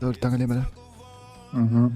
Dört tane lemele. Hı hı.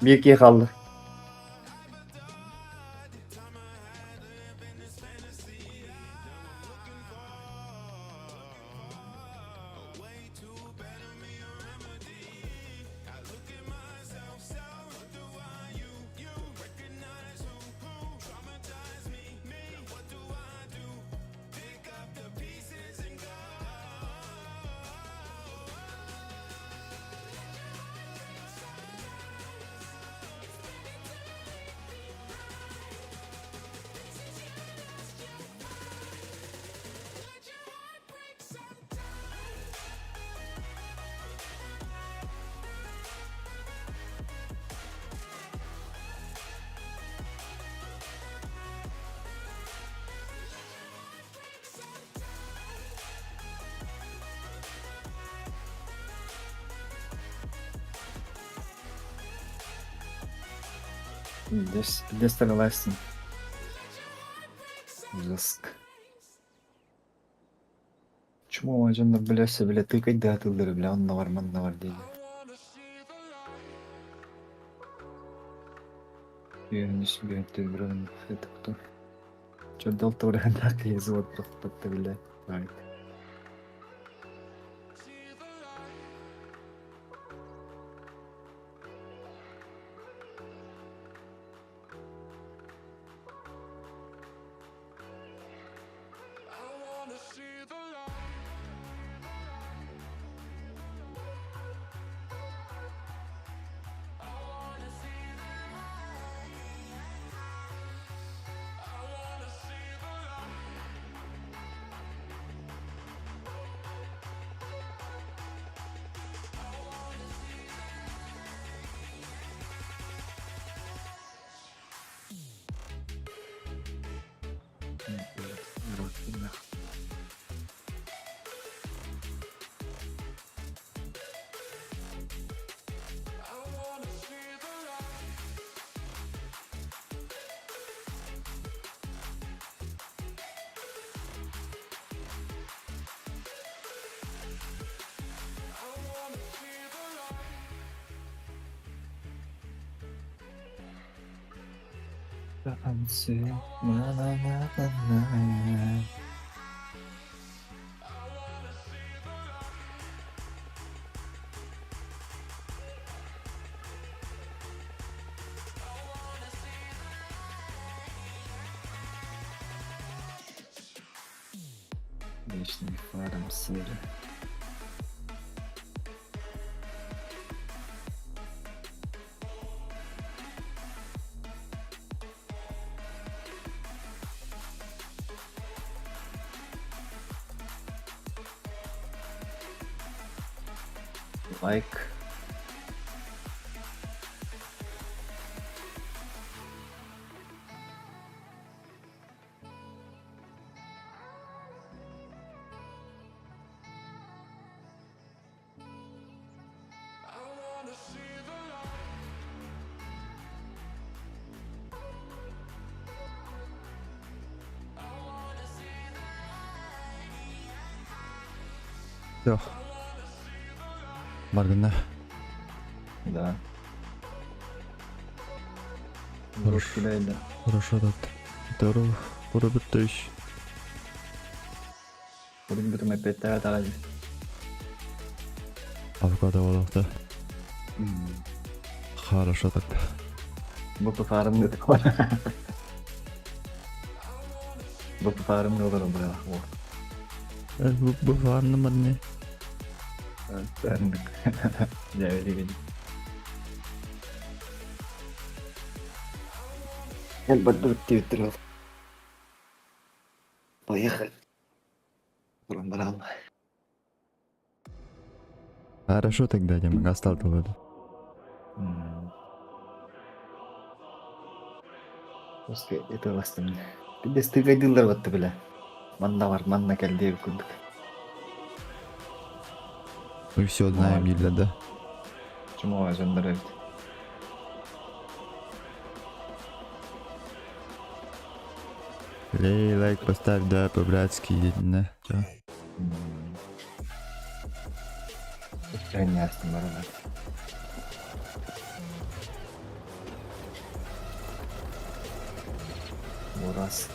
Bir iki kaldı. Десталилайсың. Жестко. Чему ажандар білесі біле тыкайды атылдыры біле анна бар манна бар дейді. Үйреніс бүйінттер бір адам етікті. Чөдді алты орағында қиызы отпақты біле. Вечный фарм сыры. Лайк. Все. Бардында. Да. Хорошо. Хорошо, доктор. Здорово. Пора бітті. Будем потом опять тогда. Авокадо балықты. Хорошо тогда. Bu farmda da var. Bu farmda olur bu. Bu varını mı ne? Ben ya öyle gibi. Gel bak Twitter al. Поехали. Брал. Хорошо тогда, я могу остаться в это. Oske itu pasti. Dia setengah dilar waktu bela. Mana kalau dia kuduk. Мы все знаем, Илья, да? Cuma ajanlar evet. Лайк поставь, да, по-братски, да? Чё? Ben yazdım bana. Бураск.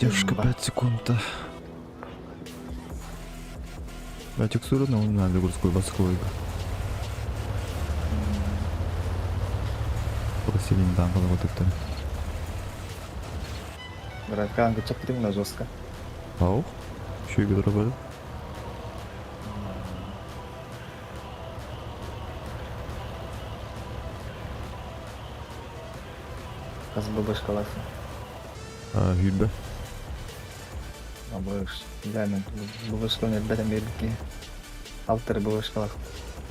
Девушка 5 секунд-то. Я текстуру на надо городской баской. Поселим там, вот это. Братан, куча ты на жестко. Ау? Еще и работает. Kas babış kalasın. Hülbe. Babış. Yani babış kalın elbette verdik ki. Altır babış kalasın.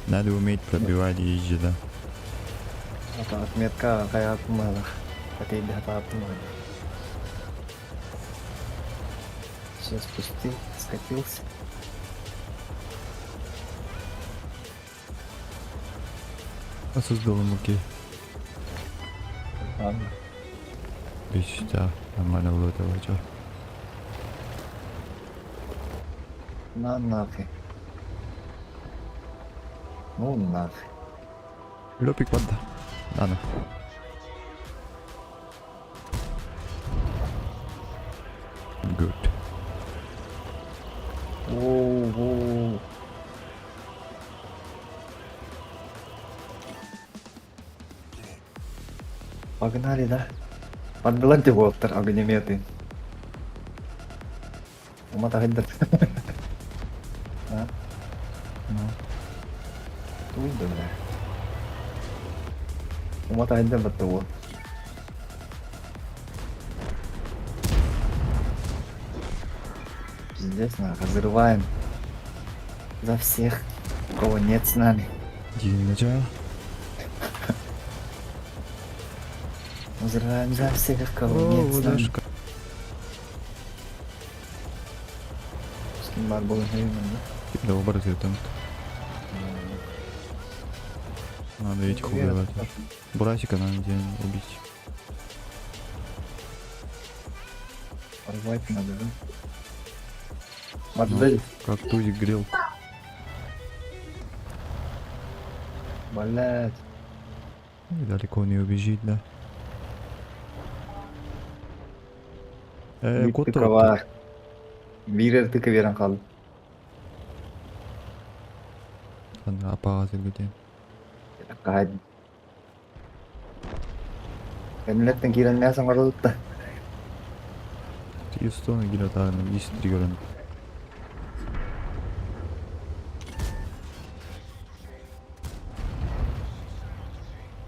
Надо уметь пробивать езжи, да. Atau отметка kayak aku malah. Tapi dah apa malah. Сейчас спустил, скатился. А создал ему окей. Ладно. Видишь, да, нормально было этого, чё. На нафиг. Ну нафиг. Лёпик вода. Ладно. Good. Воу. Погнали, да? Подбиланьте Волтер, огнеметы. Умата ходит. А? Ну. Уйду, бля. Умата ходит от того. Пиздец, разрываем. За всех, кого нет с нами. Динджа. Взрываем за всех, кого нет с нами. Скин бар болын хеймен, да? Да, обратил там. Надо этих убивать. Бурасика надо где-нибудь убить. Порвать надо, да? Модель. Как тузик грел. Блять. И далеко не убежит, да. Год Тыкова. Бирер тыка верен қалды. Аппараты где? Қайд. Кәмілеттен керенмесің ұрылыпты. Тиестоны келеді ағының, естітір көрін.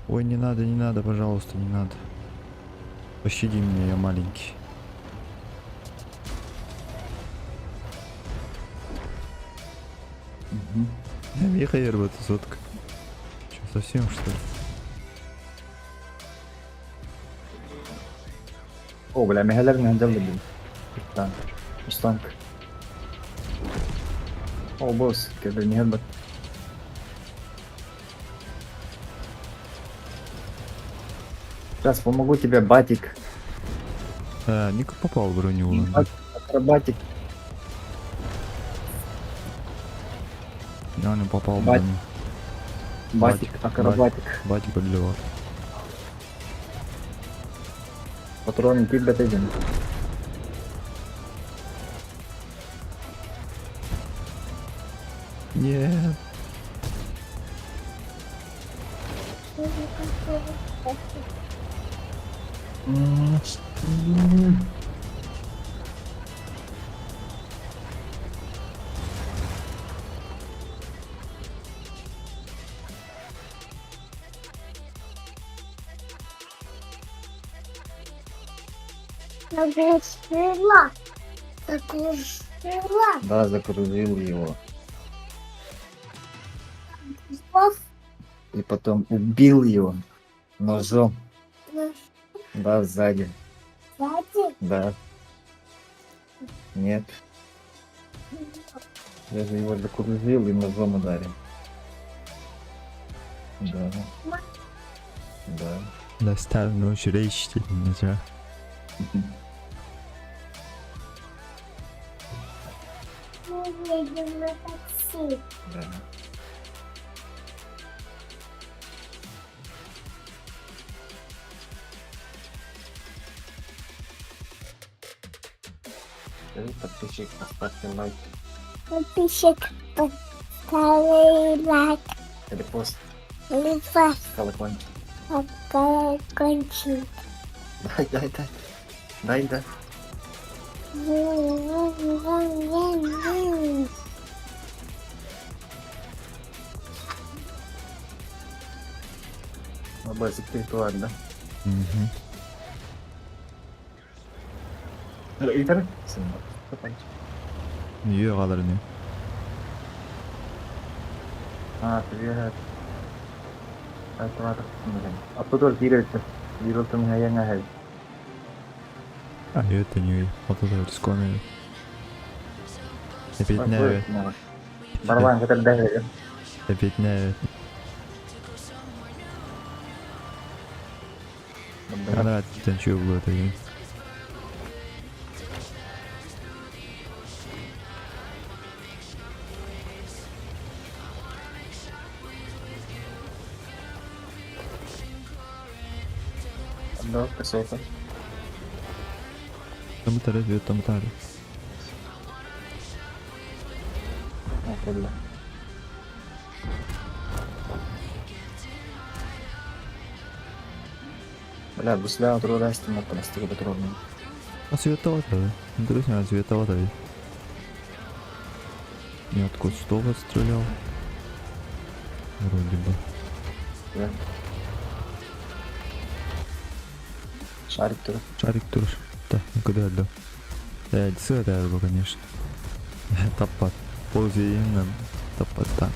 Ой, не надо, пожалуйста, не надо. Пощади меня, я маленький. Миха ербата сотка. Че, совсем что ли? О, бля, мехелер не ханжал dedim. Lan, ustank. О, босс, kiedy не ханбат. Сейчас помогу тебе, батик. Ник попал в броню, ладно. Акробатик. Я не попал в Бать. броню. Батик, акробатик. Батик подливал. Патроны кидать один. Нет. Закружила. Закружила. Да, закружил его. Оф. И потом убил его ножом. Да, сзади. Сзади. Да. Нет. Я же его закружил и ножом ударил. Да. Да. Достал ночь речь, нельзя. Мы едем на такси. Да. Подписчик, поставьте лайк Подписчик. Поставили лайк. или пост, Либо колокольчик. колокольчик. Дай, дай, дай. Дай, дай. Базик ритуал, да? Угу. Итар? Сынок. Колокольчик. Үйге қалар не? А, привет. Это оттуда тирается. Вирус у меня я не А это не отуда рисконы. Опять не, Барван, это даже. опять не. Она танчует в это. Да, красота. Там таре, там таре. Охуенно. Бля, гусля труда стена просто патронный. А световато, друзья, световато. Я от кустов отстрелял. Вроде бы. Да. Шарик тур. Шарик тур. Да, куда отдал? Да, это было, конечно. Топот. Ползаем, топот так.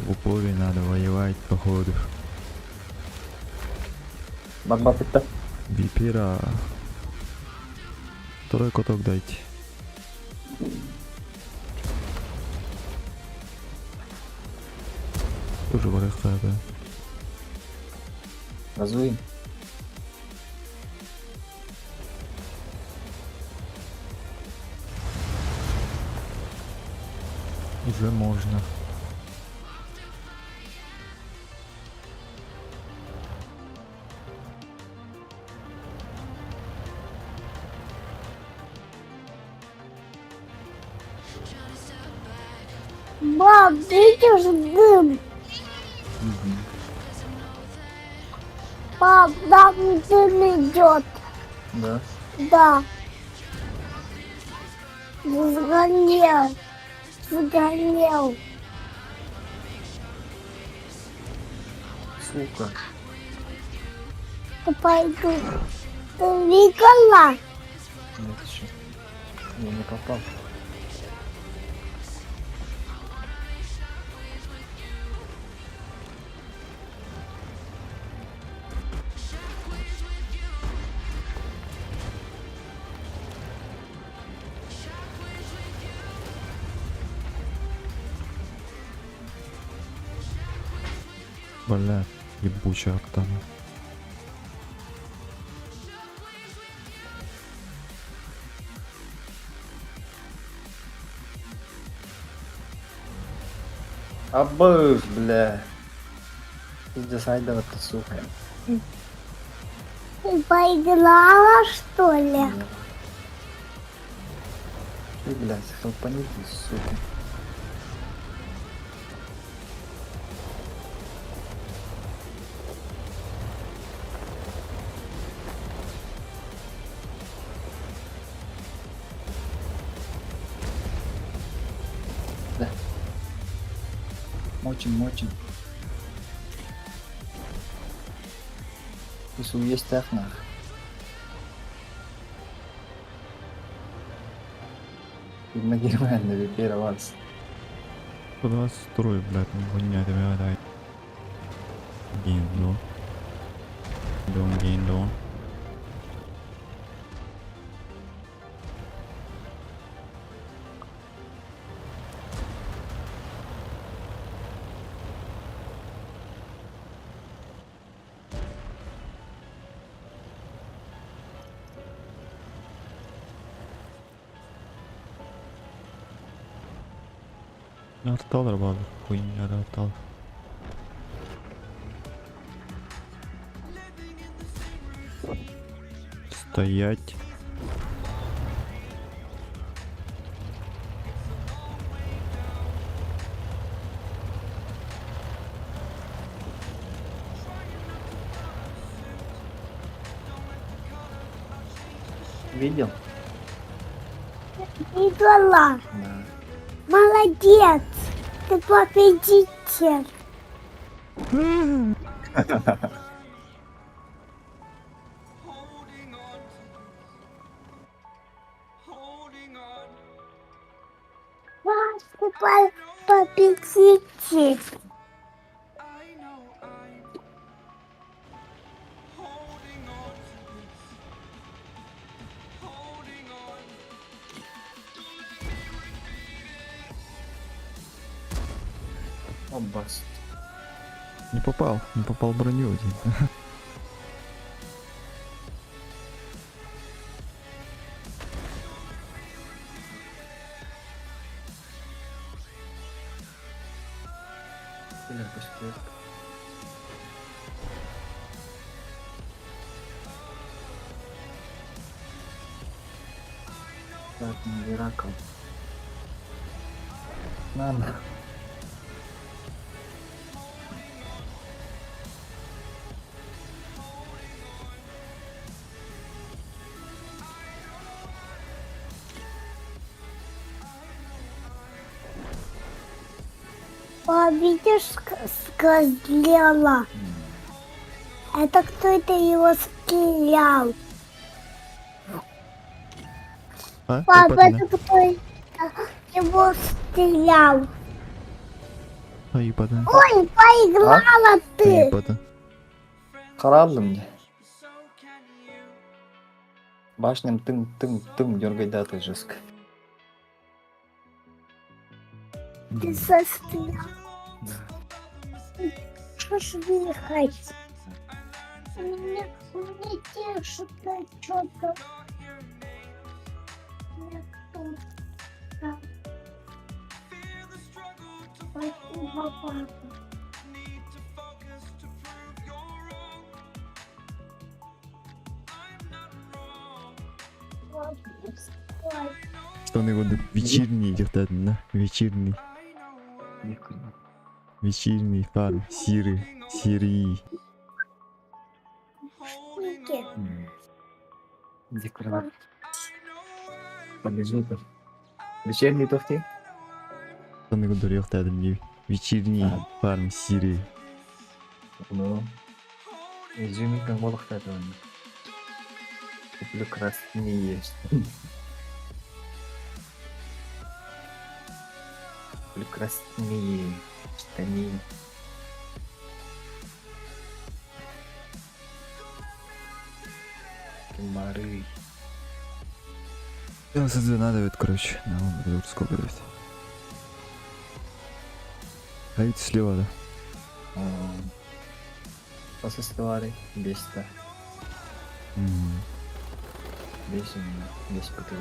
В упоре надо воевать, походу. Баба пита. Випира. Второй каток дайте. Тоже вареха, да. Газуем. Уже можно. Баб, видишь дым? Пап, там дым идет. Да. Да. Сгорел. Сгорел. Сука. Я пойду. Ты видела? Нет еще. Я не попал. Бля, ебучая октана. Абыш, бля. Пиздец, айда вот ты, сука. Ты поиграла, что ли? Ты, блядь, хелпанит, сука. Да. Мочим. Пусть есть нах. Видно, Германия випер аванс. 122, блядь, ну хуйня тебя дай. Гейндо. Гейндо. Арталар бар, хуйня артал. Стоять. Видел? Видела. Да. Молодец. Ты победитель. Ты победитель. Обас. Не попал в броню один. Бля, пустяк. Так, не раком. На. Видишь, сказала. Это кто-то его стрелял. А? Папа, Ипадина. это кто-то его стрелял. А, ипадина. Ой, поиграла ты. Ипада. Қарадым не. Башням тың дергайдаты жестко. Ты сострелял. Да. Что ж выехать? Мне тешит что-то. Спасибо, папа. Что он его вечерний диктатный, да? Вечерний. Вечерний фарм. Сирии. Ники. Декорат. Побежи. Вечерний тофти? Что он его диктатный. Вечерний фарм Сирии. Ну. Извините, молох этого. Куплю красный есть. Куплю красные штаны. Комары. Надо ведь, короче. На, он будет сколько давить. А ведь слева, да? Посоставали беста. Бесин, бес ПТВ.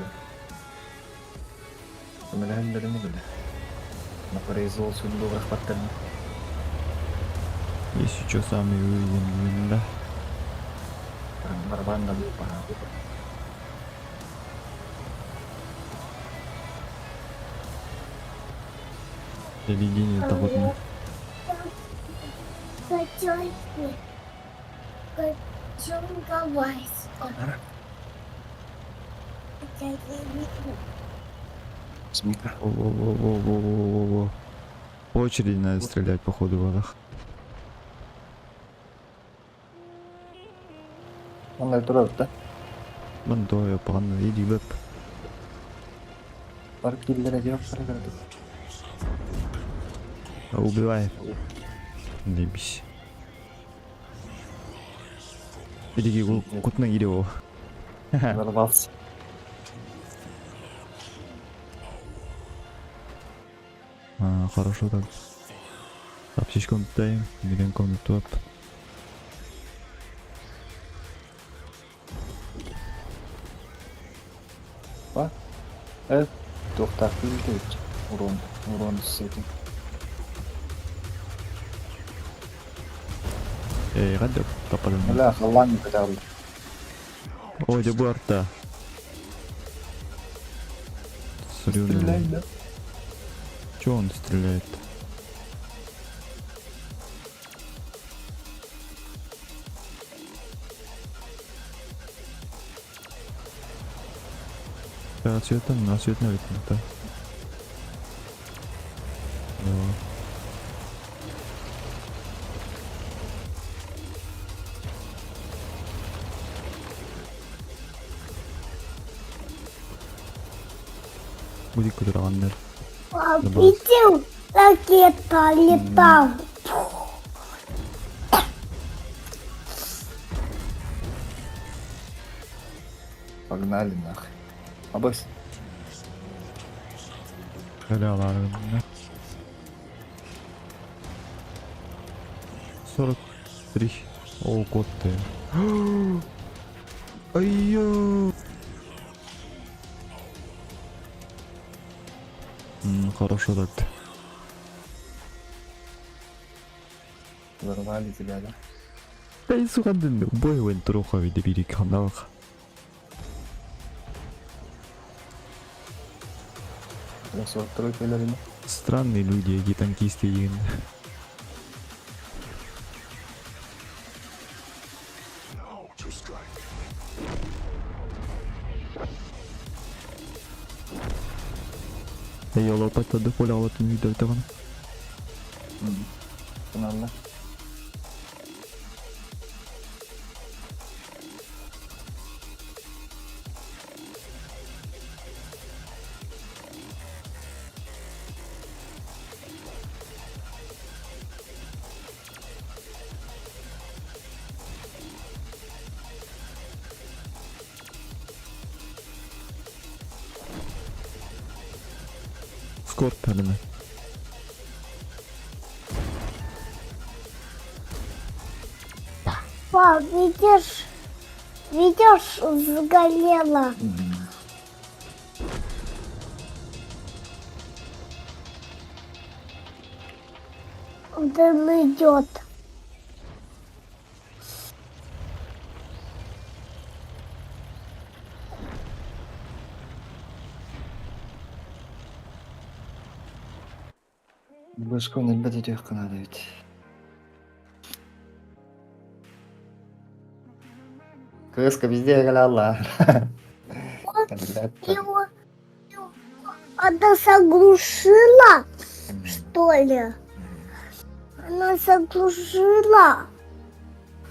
Ömürlendirimi bile. На судьбу в рахпаттарны. Если что, сами увидим, да? Барабанда пора. Религийный доходный. Котенки. Котенка Васька. Это я видно. Смика. Во-во-во-во-во-во-во. По очереди надо стрелять, походу, в водах. Onlar durur da. Mən doğa yapağını iyi web. Barıp dillere cevap verebilirdi. Убивай. Небись. Иди кутна ирио. Взорвался. Хорошо так. Аптечку даем, берем комнату ап. Evet. Doktor bildi. Урон с этим. Гаджет попадем. Бля, халва не потерял. О, дебу арта. Стреляй, да? Чё он стреляет? Да, цвет на цвет на вид, да. Будет куда-то. А, видел? Ракета летал. Погнали нахуй. Абось. Ладно. 43. О, кот ты. Ай-ё. Хорошо так. Взорвали тебя, да? Да и сука, бой вен троха виде бери каналах. Я 42 пилерина. Странные люди, эти танкисты еген. Эй, олар паттады поля алатын видео айтаган. Финально. Скорт пәліні. Пап, видишь, сгорело. Дым идет. Башкон elbette diyor kanada evet. Кыска везде галяла. Его, она заглушила, что ли? Она заглушила.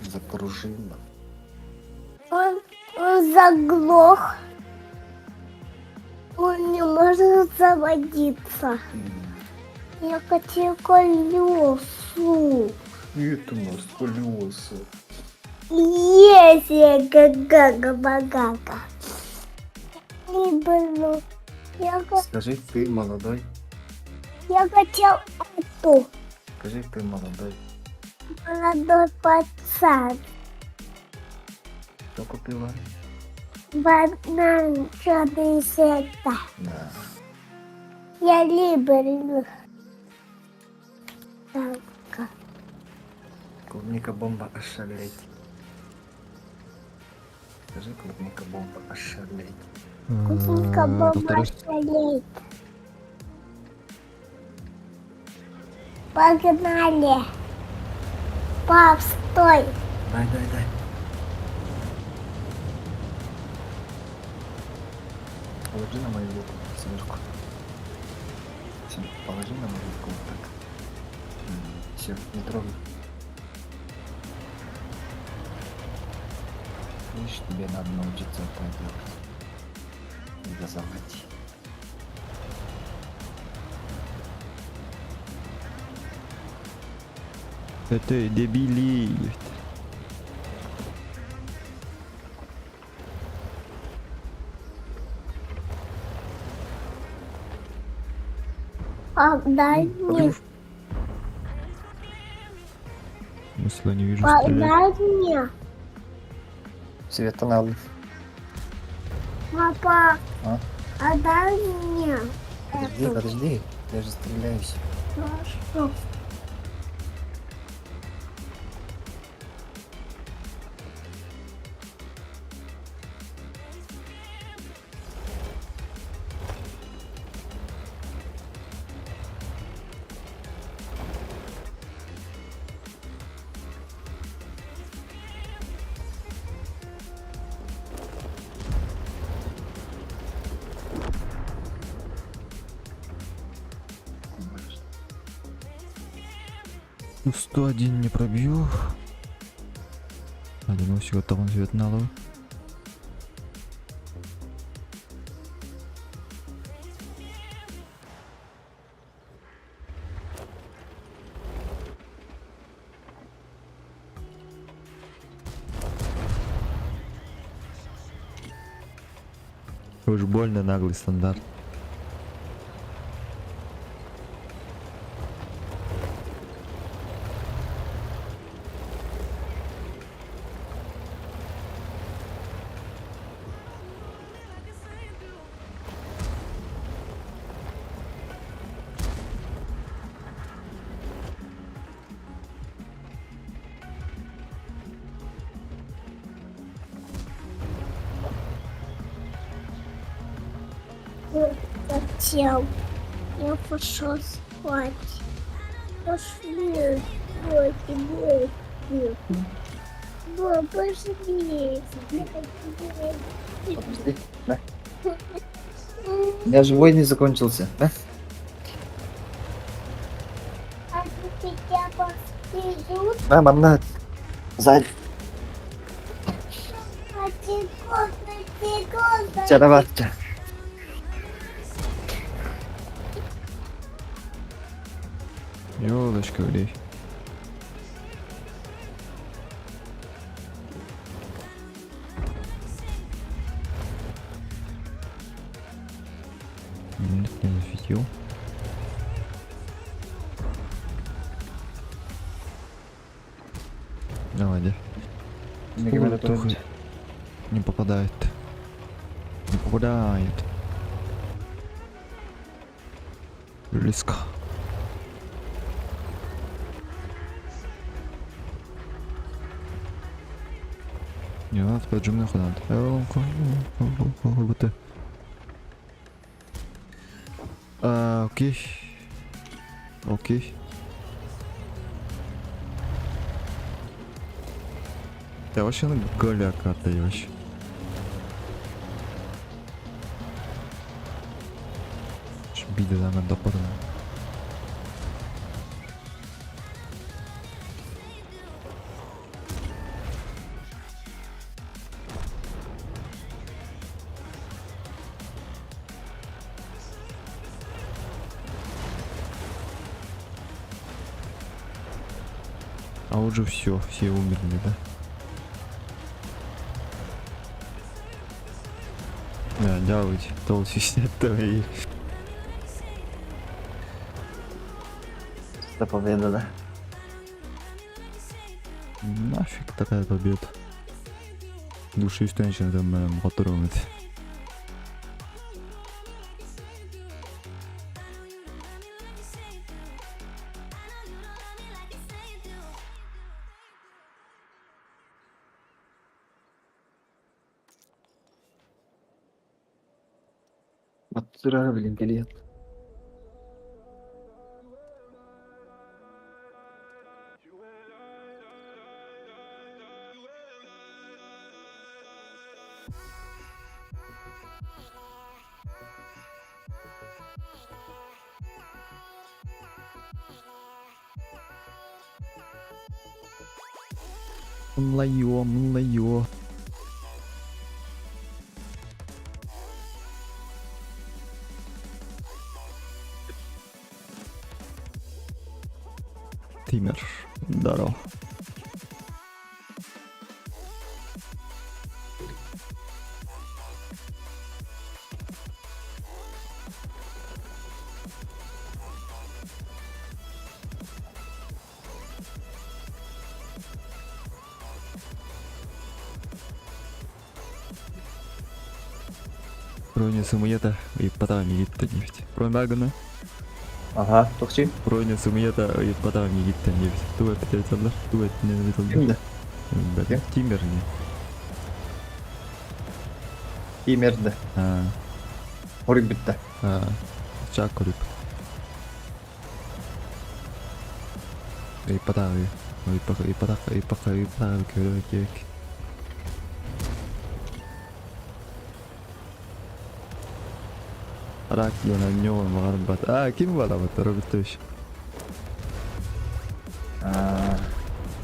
Запружила. Он заглох. Он не может заводиться. Я хочу колесу. Это у нас колеса. Есть гага-гага-багага. Не было. Скажи, ты молодой. Я хотел эту. Скажи, ты молодой. Молодой пацан. Что купила? Банан черный сета. Да. Я люблю. Так. Клубника бомба ошалеть. Скажи, клубника бомба ошалеть. Кусинка бомба Повторюсь. шалеет. Погнали. Пап, стой. Дай, дай, дай. Положи на мою руку сверху. Всё, положи на мою руку вот так. Все, не трогай. Видишь, тебе надо научиться это делать. Не газовать. Это дебили. Пап, дай мне. Смысла не вижу Пап, стрелять. дай мне. Света надо. Папа, А? дай мне. Подожди, эту. подожди. Я же стреляюсь. Хорошо. Ну 101 не пробью. Один всего талон свет надо. Уж больно наглый стандарт. Хотел. Я пошел спать. Пошли. Ой, тебе. Ой, пошли. Подожди. Да. У меня же бой не закончился. Да? А тебя поспеют? Мама, на. Сзади. А тихо. Тебя давай. Ёлочка, блядь. Нет, не засветил. Давай, да. Не Ой, говорят, тухо. вроде. Не попадает. Не попадает. Близко. Я поджим нахуй надо. Окей. Окей. Я вообще на голяка отдаешь. Бида да на допорно. А уже все умерли, да? Да, давайте, толстый твои. Это победа, да? Нафиг такая победа. Души источник там мотором. Вот блин, билет. Млайо. Тимер, здорово. Броня самоеда и потом египта нефть. Промагана. Ага, тоқчи. Броня самоеда и потом египта нефть. Туа питается, туа не навитал. Кімді? Кім? Тимер не. Тимерді. Орик бітті. Чакурик. И потом и потом кек. Рак я на нем морбат. Ким вода вот робитыш.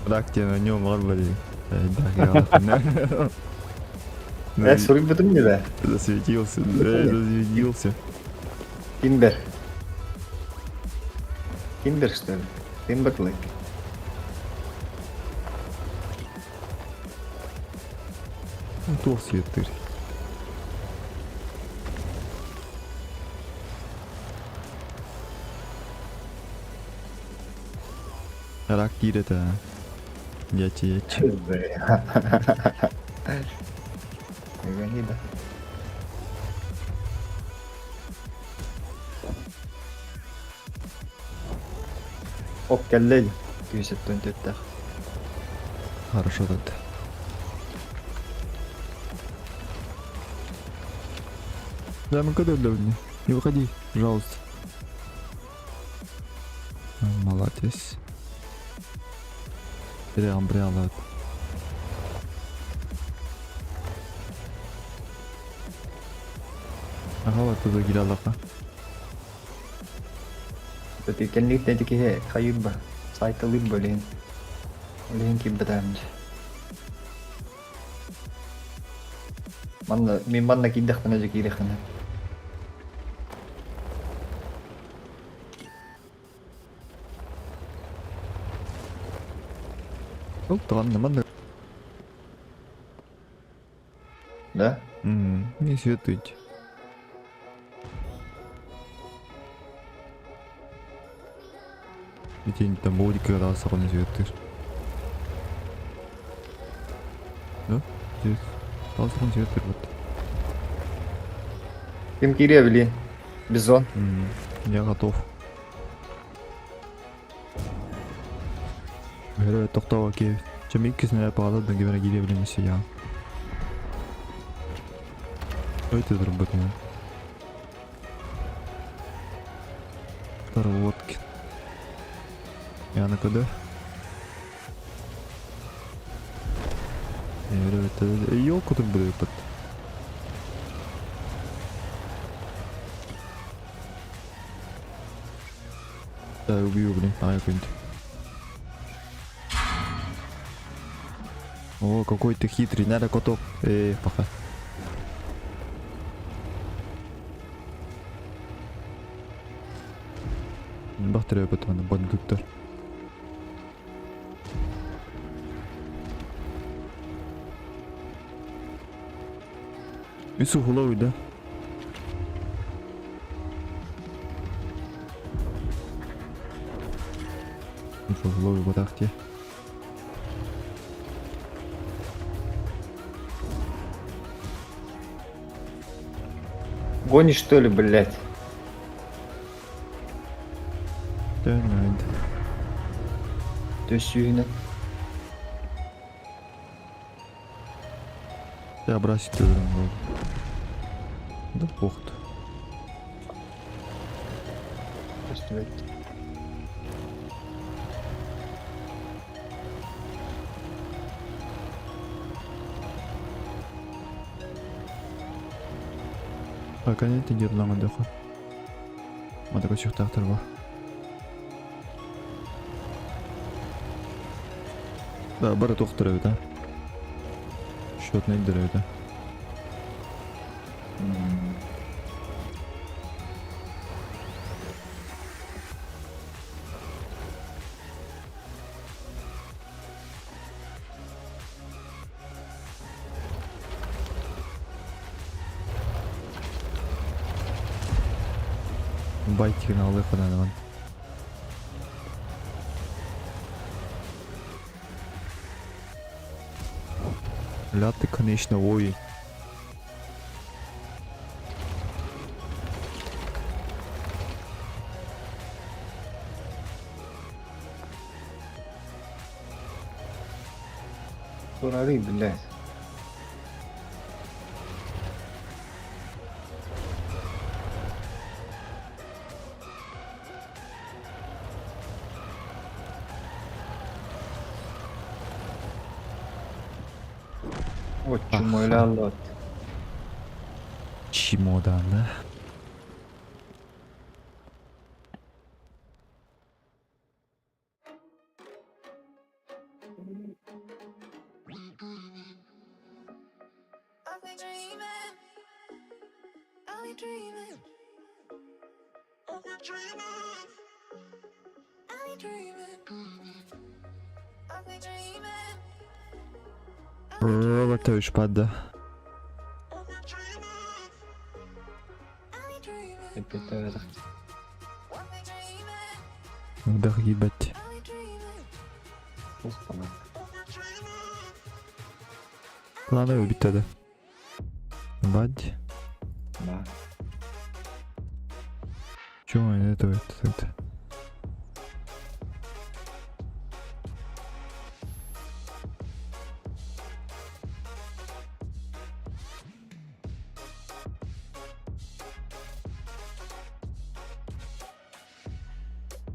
Рак я на нем морбали. Да, Орик бітті не де? засветился. Тимбер. Тимбер, что ли? Тимберлейк. Толстый светырь. Рак это яти. Ганида. Оп, келлел. 244. Хорошо тут. Да, мы когда давно? Не выходи, пожалуйста. Молодец. Прям. Ага, вот туда гиралака. Tapi kan ni tadi ke kayu ba. Saya telur boleh. Boleh ki badan. Mana ki dah kena jadi kena. Oh, mana? Да? Не светуйте. День там будет как раз сразу светишь. Да? Здесь. Сразу светишь вот. Ким Кирия вели. Бизон. Я готов. Говорю, тоқтауға келіп. Чем иккесіне апағады, да гевера келе білемесе я. Өйте дұрбыт мен. Тарвотки. Яны куды? Это елку тут будет. Да, убью, блин, какой-нибудь. О, какой ты хитрый, надо котов. Пока. Бахтыря потом, бандуктор. Ису хуловый, да? Ису хуловый в атахте. Гонишь что ли, блять? Да, надо. Ты сюина. Я бросить ты врагов. Да похуй. Hakikaten yırlangan dökü. Mada küçük tahtır var. Da bara doktor evde. Şot nedir evde? Байкерін алай қаданаған. Ля ты, конечно, ой. Sorry, блядь. Вот чему лялот. Чемодан, да? I've been dreaming. I've been dreaming. I've been dreaming. I've been dreaming. I've been dreaming. Robotowicz pada. I've been dreaming. I've been dreaming. Это I've been dreaming. Вдох ебать. I've been dreaming. Господи. I've been dreaming. Ладно, его бить тогда. Бать. Да. Чего это?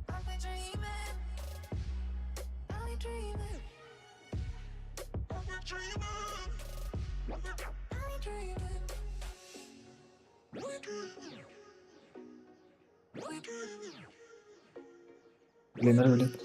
I've been dreaming. I've been dreaming. I've been dreaming. I've been dreaming. We're dreaming. We're dreaming. Ленар, блядь.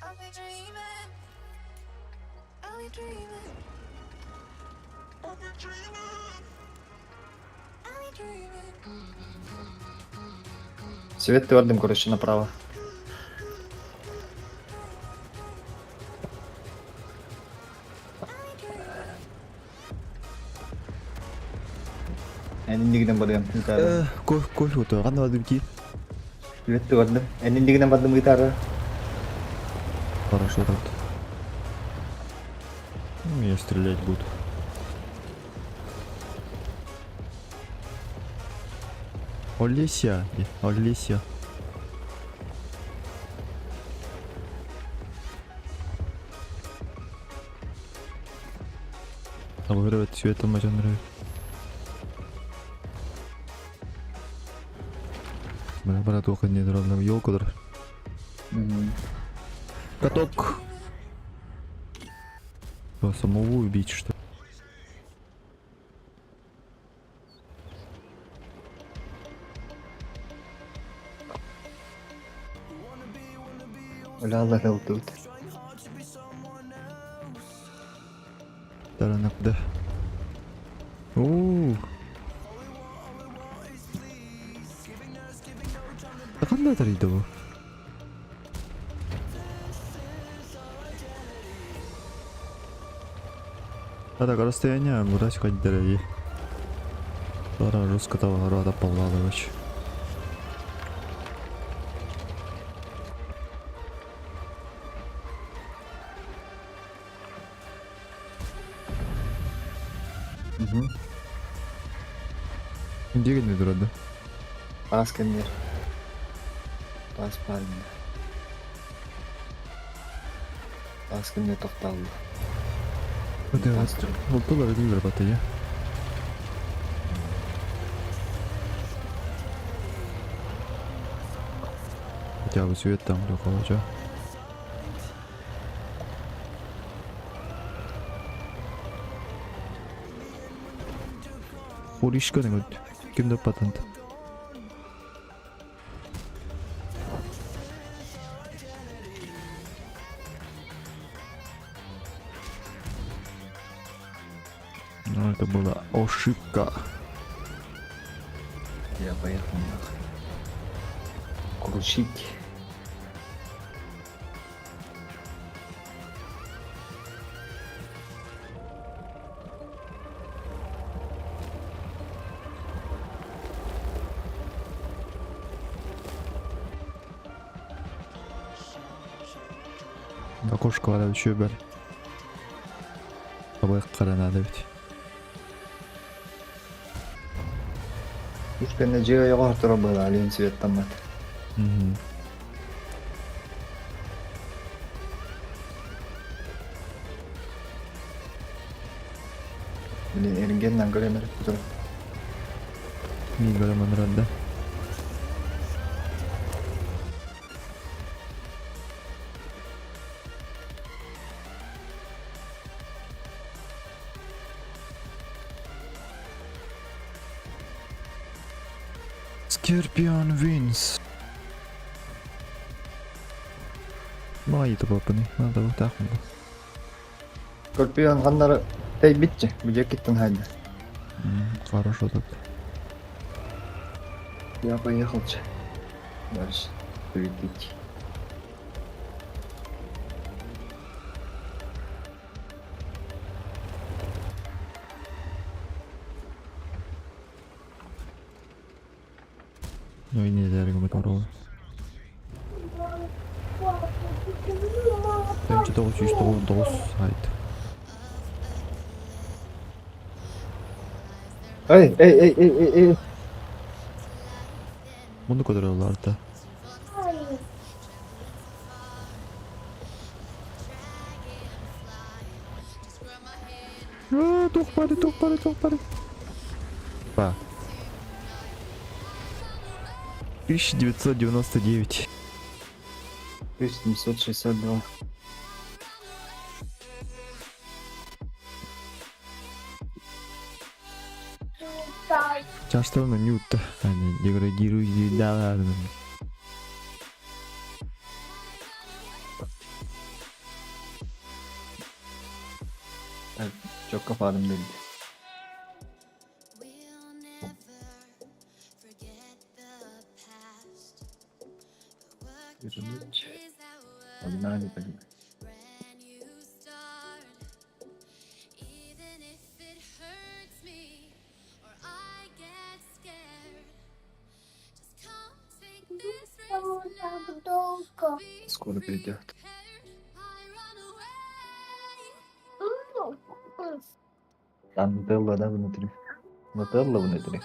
I've been dreaming. I've been dreaming. I've been dreaming. I've been dreaming. Свет твердым, короче, направо. Endingden badым гитара. Кофе ута. Қандай бады бики? Свет твердым. Endingden badым гитара. Хорошо, рад. Ну, я стрелять буду. Олеся. Олеся. Обыгрывать цветом мне нравится. Брат, только не ровно елку. Каток. Что, самого убить, что ли? Ляла хел тут. Таранак, да. Ууу. Да қандай тарайды бұл? А так, расстояние, мразь ходить дорогие. Пора жестко того рада Павлович. Где не дурада? Пасканер. Паспальня. Az günde to'xtaldi. Öde oldular ödüller batı ya. Хотя бы свет там для колоча. 우리 시간에 뭐 김도 빠던데. Ну это была ошибка. Я поехал нахуй. Крушить. Окошко var еще бер. Абай каранады бит. Ушканде жига жогору тура было, ален свет тамат. Блин, эргенден көрөмөр тура. Мен көремін ранда. Scorpion wins. Майыты бапыны, надо вот так вот. Скорпион кандары тей битчи, бу жакеттен хайда. Хорошо тут. Я поехал, че. Дальше. Прилететь. Ну и нельзя регулировать. Bence de o işte o dos site. Эй. Bunu kadar yollarda. Тохпады. Ба. 1999. 1762. Часто нюта, они деградируют, да ладно. Çok kapadım dedi. Yürümüş. Onlar ne benim. Долго. Скоро придет. Там Нутелла, да, внутри? Нутелла внутри.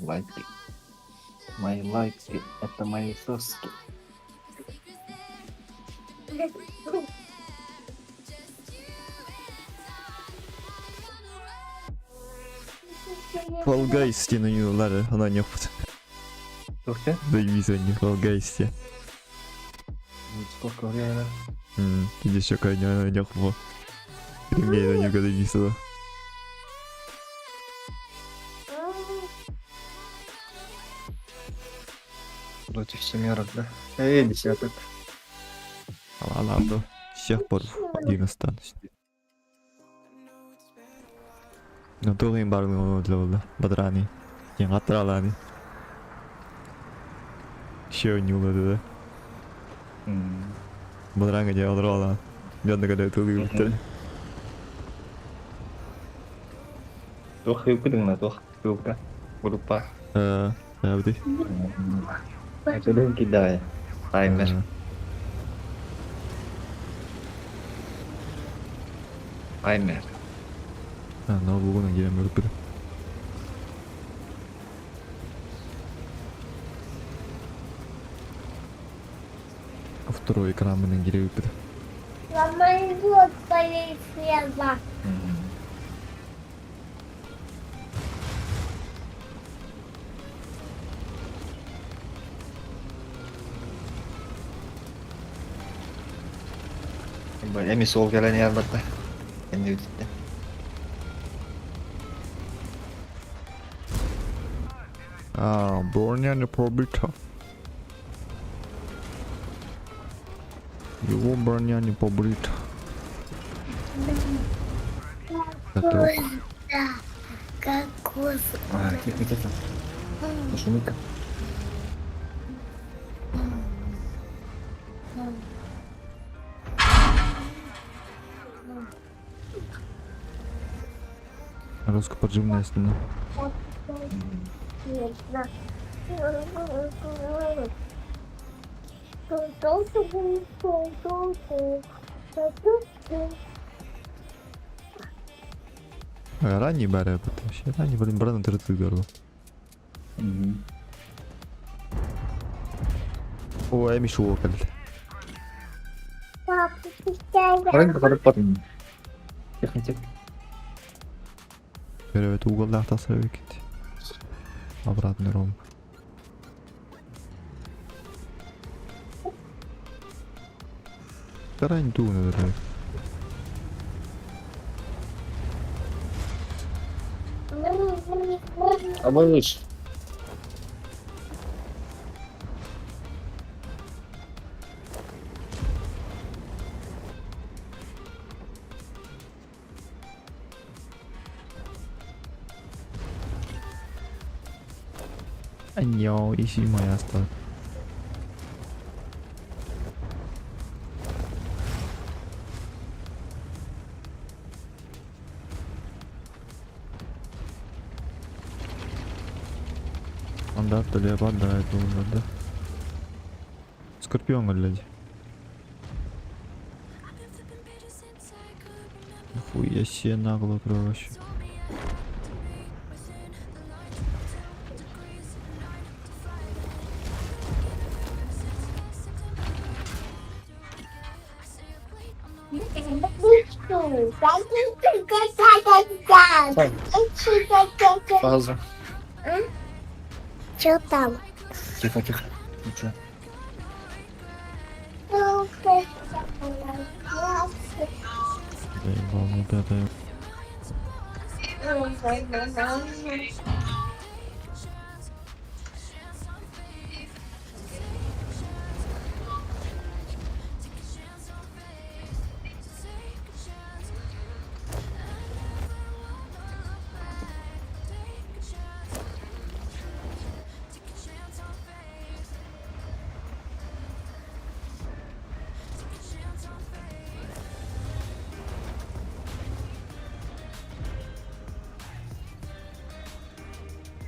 Лайки. Мои лайки — это мои соски. Fall Guys diye oynuyorlar, ona yok. Сколько? Да и не Fall Guys. Сколько времени? Иди еще коня не хво. Мне это никогда не весело. Против семерок, да? Десяток. Ладно, всех пор один останусь. Но то им барный для бадрани. Не атралани. Еще не улады, да? Бадранга не одрала. Бедно, когда это улыбка. Tuh hữu đừng là tuh hữu cả. Berupa. Sao đi? Itu dia kita ya. Timer. Timer. Nó vô con này gì mà được. Второй экран менен кирип. Самолет полетела. Эми сол келени албатта. Энди бүтүп. Броня пробита. Его броня не побрита. Готов. Да, кокос. Тихо. Шумика. Русско-поджимная стена. Ранний баре вообще. Ранний, блин, брат, 30 дорого. О, Эми шоу калды. Папа, пустяя. Барып бардым. Тихо. Берет угол тасырып экет. Обратный ром. Ранний ту надо. А малыш. Аньяо, ищи моя стат. Анда то леопард, да, это уже, да. Скорпион, глядь. Нихуя себе нагло, короче. Пауза. Что там? Тихо. Ничего. Заебал, вот это.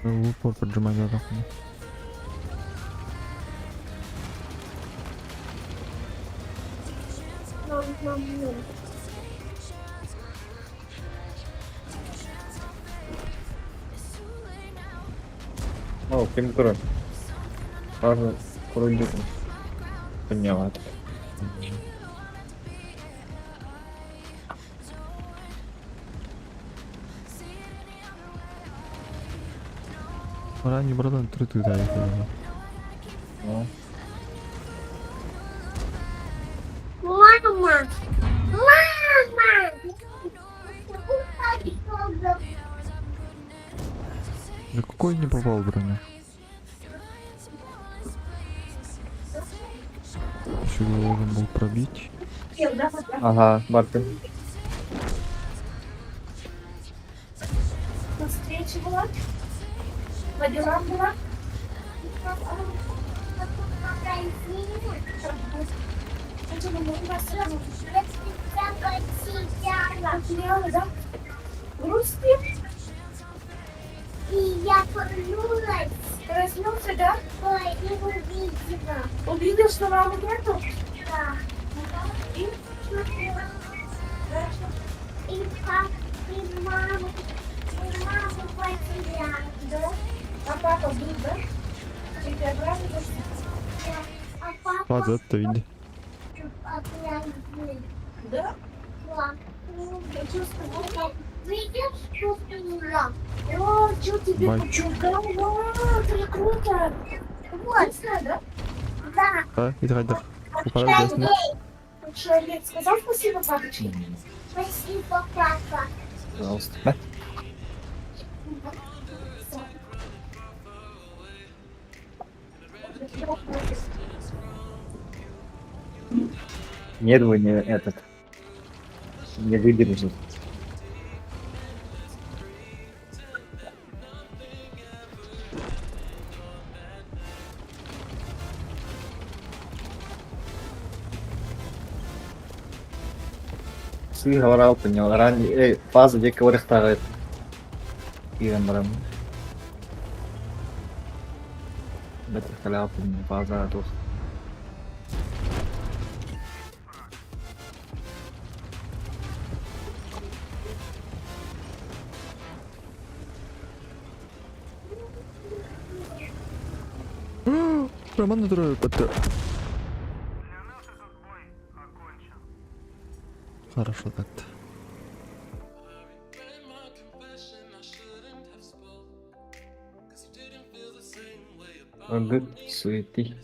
В упор поджимать надо. О, температура. Важно, вроде подняла. Ранний братан, 30 да, это. Ну. Мама! Да какой не попал в броню? Еще должен был пробить. Ага, Барты. Встреча была? По делам была? Материалы, да? Грустные? И я вернулась. Проснился, да? Ой, и увидела. Увидел, что мамы нету? Да. И? Хорошо. И папа, и маму потеряла. Да? А папа был, да? И ты обрадовался? А папа... Фаза, это види. Да? Да. Я чувствую, как видишь, чувствую лам. О, что тебе Бай. почугал? Это круто. Вот, Да? да. А, иди хайдах. Упарай десне. Что, Олег, сказал спасибо, папочке? Спасибо, папа. Пожалуйста. Да? Нет, вы не этот. Не выдержит. Сый говорил, понял. Ранее, фаза дека вырастает. Ирен барам. Бетер халял, понял. Фаза тух. Роман натурой это. Хорошо так-то. Гык, суети.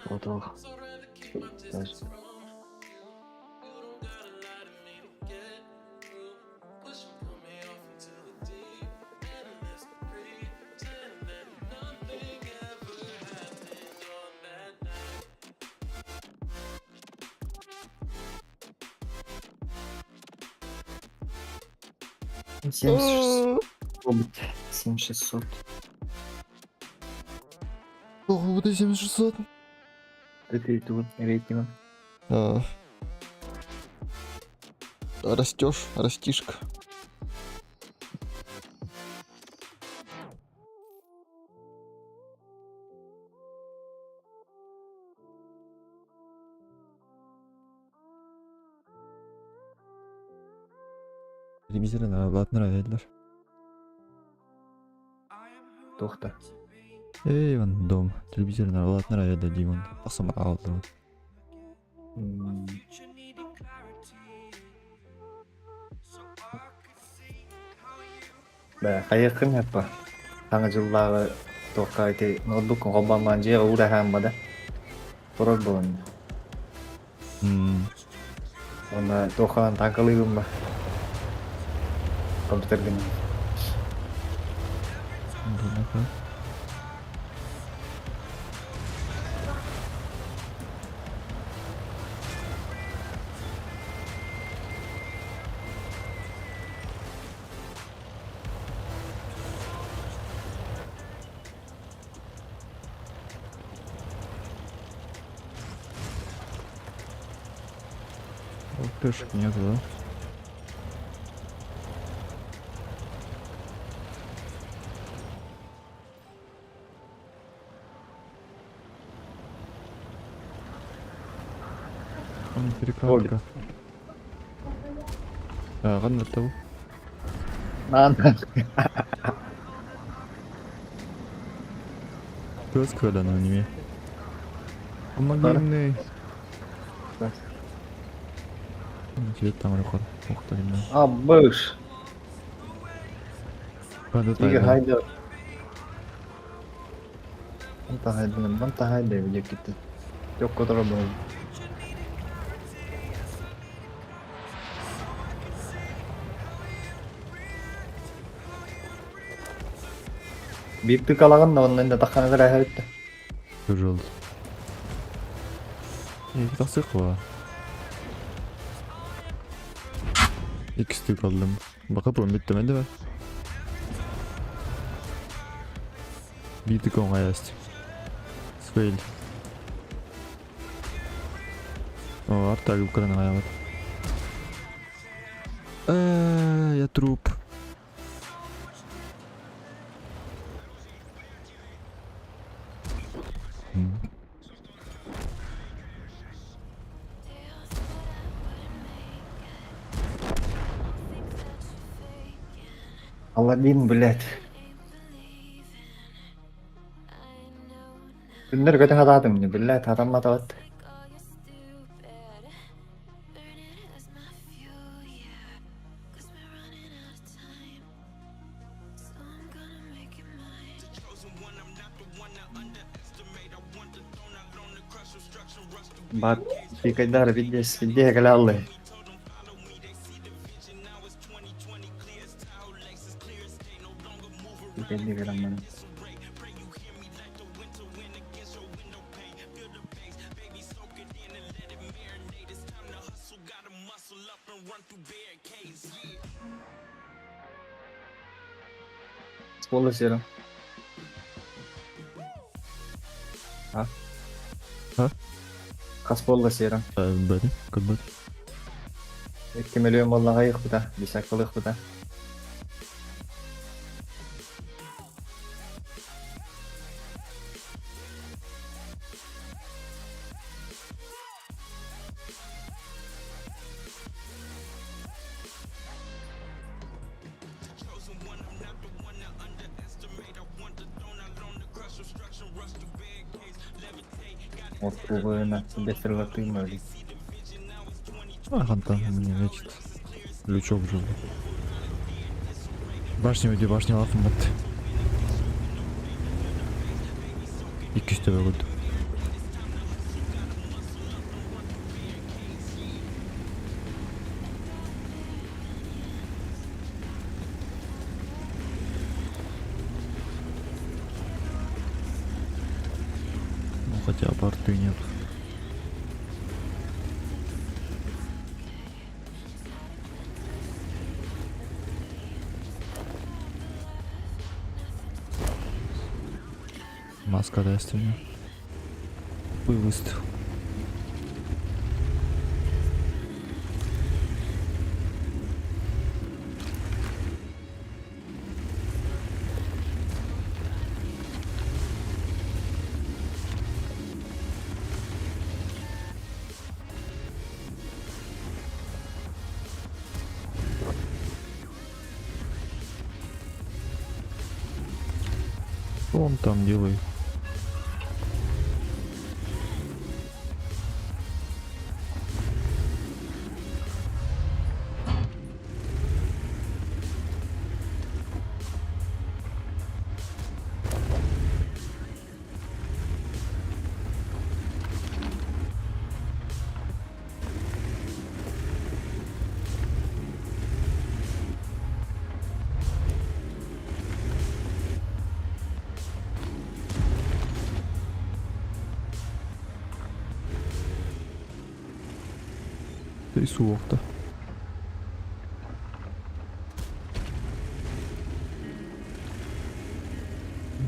Вот ох. Даже. Семь 7600. Ого, вот 7600. Это тут рейтинг. Растешь, растишка. Телевизоры нравятся. Тохта. Эй, вон дом. Телевизор нравится, Димон. Асам алды. Бә, қайықын yappa. Таңы жыллағы тоққа айты ноутбуктың қобаман же ұуда хамбада. Тұрар болын. Оны тоққан таңқылығым ба. Компьютерген. Пешек нету, да? Перекладка. Ладно, того. Надо. Пес когда на аниме. Помоги мне. Тебе там рухар. Ух ты, блин. А, быш. Когда Тиге хайда. Мынта хайда бile gitti. Yok kadar oldu. Биттик алаган да ондан да такканы кара хайда. Пожалуйста. İki tasık var. İkisi kaldım. Bakalım bitmedi mi? Bir tık ona есть. Свейл. О, артак украина вот. Я труп. Аладдин, блядь. Күндер көтің атадым, блядь, атам атабат. Bak bir kadar videoya gel Allah. Bir kadar gel bana. Spola serum. Ha? Ha? Kas spola serum. Beni kılmadı. 2 milyon vallahi yok bu da. Bir saklık bu da. Вот увы, на тебе стрелоты мали. Ахан там мне лечит. Лючок жил. Башня өйде башня алатын бат. 200 төбе көйді. Ну хотя порты нет. Маска дайственная. Выставил. Что он там делает? Да и суық-та.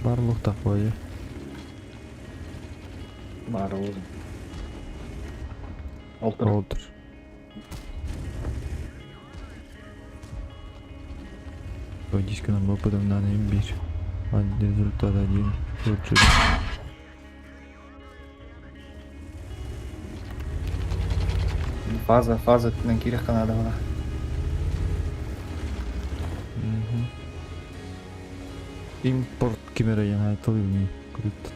Барлық такое. Var oğlum. Otur. Отыр. Водичка нам опытом надо имбирь. Результат 1. Лучше. Fazla tünden kiri kanadı bana. Импорт кемері яңа айтылып көреді.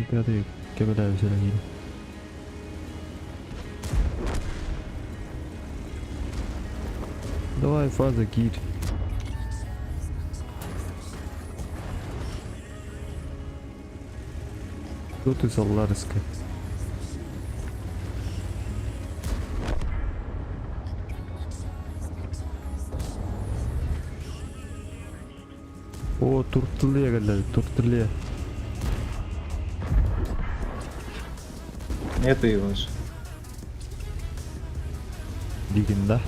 Играды кебеләй өсерәгейді. Давай фаза кир. Что ты салларыска? О, туртылия geldi, туртылия. Нету его же. Дигинда.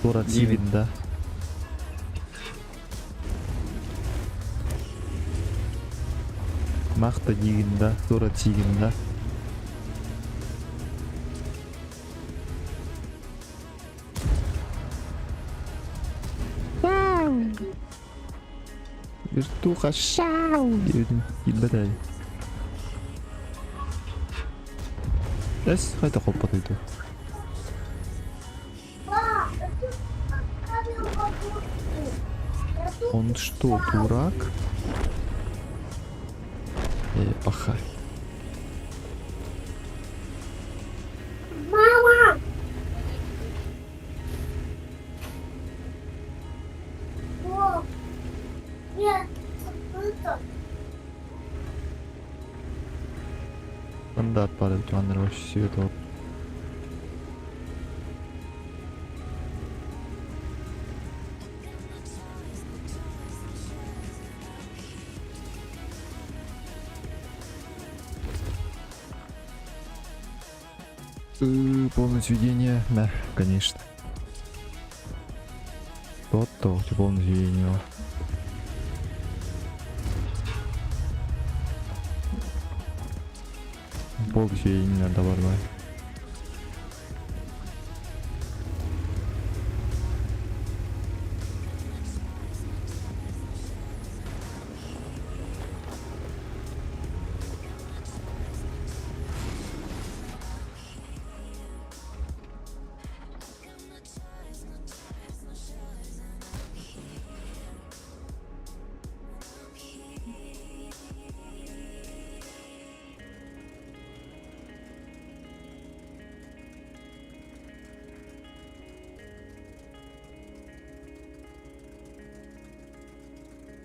Тура Дигин. Дигинда. Махта Дигинда, Тура Дигинда. Вертуха шау! Ебатай. Эс, хайта хоппа тойду. Он что, дурак? Пахай. Мама! О, Нет, это Стандарт падает, Вандер вообще светло. Полное сведение, да, конечно. То, у тебя полное сведение. Бог сведения, давай.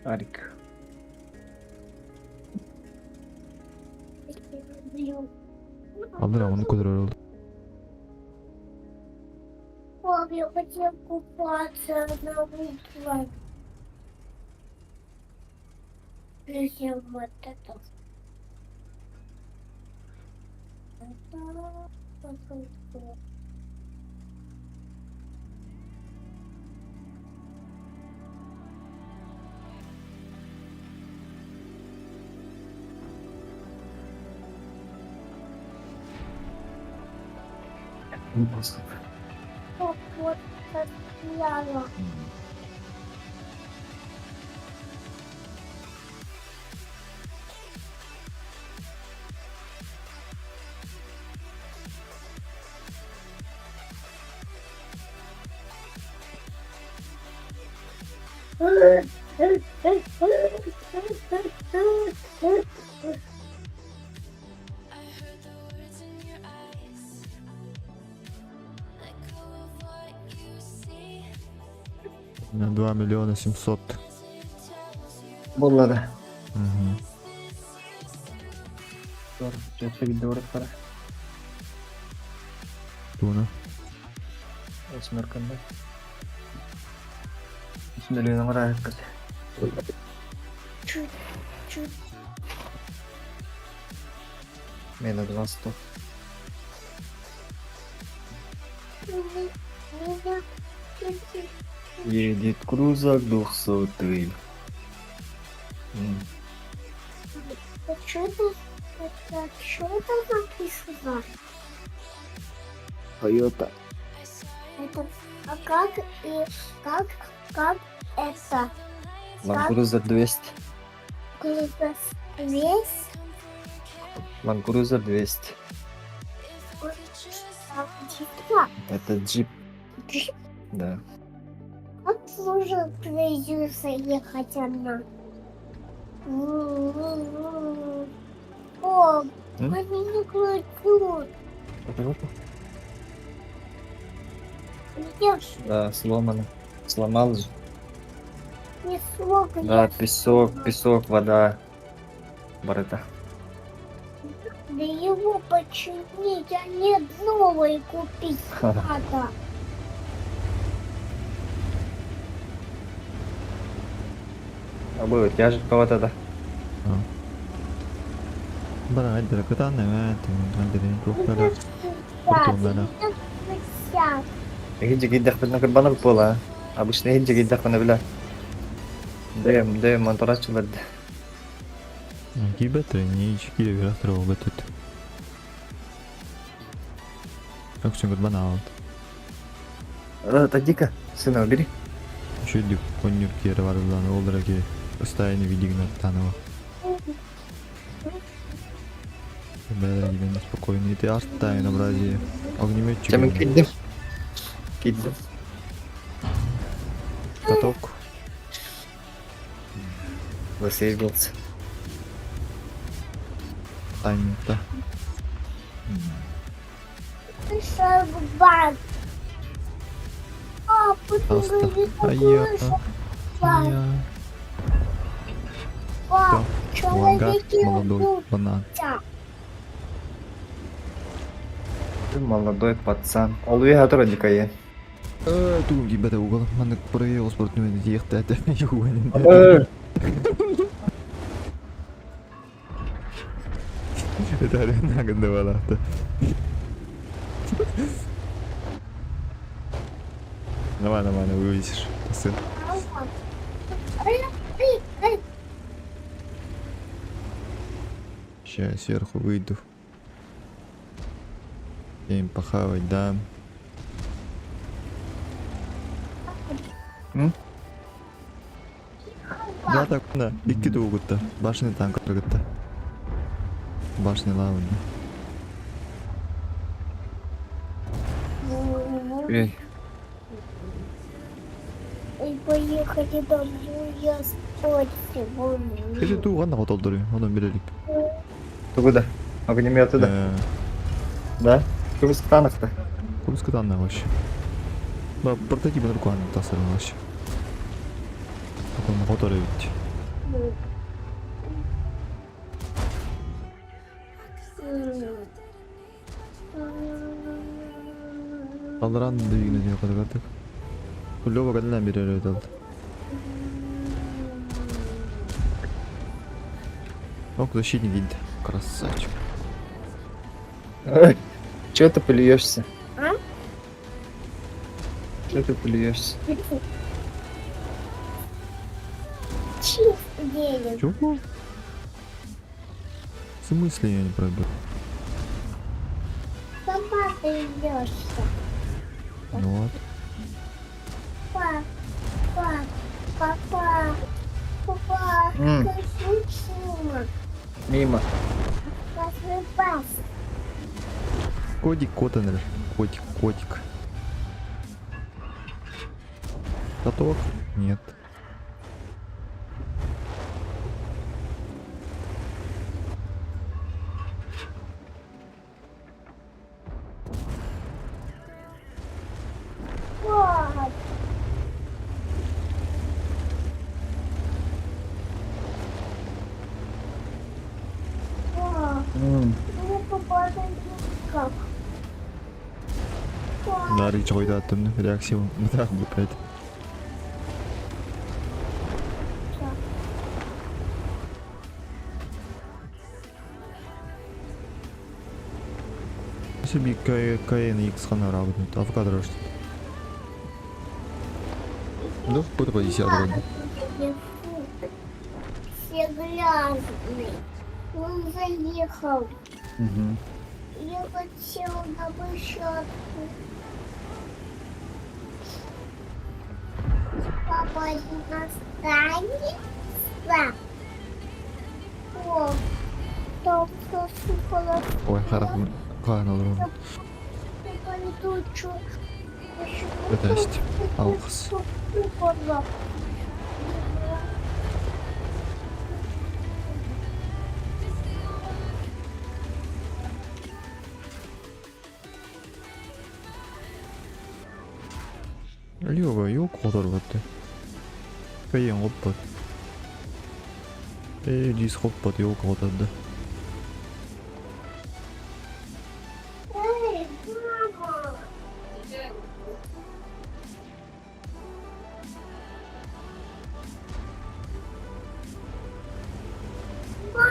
Арик. Алdır onu kadar oldu. Пап, я хотела купаться на утро. Зачем вот это? Ну, просто. Вот так яла. I heard the words in your eyes. Let go of what you see. 2 миллиона 700. Болады. Угу. $4 para. Туна. Восьмерканда. 3 миллион райкас. Чуть-чуть. Мена 200. Меня чуть-чуть. Едет крузак 200. А что это написано? Toyota. I saw Это, а как и как это? Land Cruiser 200. Класс весь? Land Cruiser 200. Джипа. Это джип. Джип. Да. Как сложно придется ехать одна? О, они не кладут. Видишь, Да, сломано. Сломал же. не смог Да, я. песок, вода. Барыта. Да его починить, а нет новый купить надо. А будет тяжесть кого-то, да? Bara aja ke tanah kan, nanti ni proper. Betul, Сядь. Гиджи гиддах бедна кырбанак пола. Обычно гиджи гиддах бана била. Дэм монторачылар. Гибетры не чики вирастрова бетут. Как все банал. Тадика, сына убери. Еще иди конюрки рвардан олдраки постоянно видигнат танова. Да, именно спокойно. И ты остави на бразе огнеметчик. Чамин киддим. Киддим. Каток. Засейвился. Тайминг-то. Шагбан. А, потом Просто. говорит, А я. такой шагбан. Авангард, молодой банан. Ты молодой пацан. Олуя атрондика е. Тugum gibada ugal. Mana pura sport nu ni yekta ata yuwan. Это арена гандавала. Давай, нормально, вывесишь. Сын. Сейчас сверху выйду. Я им похавать дам. Я так, да, и киду гутта. Башни танк гутта. Башни лавы. Эй, И поехали домой, я спать сегодня. Или ту ладно вот олдыры, onu bilelik. ты куда? Огнеметы, да? Да? Кыргызстанов-то. Курскадан вообще. Да, прототипы нормально тасырын вообще. Потом моторы ведь. Алран двигна диyor kadar. Kulluğa kadar bir yere daldı. Ок, защитник видит. Красавчик. Че ты плюешься? А? Че ты плюешься? Чисто денег. Чего? В смысле я не пробил? Сама ты идешься. Ну вот. Папа, папа, папа, папа, М. как случилось? Мимо. Как пас. Котик, котенер. Котик, котик. Готов? Нет. Вот. Вот. М. Мне попадает как. Вот. Дарья чойда attım. Reaksiyon. Bir daha bu kayıt. Если бы КНX хана работает, а в кадре что? Да, какой-то по 10 вроде. Все грязные. Он заехал. Мгм. Я хотела на площадку. Папа один останется. О, там все сыпало. Ой, хорошо. Kaan olur onu. Ödeşti. Alkız. Лёва, yok kadar battı. Kayın hoppat. Dis hoppat yok kadar da. Эй, мама!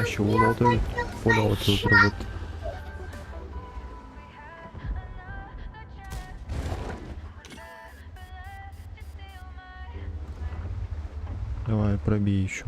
Еще улады, поля отсюда. Давай, пробей еще.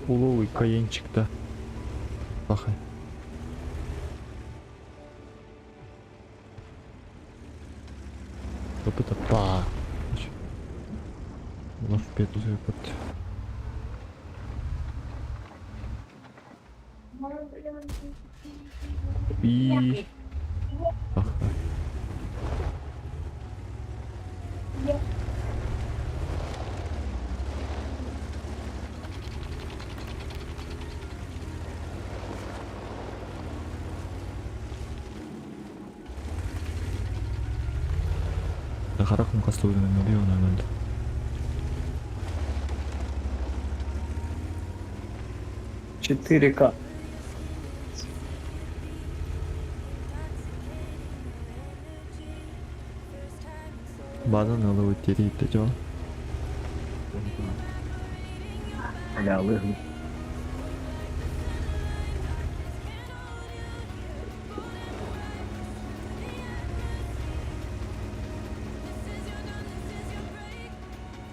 Уловый каенчик, да. Пахай. Вот это па. Лав петлю выпад. И. Пахай. Харахун кастуйдун миллион аманды. Четыре к. Бадан алып өттерейт жо. Аля лыгы.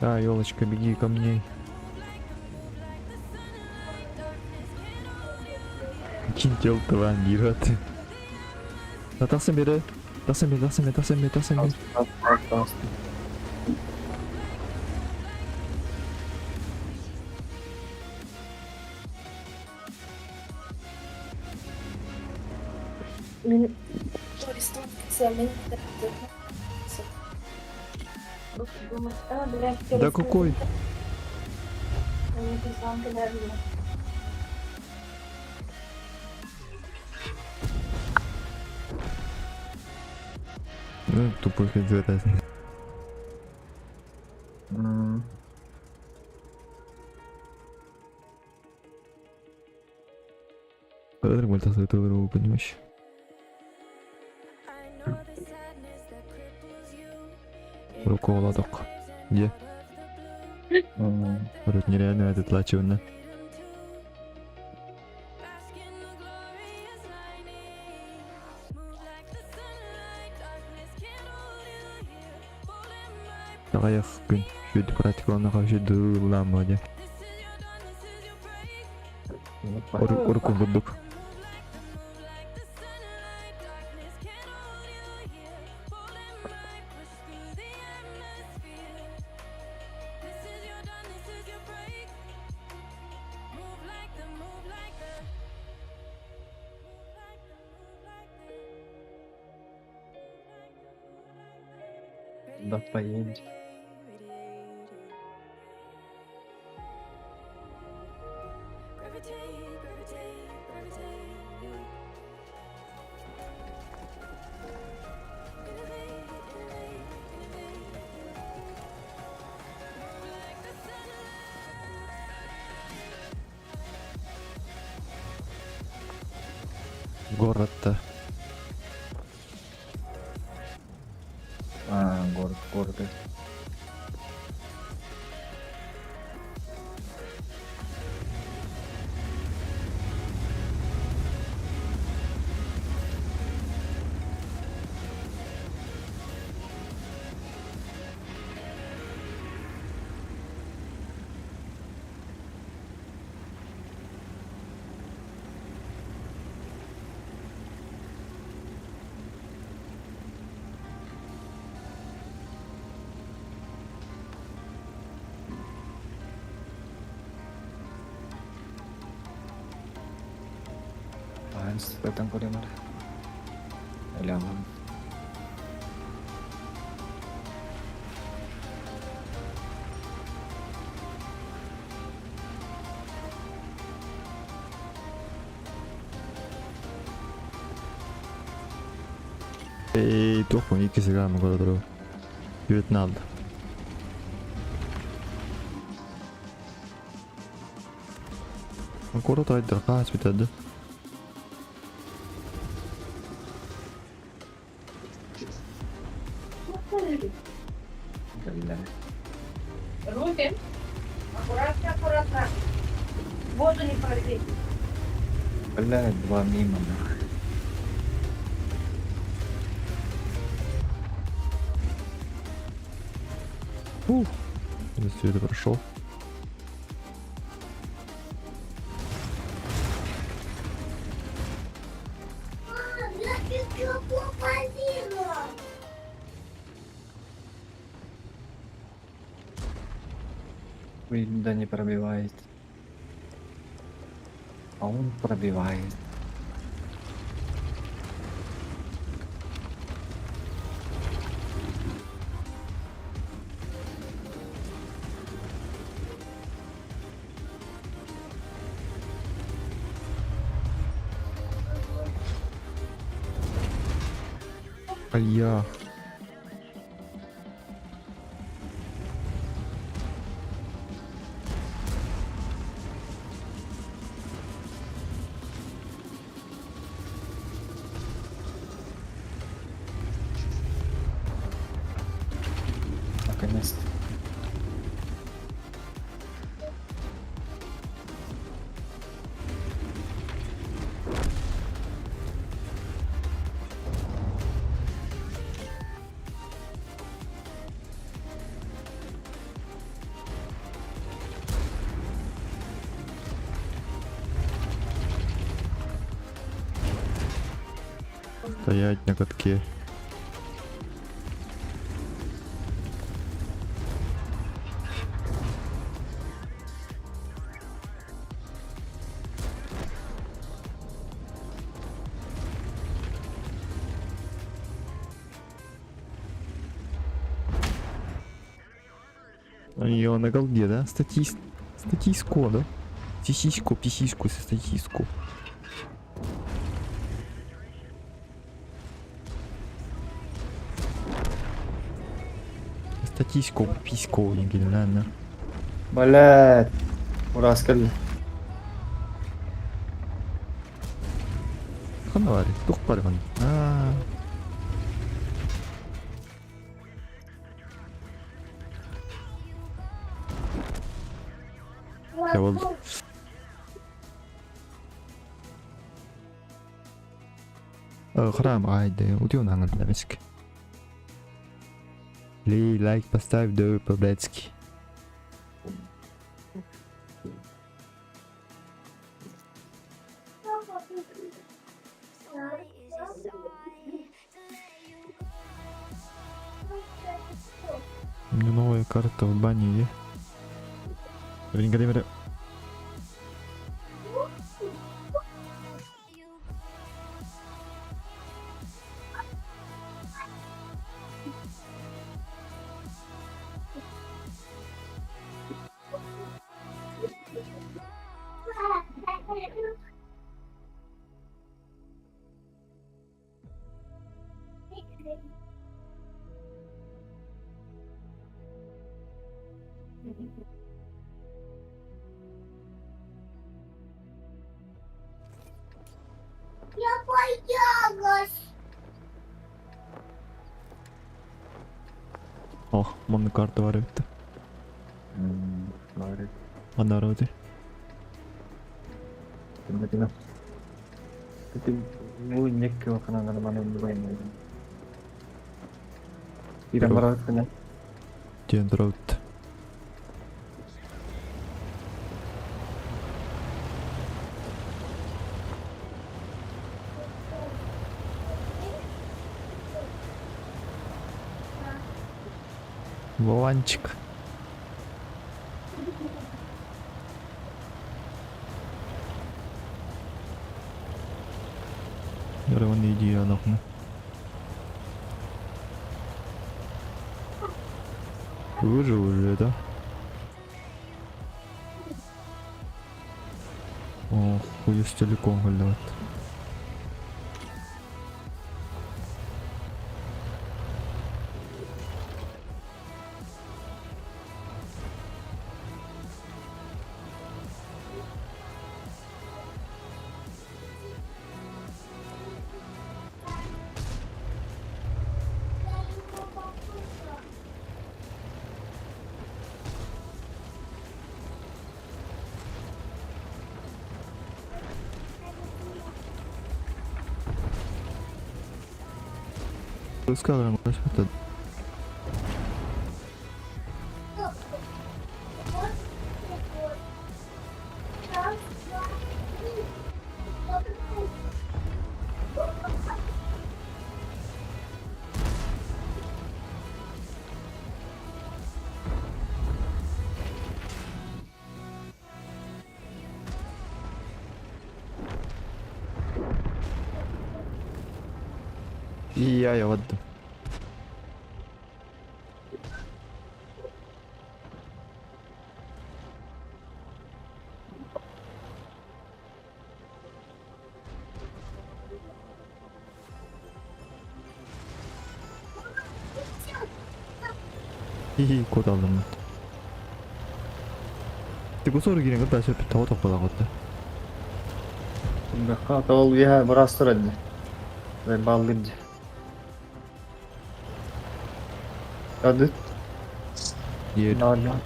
Да, елочка, беги ко мне. Кинтел тван гираты. Да тасым бери. Тасым бери. Мен туристом специально Да какой? Ну, тупой хз разница. Kadar мультасы этого игру, понимаешь? Руку ладок. Где? Вроде нереально этот лачивно. Давай күн. Шүйді практикаланаға шүйді ұлама де. Урку буддук. Да поедь. Город-то. Город. Datang ko rin. Kailangan. Tuohon ikisiga ma korra tuli. Vietnamda. Ma korra toitan kaas pitää. Руки. Аккуратно. Воду не пролей. Бля, 2 мимо. Если это прошел. Я тебя попалила. Ой, да не пробивает. А он пробивает. Ай-я. Наконец-то. Стоять на катке. И он на голде, да? Статистику, да? Писиську, со статистику. Статистику, письку, ладно. Блядь. Ураз келді. Қандай бар? Туқ барған. Я болды. Храм айды, удион аңырда месік. Лайк поставь, да по-блядски. У меня новая карта в бане. Гони. Я боялась. О, монны карта бар өтті. Говорит. Ана роды. Тина. Ты некого канала mana mulai. Tidak Bro. merawat kena. Ден дроут. Вованчик. 여러분 이디야 넣나? уже, да? О, хуй с целиком валят. Сказал, это и я в отду. Hihi, kod aldım ben. Типа 40 гривен да се таво топ колаготта. Хата ол виха брас турады. Ve ballıydı. Hadi. Yer. Nalan.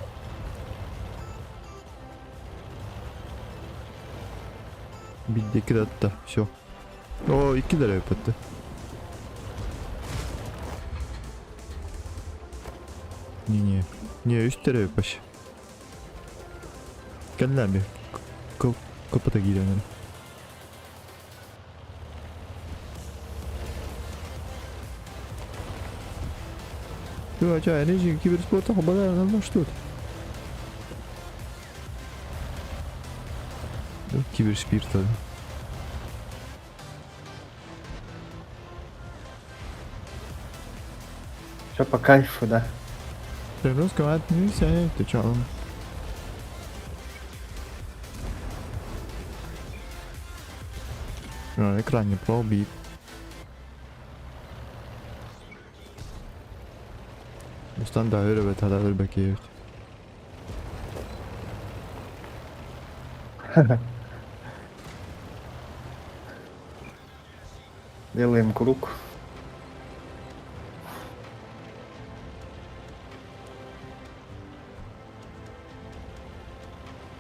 Bildi 2 de attı. Всё. О, 2 lira yapıttı. Не, 3 lira yapış. Gel lan bir. Kapıda gidiyor yani. Yo, чай, режим киберспорта хабарlar на что? Киберспирт tabii. Все по кайфу, да. Рассказать нельзя, ты чё? Экран не пробит. Üstten daha öyle ve tadar bakıyor. Делаем круг.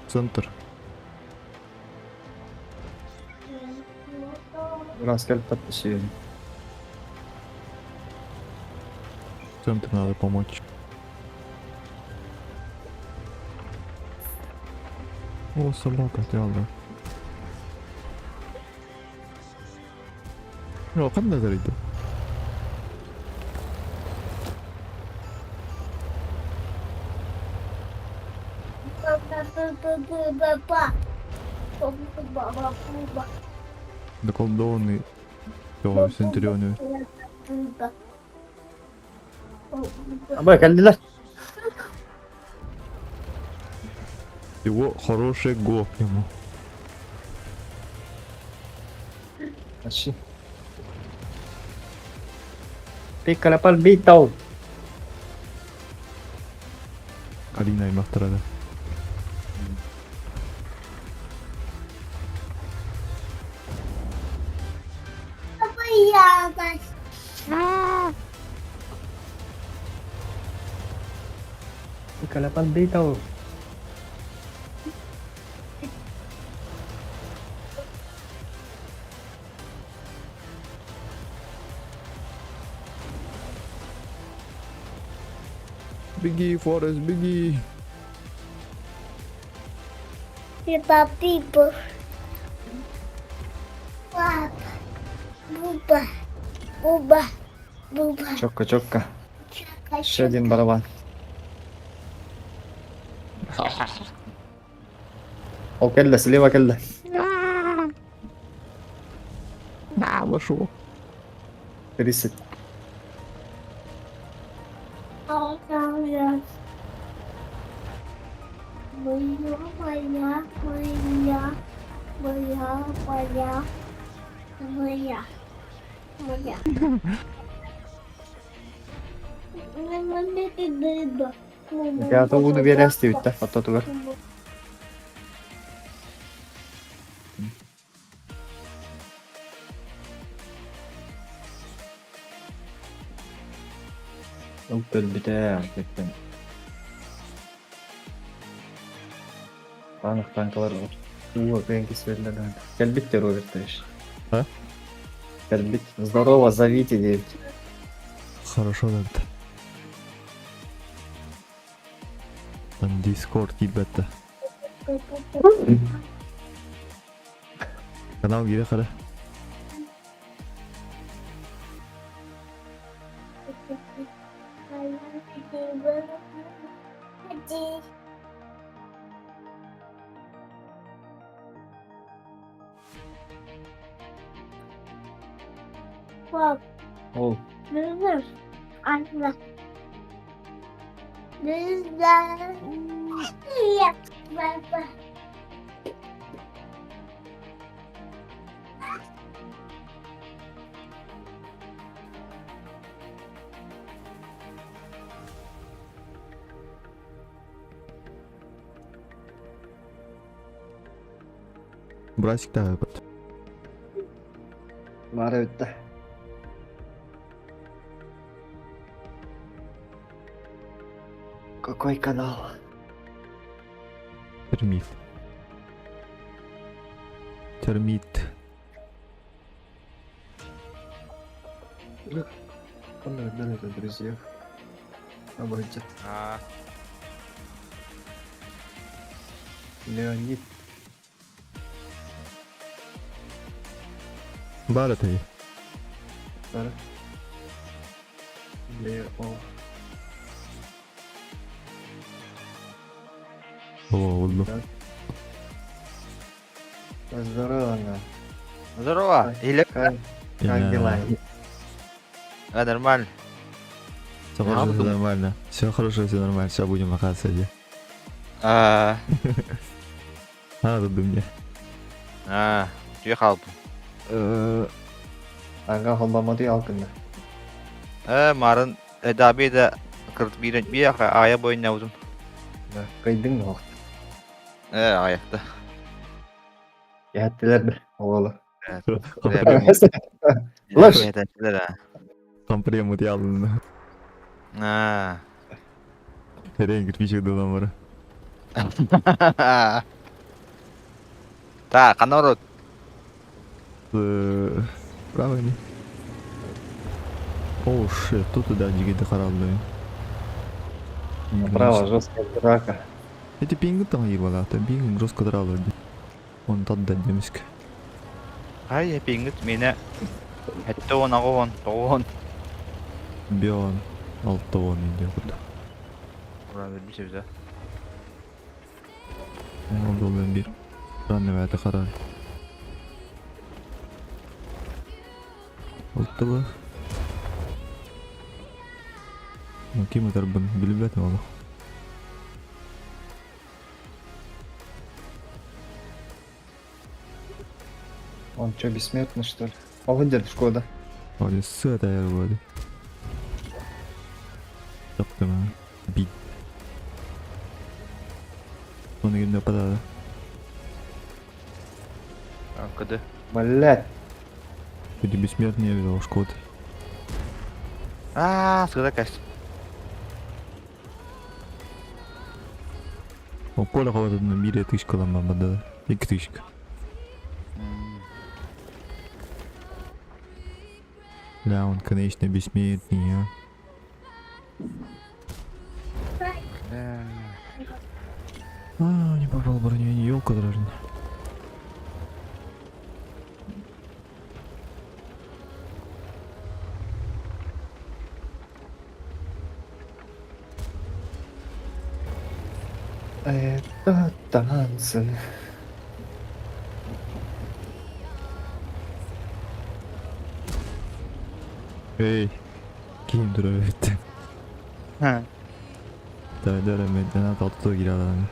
Центр. Раз келіп подписываем. Центр надо помочь. О, собака, ты алда. О, қандай заряды? Заколдованный. Всё, Центурионы. Абай geldiler. Его хороший гоп ему. Açı. Piccala palbito. Алина и Махтарада. Piccala palbito. Беги, Форест, беги. Пипа, пипа. Папа. Буба. Буба. Буба. Чокка. Чака, Еще один барабан. О, келла, слева келла. А, вошел. 30. шака. Моя. Я то буду верести від те, ото тугар. Öldür bir de erkekten. Tanık tankalar var. Benki verilen. Gel бить Роберт, товарищ. А? Гel бить. Здорово, зовите, девять. Хорошо так-то. Там Дискорд, ребята. Канал гире қара. Пап, Ол. знаешь, Анна. Не знаю. Нет, папа. Брасик да выпад. Бары өтті. Какой канал? Термит. Термит. Он это друзья. Обойти. А, Леонид. Бар это и. Бары. Лео. О, улду. Здорово, на. здорово. Или? Как дела? Нормально. Все Я хорошо, все буду- нормально. Все хорошо, все нормально. Сейчас будем махаться, где. А, Надо бы мне. Түйе қалып. Ага, холбамады алкында. Марын эдаби да кырт бирен бияқа ая бойына удum. Кайдың оқ. Аякта. Яттылар оғылы. Лаш. Там премут ялын. Рейн кирпичик дулам бар. Так, народ. Право не. Оу, шит, тут туда жигиді қаралды. Направо, жесткая драка. Эти пингы там ебала, а пинг жестко дралы. Он тадда демиск. Ай, пингит мені. Әтті он, ағы он. Бион, алтта он иде куда. Ура, білмесе бізе. Oldu ben bir. Ranne verdi karar. Oldu bu. Kim atar bunu bilip mi oğlum? Он что, бессмертный, что ли? Молодец, Шкода. Hadi sığ da yer bu hadi. Yaptım ha. Bir. Onu günde padada. Куди? Блять. Люди бессмертные видел шкод. Сюда касть. O kola havada bir atış kalan bana. İki tışk. Да, он, конечно, бессмертный, а. Не попал в броню, не елка даже. Это танцы. Эй, kim duruyor etti. Dördü medena tatlı giradan.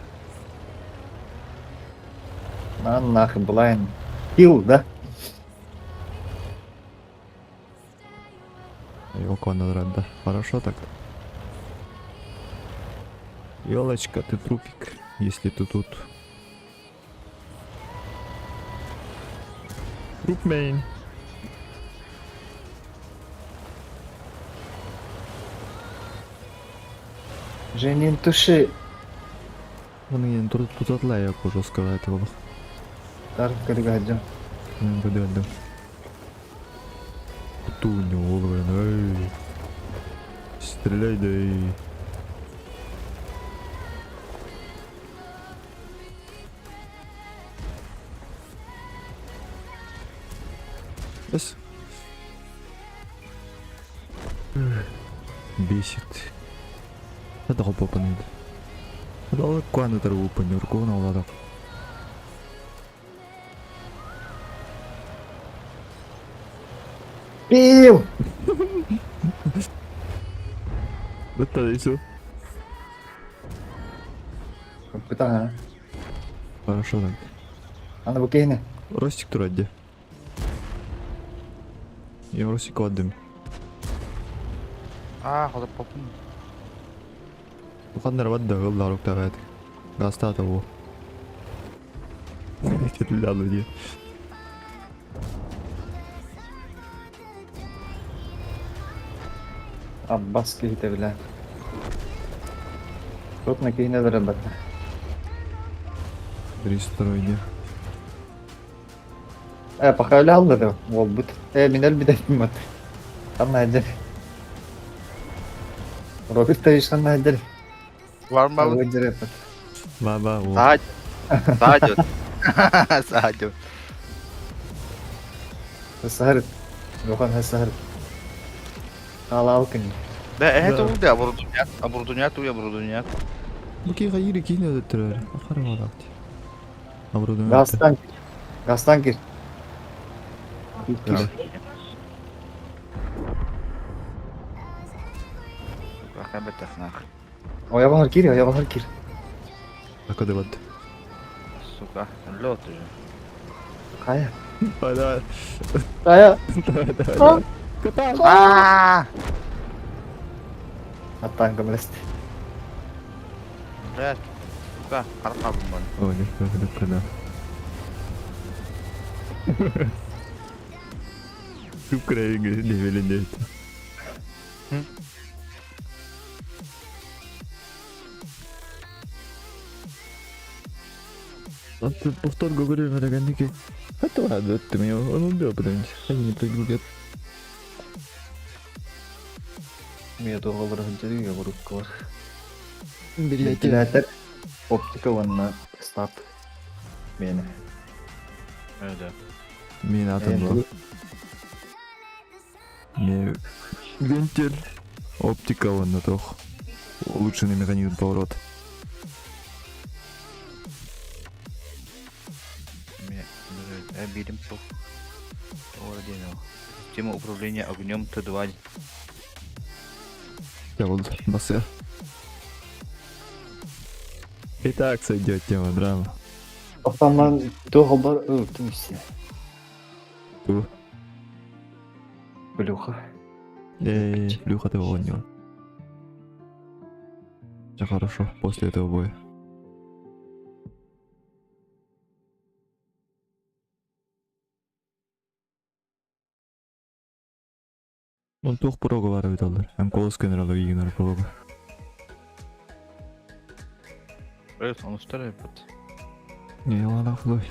На нахрен, блайн. Хил, да? Елку надо, да. Хорошо так. Елочка, ты трупик, если ты тут. Трупмейн. Женин, туши. Onun yeni tutatla ya жестко этого. Тарф корригадим. Подойду. Кто у него блин, эй. Стреляй да и. Yes. Бесит. Это попанет. Далеко куаны торгу понюрку на ладок. Пил! Это и все. Пытана. Хорошо так. Ана букейне. Ростик турадди. Я Ростик отдым. Қалып попын. Ухандар вадда гылдар уктагат. Гаста того. Четверть алу диye. Abbas kehite bilen. Çok ne kehine veren bata. Birinci второй diye. Bak öyle aldı. Ol but. Minel bir de bilmem. Ama eder. Robert da işkan eder. Var mı balık? Öyle yapar. Baba o. Sağa sağa dön. Sağa dön. Sahar. Rokan sahar. Al kini. Be Да. это улды, оборудование туя, оборудование. Bu ki hayır ki ne ötürür. Akar var akti. Avrodun. Gastan. Gastan gir. Да. Какая бы так нах. Oya bahar gir ya, oya bahar gir. Akade var. Сука, лед уже. Kaya. Hadi. Kaya. А! Hatta kamerası. Блядь, сука, архабым бар. Ой, не когда. Ukrayna levelinde. От повтор говорю на таганнике. Это ладно, ты меня он убил, потому что они не прыгают. Mie tuohon verran jadi ya burukko. Блять, Ventilator. Optika vanna stop. Mene. Да. Мен атом был. Мне вентиль. Оптика вон на тох. Улучшенный механизм поворота. Я берем то. Система управления огнем Т2. Я вот бассер. Итак, сойдет тема драма. Otamdan tuohon var öldümüşsün. Ту. Блюха. Плюха ты его не. Все хорошо после этого боя. Он тух порога var bit alır. Hem kolos generalı iyi generalı porога. Sonuçta repot. Не, ладно, хлой.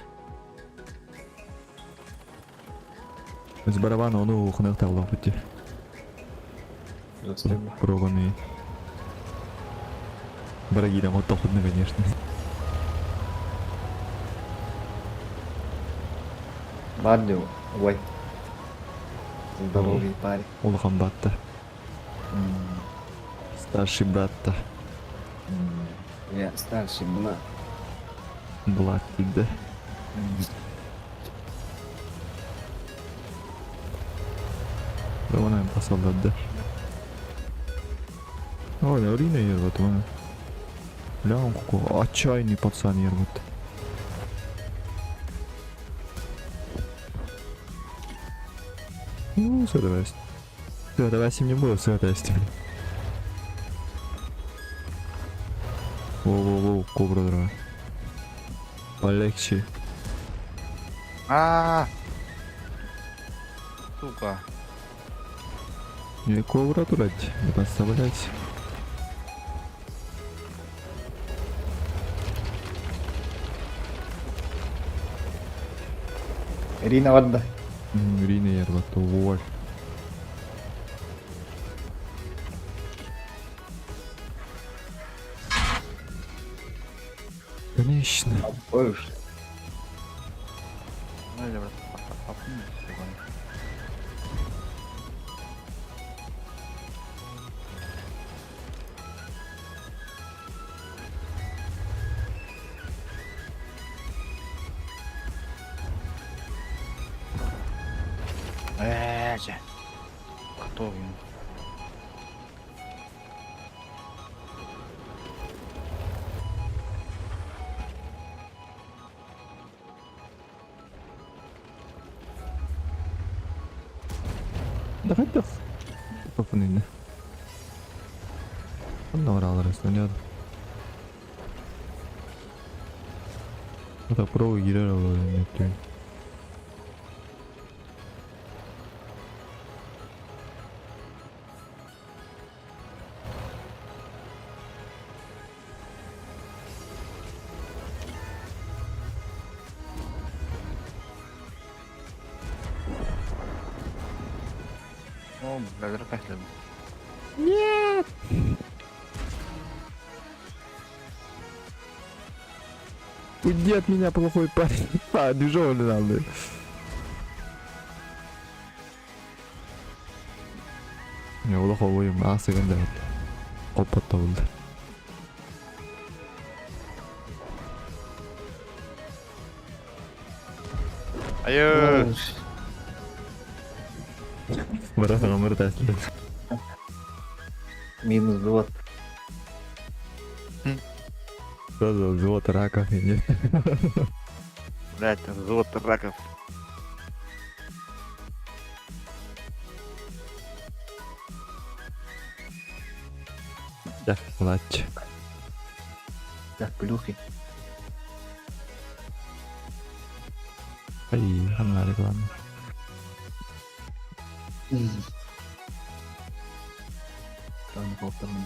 С барабана он ухнул того пути. Застрелил. Пороганый. Враги там вот доходны, конечно. Var diyor. Vay. Здоровый парень. Улахан батта. Старший брат-то. Я старший брат. Блак да. Да он им посолдат, да. Ой, да Рина ерват, он. Бля, он какой отчаянный пацан ерват. Ну, с этого есть. Все, давай с ним не было, с этого есть. Воу-воу-воу, кобра дрова. Полегче. Сука. Не кобра турать, не подставлять. Ирина vardı. Рина ерват, воль. Конечно. Koyuş. Öyle bak. Kapın mı? Кто він? Да хоть да. Попаный. Он наврал раз, но нет. Так провы girer alalım yapıyorum. О, бля, кайфлы. Уйди от меня, плохой парень. А, движок надо. Ne ola kovayım asıgın da Kopata oldu. Hayır. Bırak ömür teslim. Минус живот. Сразу живот рака нет. Блядь, золото раков. Да, плачь. Да, плюхи. Ай, она реклама. Правильно повторно.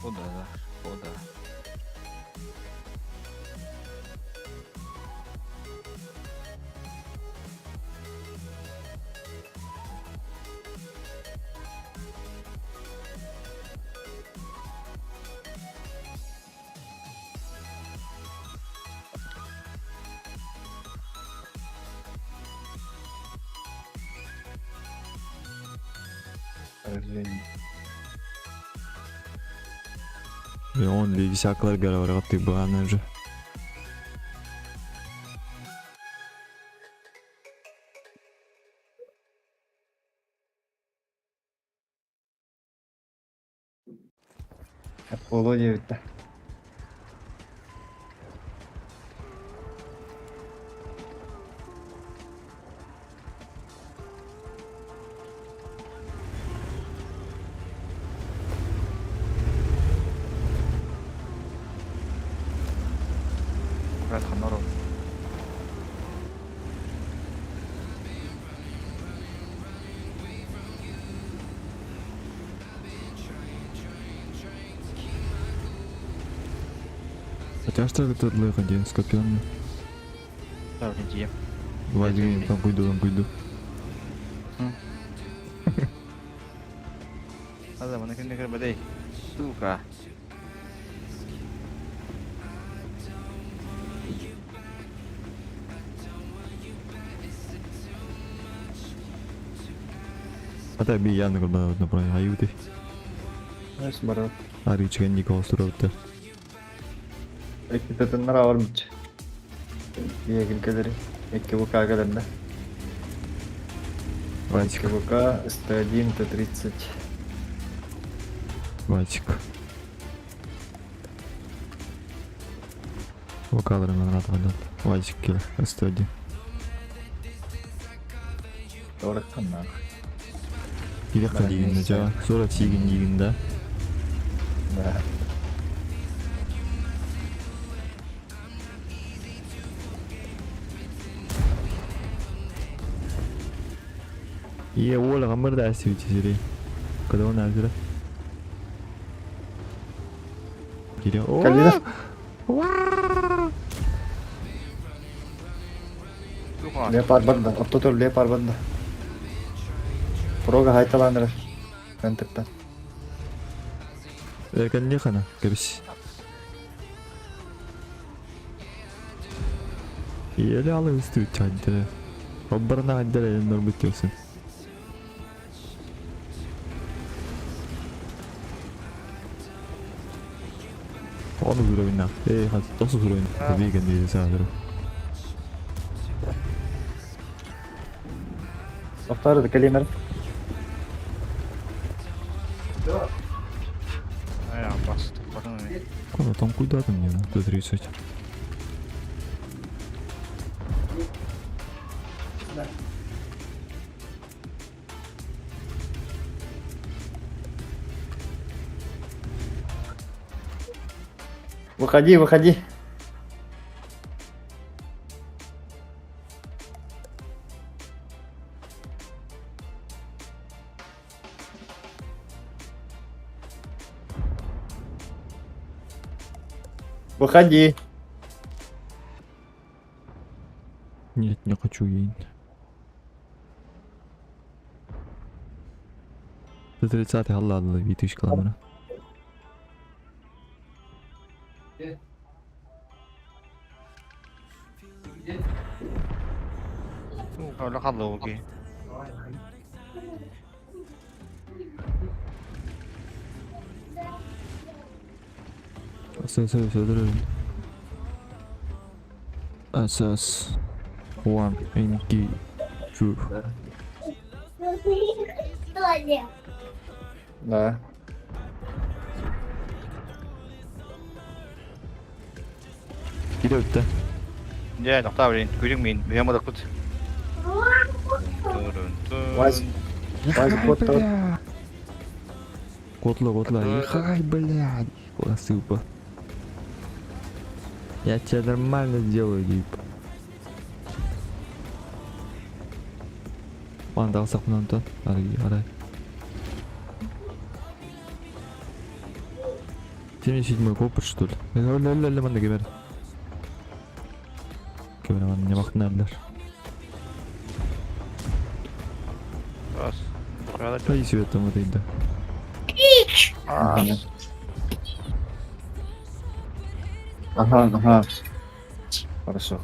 Куда, да? Куда? Поражение. И он висяклар говорил, ты бана же. Володя ведь. Брат Ханоров. Хотя что это для один скопион. Да, иди. Вадим, там пойду. Hadi bana kendi kırma değil. Suka. А так би я на направление аюты. Знаешь, Барат. А речка не костровта. Peki tadınlar varmış. İyi ülkeleri. Экивука календа. Вадик, Экивука 101, Т-30. Вадик. Вокалры на надо. Вадик килл, S101. Doğrukan lan. Direkt liginde ca. Sonra Tigin liginde. Да. И Оля гамбар да сивчири. Когда он азра. Кире. О! Калина. Suka. Leopard banda. Ototor Leopard banda. Proga haytalanır. Ben tıktan. كان لي خنا كرش يلي على استوت عندنا ربنا عندنا النور بتوصل onu durabilina hadi nasıl durabilina tabii ki değil sadece Офтар كلمة. Aya bastı. Bakın ne? Konu tam cuidado menino do 30. Выходи, выходи. Выходи. Нет, не хочу ей. До 30-й халладла витыш каламына. Öyle kaldı o ki. Asas öldürürüm. Asas. One, iki, two. Туалет. Да. Gidiyor bitti. Gel nokta verin. Gülüm min. Bir yamadık tut. Вась. Вась, вот тот. Котла. Ехай, блядь. Ласыпа. Я тебя нормально сделаю, дип. Ладно, дал сахну, Антон. Арай. 77-й копыт, что ли? Ля, манда кемер. Кемер, манда не мақтынарлар. Раз. Burada Ай, себе там вот да. Ага. Хорошо.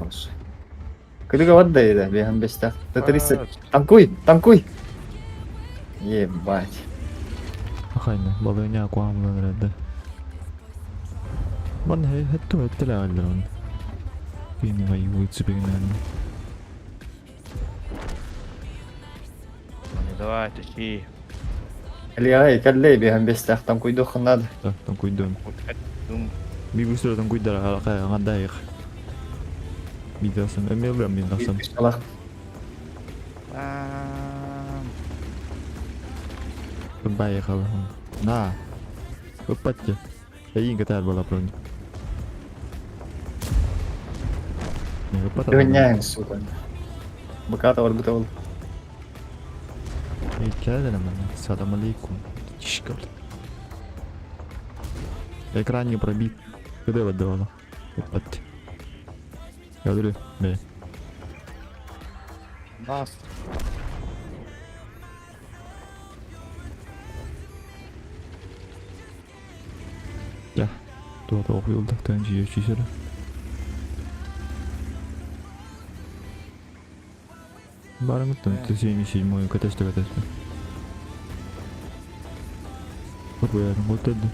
Крюга отдай, да, бегом без так. Т-30. Танкуй. Ебать. Ахайна, балыня куамлан рәдді. Бан хәтті ләғалдыр он. Кейні ғай өйтсі бігінен. Давай, тащи. Ай, кәллей, бегом без так. Танкуй духын надо. Так, там куйдым. Дум. Би бүйсір там куйдар ғандайық. Бидасым, өмелбім мен қасым. Алақ. Байық алы. На. Өппәтте. Әйін кәтәр бала прон. Гоняем, сука. Быката var быта ол. Кәдәлі мәні. Салам алейкум. Чишкал. Экран не пробит. Куди віддавала? Өппәтте. Gördü mü? Bas. Ya. Doğru okuyulduk. Önce yaşayışırı. Barang itu sini mau ke tes tu. Apa ya? Motor tu.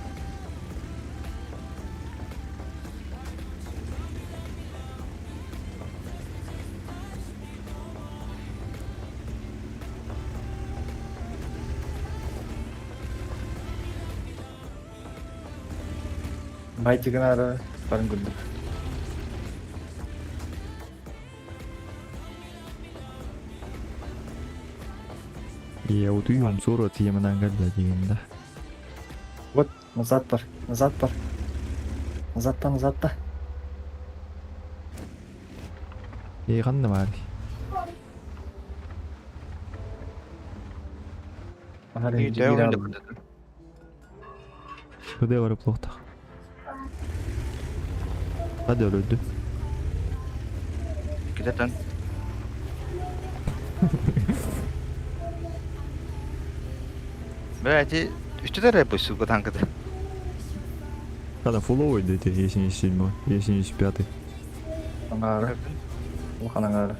Байте гнара. Парень гуддuk. Я вот уйом сурат яманан гадла дегенде. Вот, назад бар. Назадта. Қанды бар. İyi de oyunda. Куди барып тоқтақ? Hadi öldü. Gidelim. Belki üstü de rap bu tankıda. Когда фуловый дете, если не 7, если не 5. Аңары. Улхан аңары.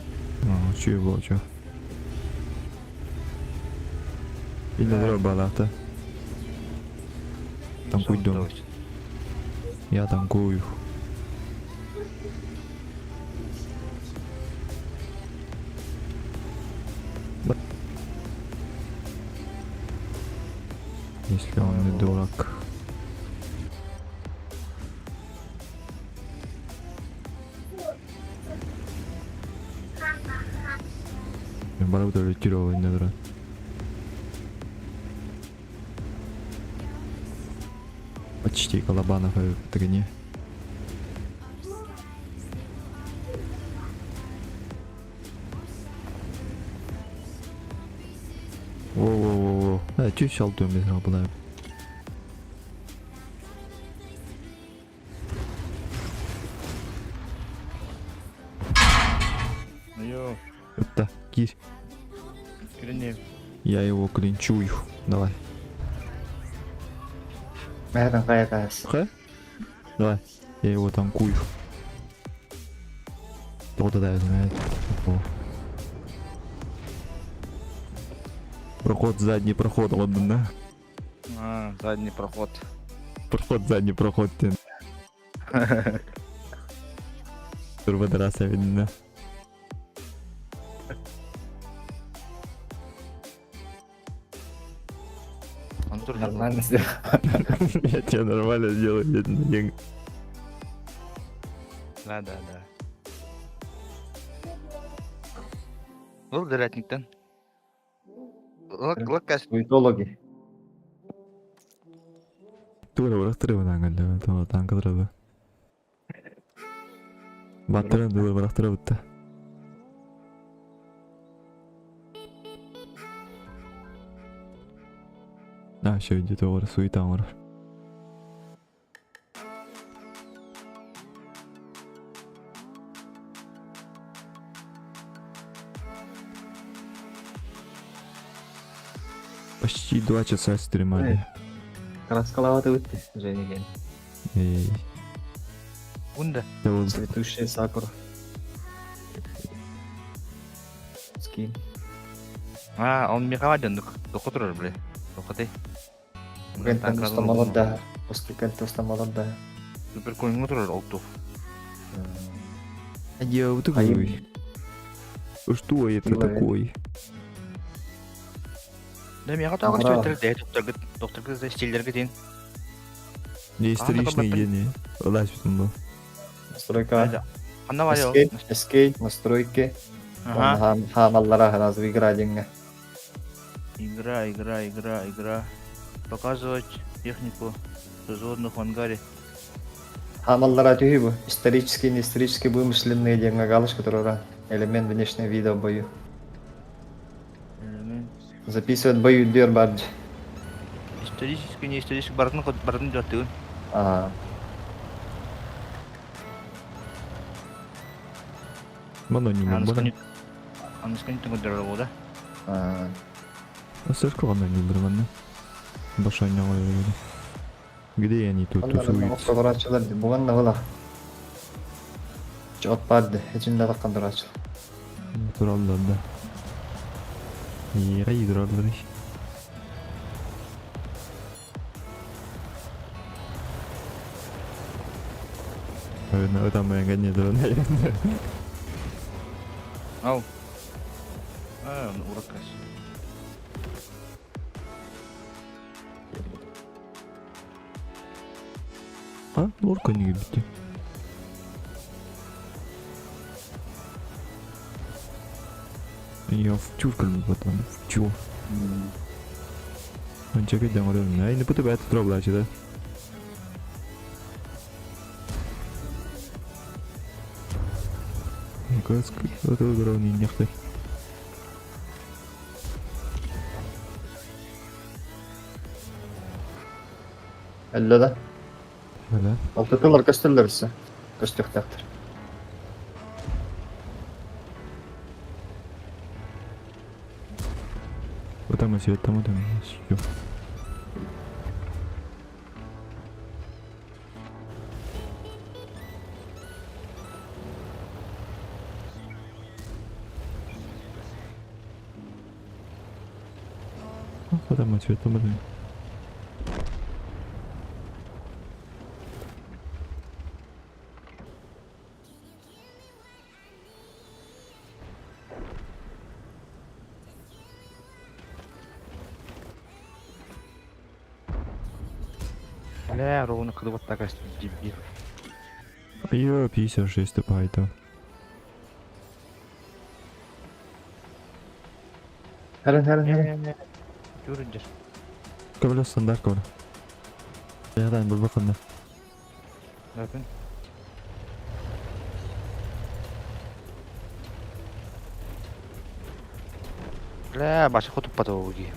Че его, че? Или дробь балата. Танкуй дом. Я танкую. Если он не дурак. Бара буду ретировать, наверное. Почти Колобанов, так и не. Воу. Чуть шалтуем без работы. Ну ё, Это, кирь. кирене. Я его клинчую. Давай. Бәрін қайдасыз. Ха? Давай. Я его танкую. Вот это я знаю. О. Проход, задний проход, ладно, да? А, задний проход. Проход, задний проход. Турбодраса видно. Антур, Нормально сделал. Я тебя нормально сделаю. Да. Бұл дәрәтниктен. Лак кәс. Суетологи. Тура бырақтырып аңғалды. Тура танкыдырады. Баттырын тура бырақтырып бітті. А, еще где-то вот суета var. Почти 2 часа стримали. Краскалаваты өтті. Женеген. Эй, Бұнда. это вот Цветущая сакура. Скин. А, он мехаваден, дұқы тұрыр, біле. Дұқы Кентен ұстамалар да. После кентен ұстамалар да. Супер көңі тұрыр, олту. я вот А такой. Что это Ой. такой? Да, меға тағы Ара. сөйтер, доктор кізді стилдерге дейін. Не историчный такой гений. Лазь там. Настройка. Қанда бар еу. Escape, настройки. Ага. Ханаллара разве игра деньги. Игра. Показывать технику производных в ангаре. Ханаллара тюхибу. Исторические, не исторически вымышленные деньги галочка, которые элемент внешнего вида в бою. Записывать бою дер бардж. Исторически, не исторически, бардың жаттығын. Ага. Мононим. Анысқан түңгілдері болды. Ага. Слышал, он не древанный. Башаня говорили. Где они тут тусуются? Фотографчылар буган да була. Жот барды. Эчинде баккан дурачыл. Туралдар да. Ей туралдар. Наверное, там моя гоня дурная. Ау. Он урок кәс. А? Лорка не гибите. Я в чурками потом. В чё? Он чекает там уровень. Ай, не путаю, это троблачи, да? Ну-ка, это уровень нехты. Әллә да. Да. Алтытылар көстөлөр ise. Көстөктәктер. Вот там и свет, там. Всё. Вот там и свет, там. Бля, ровно когда вот такая дебил. Ё, 56 тупая-то. Herin. Жүріндер. Кабля стандарт кабля. Яғдайын бұл бақында. Bakın. Бля, башы хотуп патауги.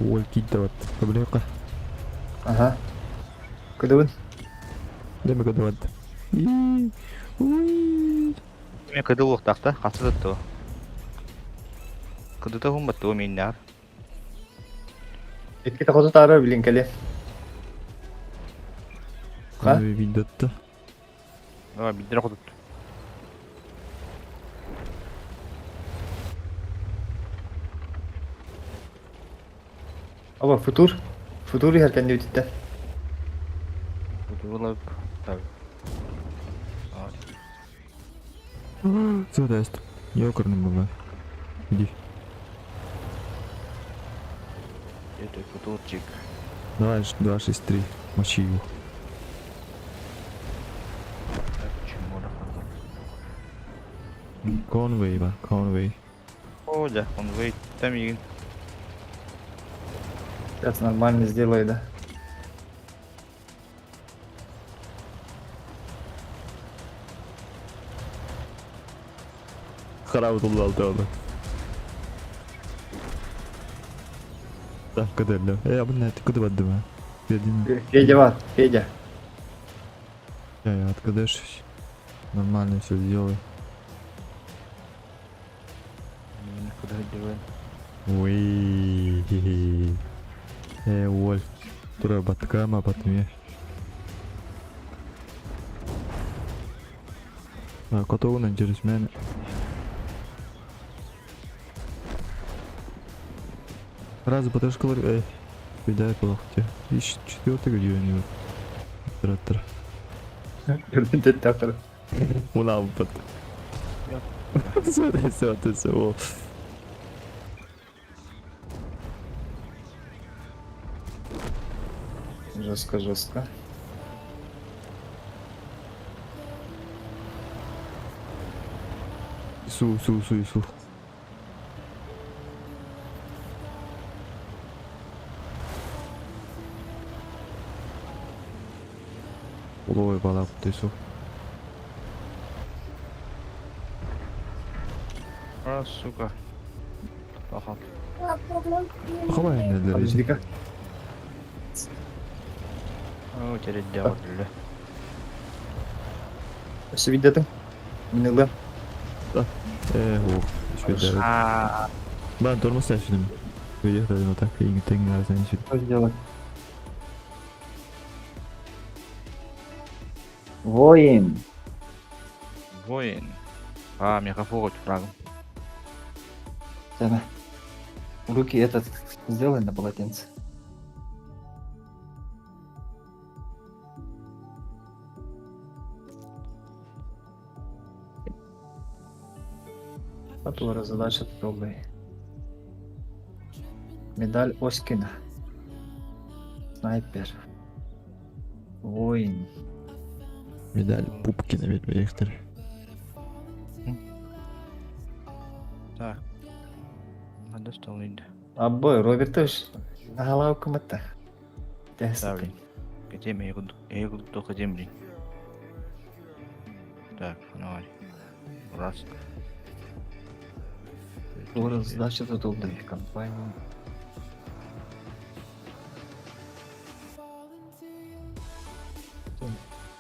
Ол киттіріп көбілеуқа. Ага. Кыдыбын. Деме көдіріп. Мен кыды уқтақта, қасы тұтты. Кыдыта хум батту меннер. Итке тақоты тары білін кәле. Ха? Қаны видетті. Биддер хотут. Аба, футур. Футур еркен де өтітті. Будулап. Так. Все, даст. Ёкарным бывает. Иди. Это футурчик. Давай, 263. Мочи его. Почему да? Конвей, ба, конвей. О, да, он выйдет. Там и Сейчас нормально сделаю, да. Харау туллал тәуді. Так, кадерлі. Абына, ты куды бадды ма? Федя, Федя var, Федя. я откадешься. Нормально все сделай. куда делаем? Уи. Вольф. Тура баткама батме. Котовунан через мене. Раз баташкалар, видай плохо. Ищ четвертый где у него. Трактор. Gördün de takır. Ulan bat. Söyle. O. Жестко. Su. Ой, балап ты су. А, сука. Ага. Хавай не для Подожди-ка. О, теперь делать. Все видите? Минулы. О. Şöyle. А, Ben durmuş yaşadım. Выехали вот так и не значит. Что сделать? Воин. воин. А, мегафон фрагом. Давай. Руки этот сделай на полотенце. Которая задача пробуй. Медаль Оськина. Снайпер. Воин. Медаль Пупкина ведь Виктор. Так. Надо стол инде. Абой, Робертыш. Нагалау кымытта. Да, блин. Где я иду только земли. Так, давай. Раз. Doğru задача тут oldu. Компания.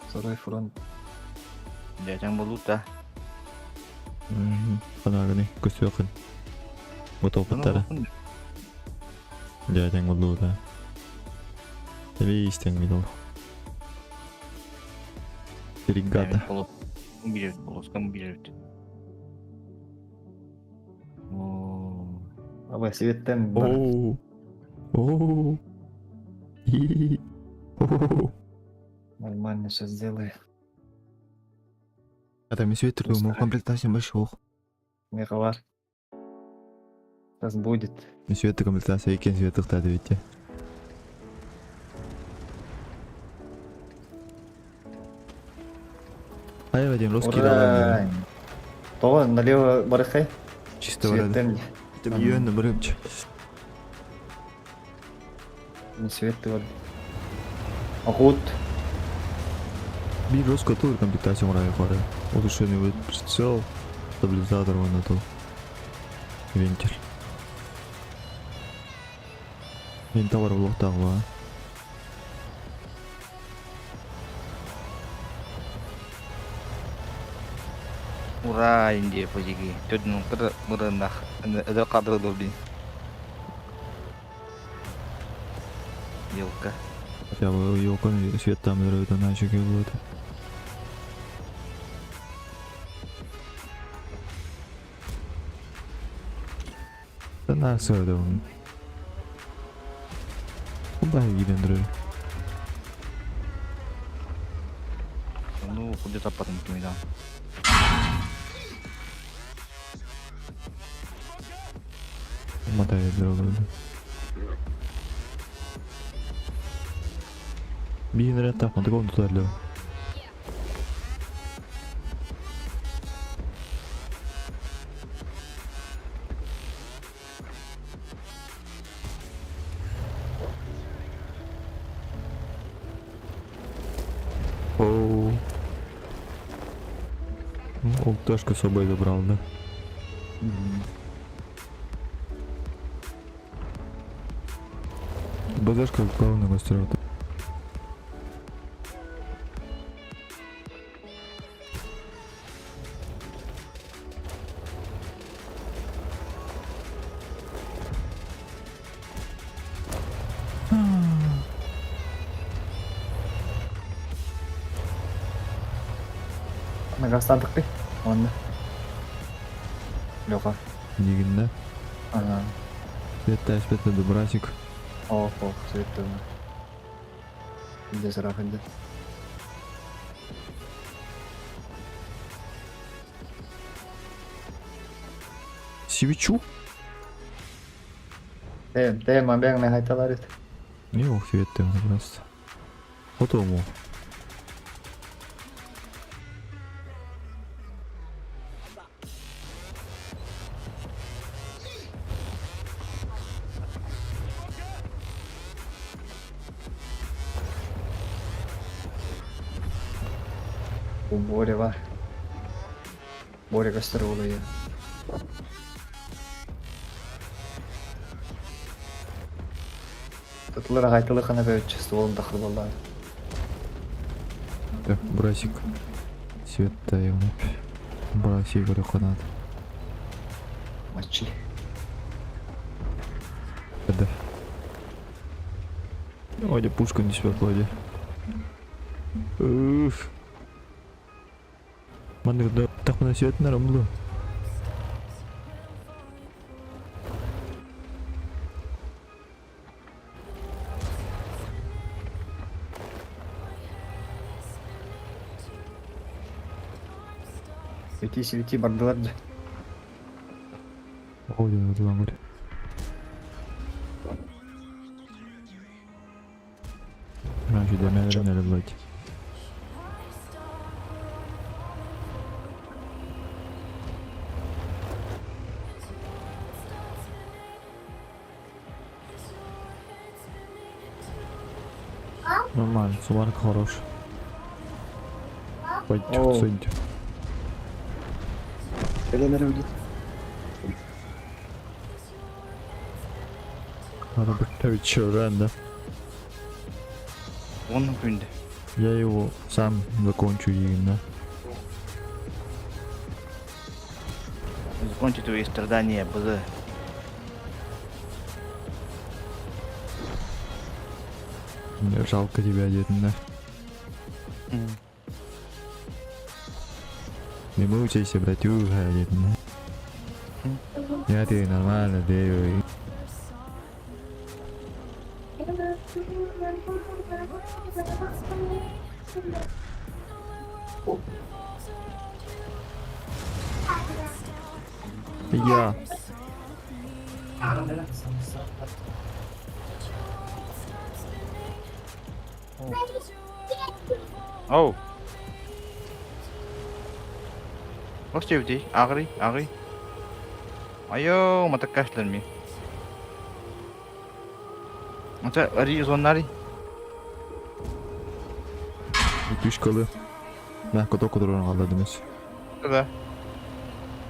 Второй фронт. Дядям будут, да? Панагани, Косёкин. Готов паттара. Дядяң болду да. Тебе истен видел. Регата. Уберет, полоскам уберет. Абай светтен бар. Оу. Оу. Хи-хи. Оу. Нормально сейчас сделаю. А там и свитер, думаю, комплектация большой. Мега бар. Сейчас будет. И свитер комплектация, и кен свитер тогда видите. А я один русский Ура! давай. То налево барахай. Чисто вроде. Светтен. Там юэн брымч. Не свет ты вот. Агут. Bir роскотур комплектация мрая пары. Улучшение будет прицел, стабилизатор вон это. Вентиль. Мен товар блоктағы ба. Ура, Индия, пожиги. Тут ну кыр мырынах. Это кадры долбин. Елка. Хотя бы елканы свет там это начал будет. Да на сырда он. Куда гидендры? Ну, куда-то потом кимида. Мотает дорогу. Бигендры так, он такого туда лёг. Оу. Алташка с собой забрал, да? БЗшка главный мастер. Нагастадық қой, онда. Лёха. Дигинда. Ага. Света спетный добрасик. Ох, сөйтті.Інде сұрақ енді. Свечу? Мамбегіне қайталар еді. Не ох, свет просто. Вот ему. Бұл Боря бар. Боря көстер болу еді. Тұтылыр қайтылы қана бәуіт чысты олым тақыр болды. Так, брасик. Света ему. Брасик говорю канат. Мачи. Да. Оля пушка не себя клади. Уф. Маны да так на свет нарамлы. Свети бардыларды. Оля на два года. Раньше до меня не люблять. Нормально, сумарка хорош. Пойдёт, О. сойдёт. Келемер өлді. Надо быть вечером, да? Он күнде. Я его сам закончу именно. Закончи твои страдания, БЗ. Мне жалко тебя, дедна. Не мучайся, братюга, дедна. Я ты нормально делаю. Я. Оу. Hoş çevdi. Ağrı. Ayo, mata kaçlar mı? Mata arı zonları. Пішкали. Mä kotokuturan alla demiş. Да.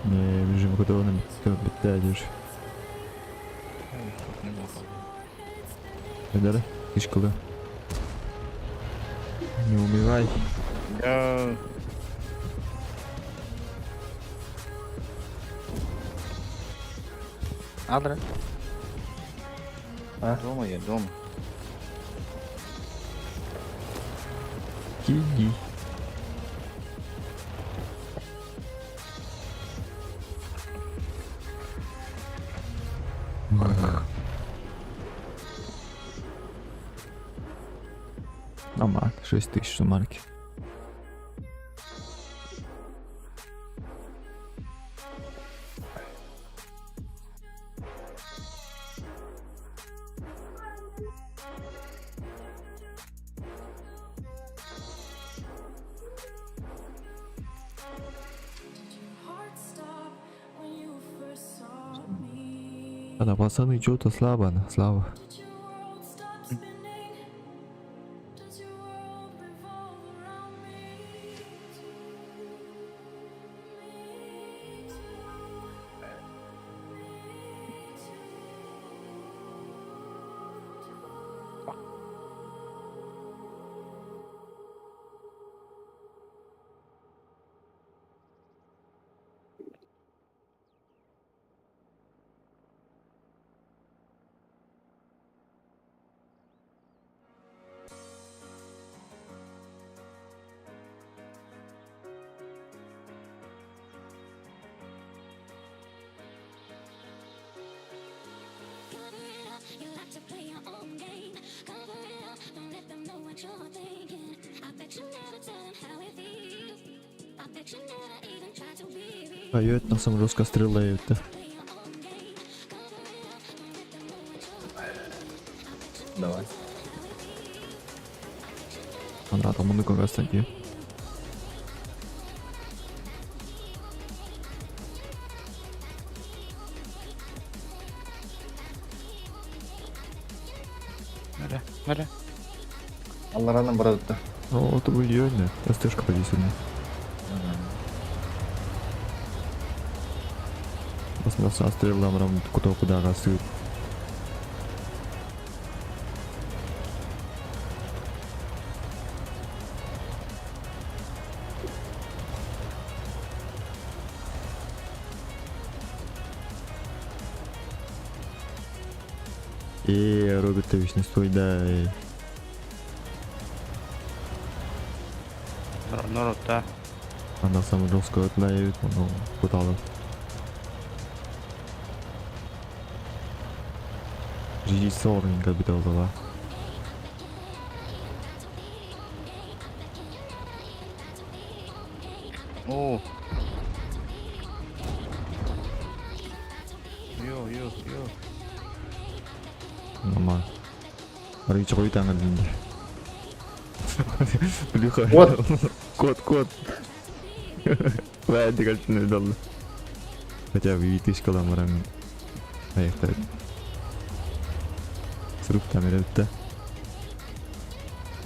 Не, bizim kotokuturan bitti ediyor. Эдер, кишкалы. Не убивай. Адра. А? Дома я, дома. Иди. Нормально, 6000 марки. Heart stop when you first saw me. Она, пацаны, что-то слабо, она слабо. Did your world stop spinning? Does your world revolve around me? You like to play your own game. Cover it up, don't let them know what you're thinking. I bet you never tell them how it feels. I bet you never even try to be real. Поет на самом жестко стреляют. Play your own game. Cover it up, don't let them know what you're thinking. Давай. Она там много раз таки. Nerede? Allah random burada tuttu. О, это будет идеально. СТшка поди сюда. Посмотрел, стрелом рам куда растут. Робертович, не стой, дай. Народ, да. Она самая жесткая отдает, но пыталась. Режиссерненько битала. О. Йо. Нормально. Рычаг уйдет ангелинде. Блюха. Кот. Вайди кальчины дал. Хотя бы 2000 каламарам. Аяқтар. Сұрып тамир өтті.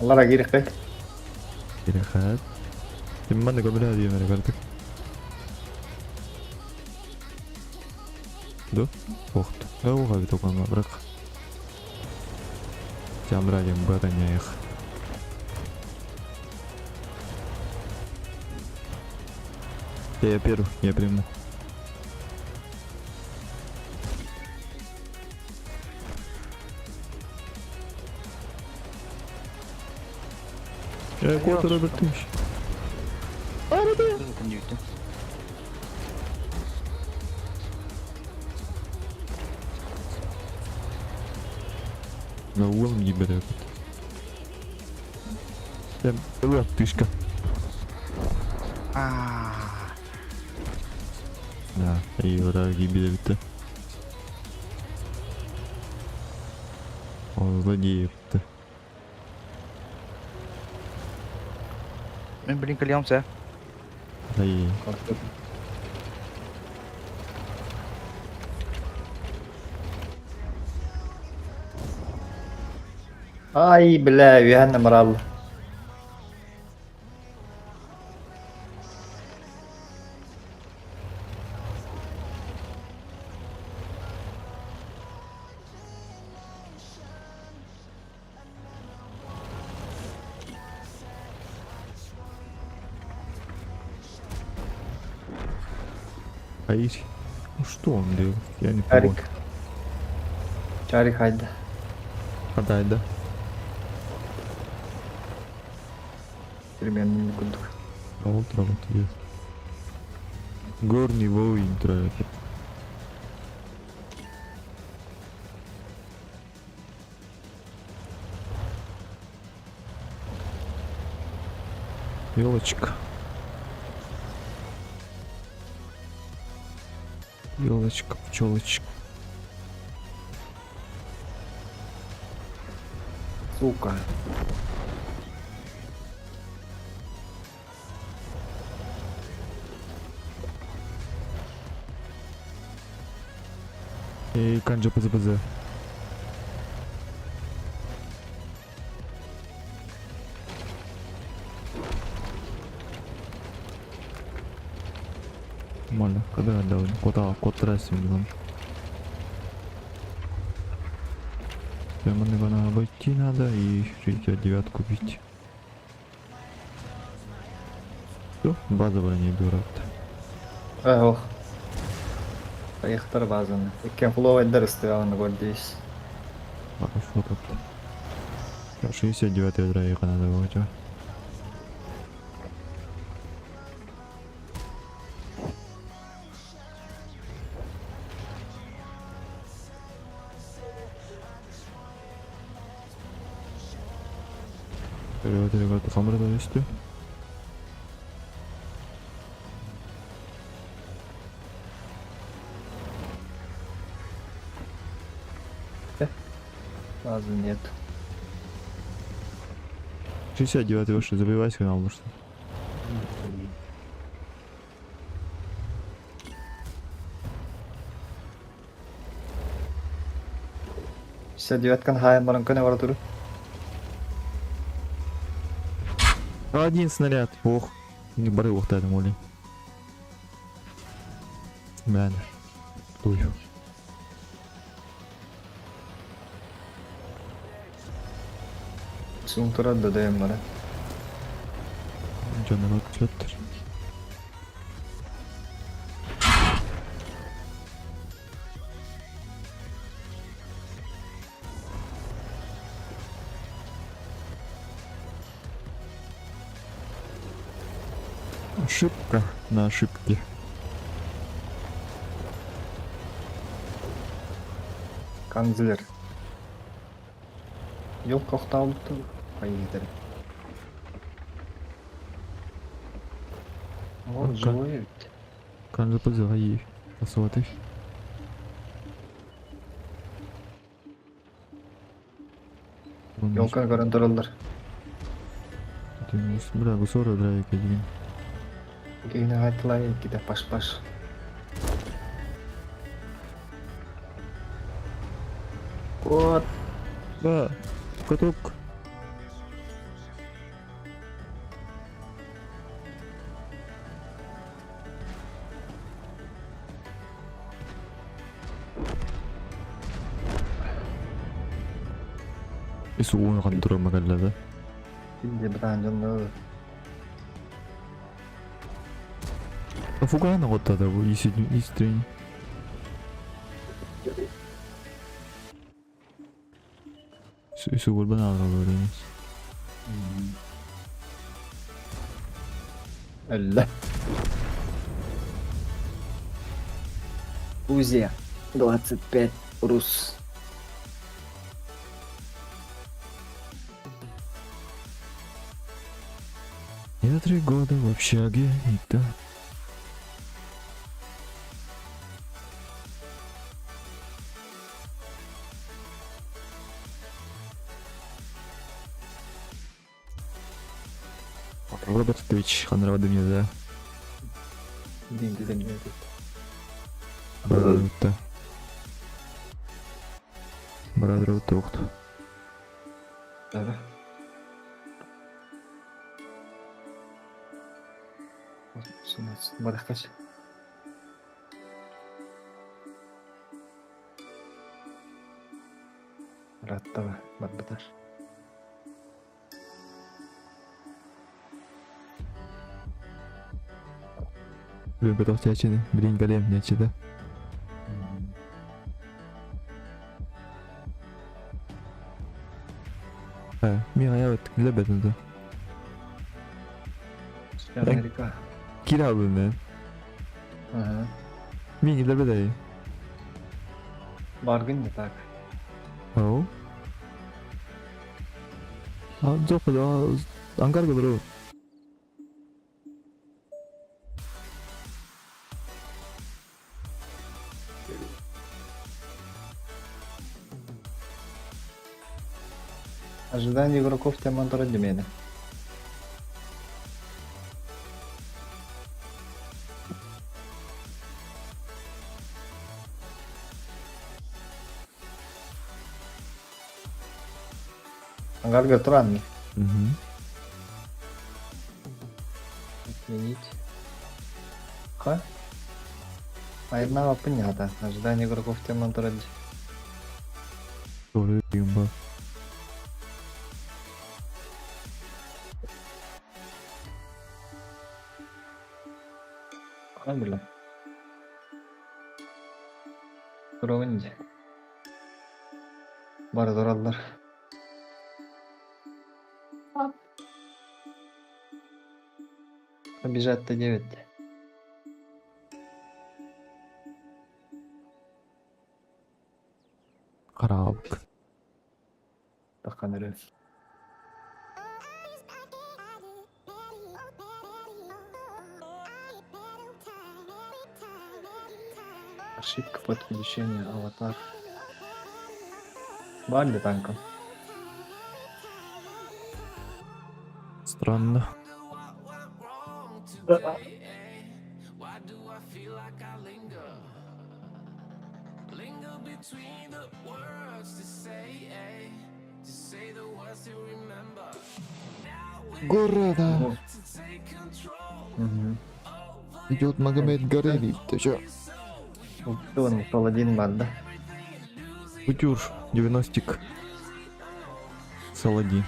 Allah ragi rikki. Керехат. Тем маны көбілі әдейі мәрі бәрдік. До? Оқты. Оға бит оғанға бірақ. Жамыраден бұран аяқ. Я первый, я приму. Кот Робертович. На угол не берет. Была тышка. Да, и враги бедовиты. Он злодеев-то. Ben blink alıyorum sen. Да и Korktum. Ay bля, uyandım herhalde. Hayır. Что он делал? Я не понял. Чарик. Чарик хайда. Кадайда. Переменный кудук. Работает. Горный воин троек. Елочка. Елочка, пчелочка. Сука. Эй, канджа пз. Нормально, когда отдал? Кот трассим делом. Прямо надо обойти надо и 69 купить. Все, базовая не дурак. Ох. Поехали базаны. Иккен флоу дырыстыганы көрдейс. Хорошо как-то. 69 ядра надо было. Переводили камеру довести. Базы нет. 69 вышли, забивайся канал, может. Все девяткан хаян баранкане бар туру. Один снаряд, ох. Не бары ухта там оли. Мен. Ой. Сум турат дадаем бара. Жана бак чөттөр. Ошибка на ошибке. Канцлер. Yok kokta aldı. Hayır gidelim. О, Пока. живой ведь. Канджа позови. Посмотри. Yolkan görüntüler. Бля, гусора драйк один. Yine hayatlar gide baş. Вот. Да, каток. И суун кандыра магаллада. Şimdi bir tane canlı. Фугана вот тогда, истрени. Su kurban avralarıyız. Öyle. Узия. 25 Рус. Я 3 года в общаге, и да. Роберт Твич, ханрады мне, да. Dedim. Брадрута. Брадрута, ух ты. Evet. Balık kaç. Rahatta be. Bak biter. Блин, готов чачины. Блин, голем нечи, да? Мен аябыт билебедим да. Черная река. Кирабы мен. Ага. Мен билебедей. Баргын да так. Ау. Жок, ангар кылдыруу. Ожидание игроков Тиаманта ради меня. Ангарга странный. Мгм. Отменить. Ха? Одного понятно. Ожидание игроков Тиаманта ради. Doğru diyeyim bak. Alhamdulillah. Durabilince. Var durallar. Обижать-то 9. Karanlık. Такан рез. Ошибка подключения аватар. Бали танком. Странно. Города. Угу. Идет Магомед Горелий. Ты чё? Он паладин бар, да? Кутюр. 90-ик. Салади.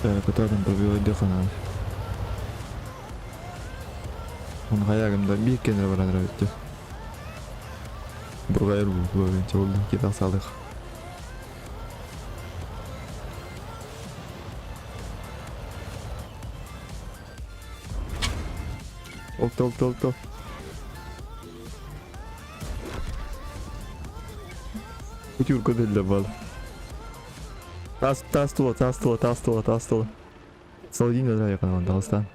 Так, отрадым пробивать дехана. Он хаягымда бийиккенер барадыр өттү. Бургайыр бүгүнчө болду. Кете салдык. Олто. Кутюр көдөлдө бал. Тас стола. Саладин да якын он Дагыстан.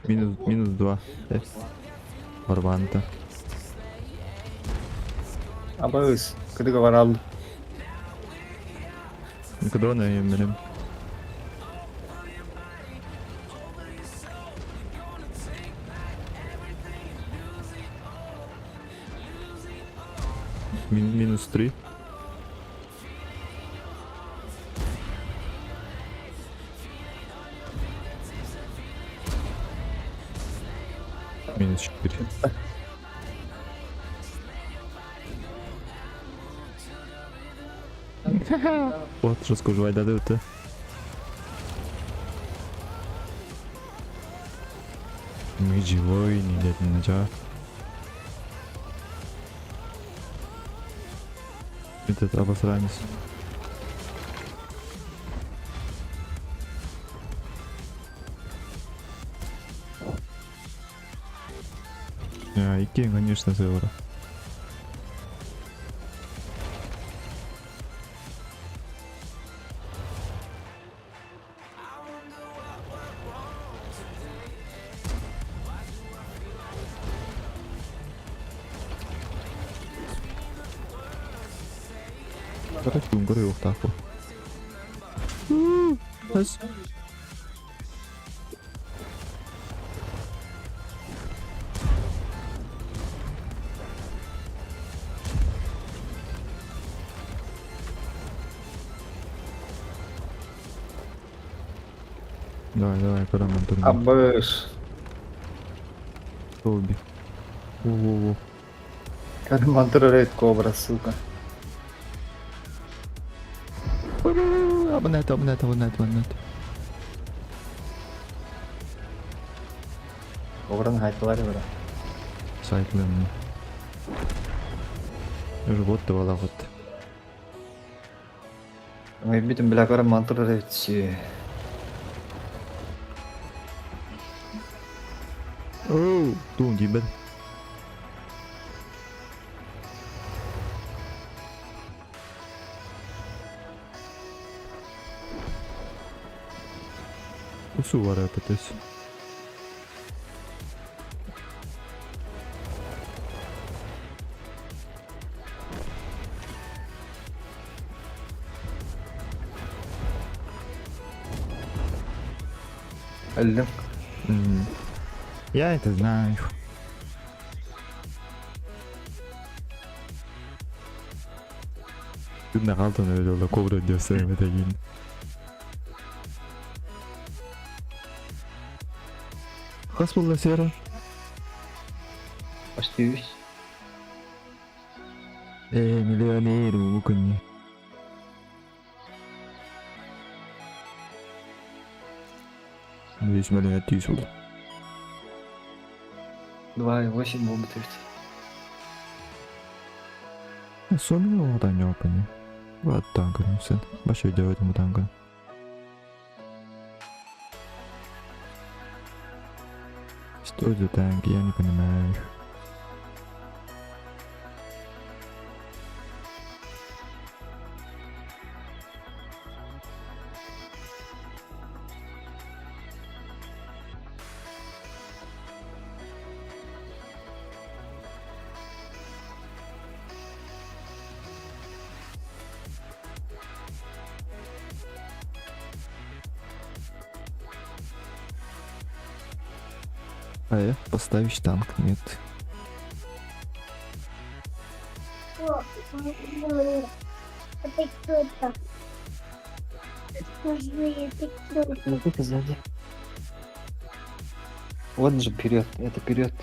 Минус 2. Барбанта. Абыз. Кыдыга бар алды. Кыдона менен. Минус 3. Минус 4. Вот, расскажу, айдады өтті. Мы живой, не летний начало. Этот обосранец. Икең, конечно, Зевра. Короче, умгоры его так вот. Давай, караман турби. Абыш. Тоби. Во-во-во. Кармантурит кобра, сука. Абонет. Кобраны қайталар бара. Сайтлын. Живот да балағыт. Мы битим бля кармантурит чи. Оу, туун жибет. Су var патес. Өлім. Я это знаю. Күнде калтын өзі ола кобра десе метегин. Қас болды сера? Почти весь. Миллионер өкінне. Весь миллион түйіс болды. 2,8 был бы ты. Сонымен одан жоқ не. Аттан көрім сен. Башы өйде өйдім одан көрім. Что за танки, я не понимаю их. Поставишь танк? Нет. О, это кто это? Скажи, это кто? Ну ты сзади. Вот же вперед, это вперед.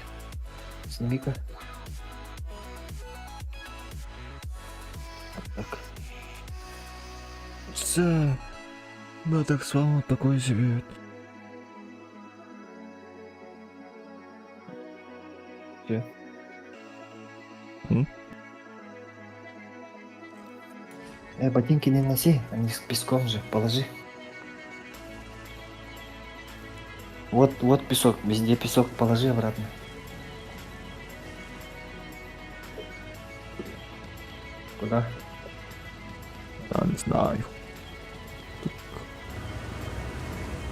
Сними-ка. Вот так. Все. Ну так слава такой себе. Все. Ботинки не носи, они с песком же, положи. Вот песок, везде песок, положи обратно. Куда? Да, не знаю. Тут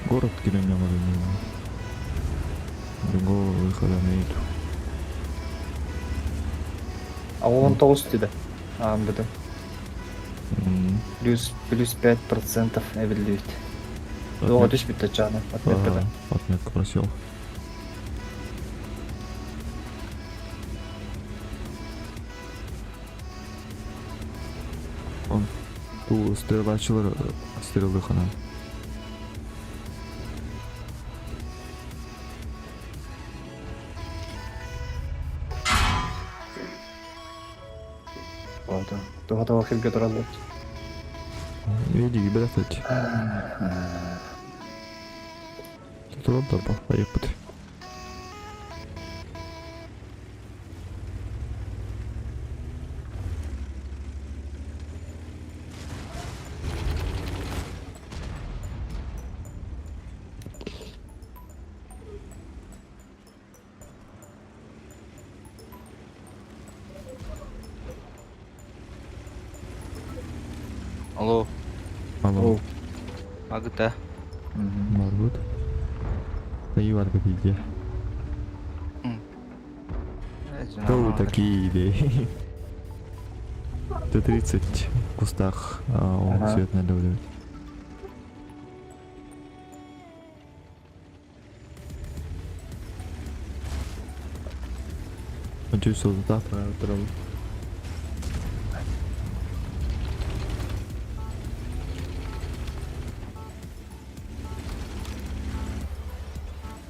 город Киренева, другого выхода нету. А он толстый, да? А, буду. Плюс 5% эвелюет. Ну, вот еще битачана. Отметка, да. Отметка просил. Он ту стрелачылар стрелды хана. Вот, ты готова хильга работать. Иди, блядь. Тут вот добро, поехали. Алло, Алло, Агата. Маргут. Ты var где? Кто вы такие идеи? 130 в кустах, а он Ага. свет налюбит. Он чувствовал завтра утром.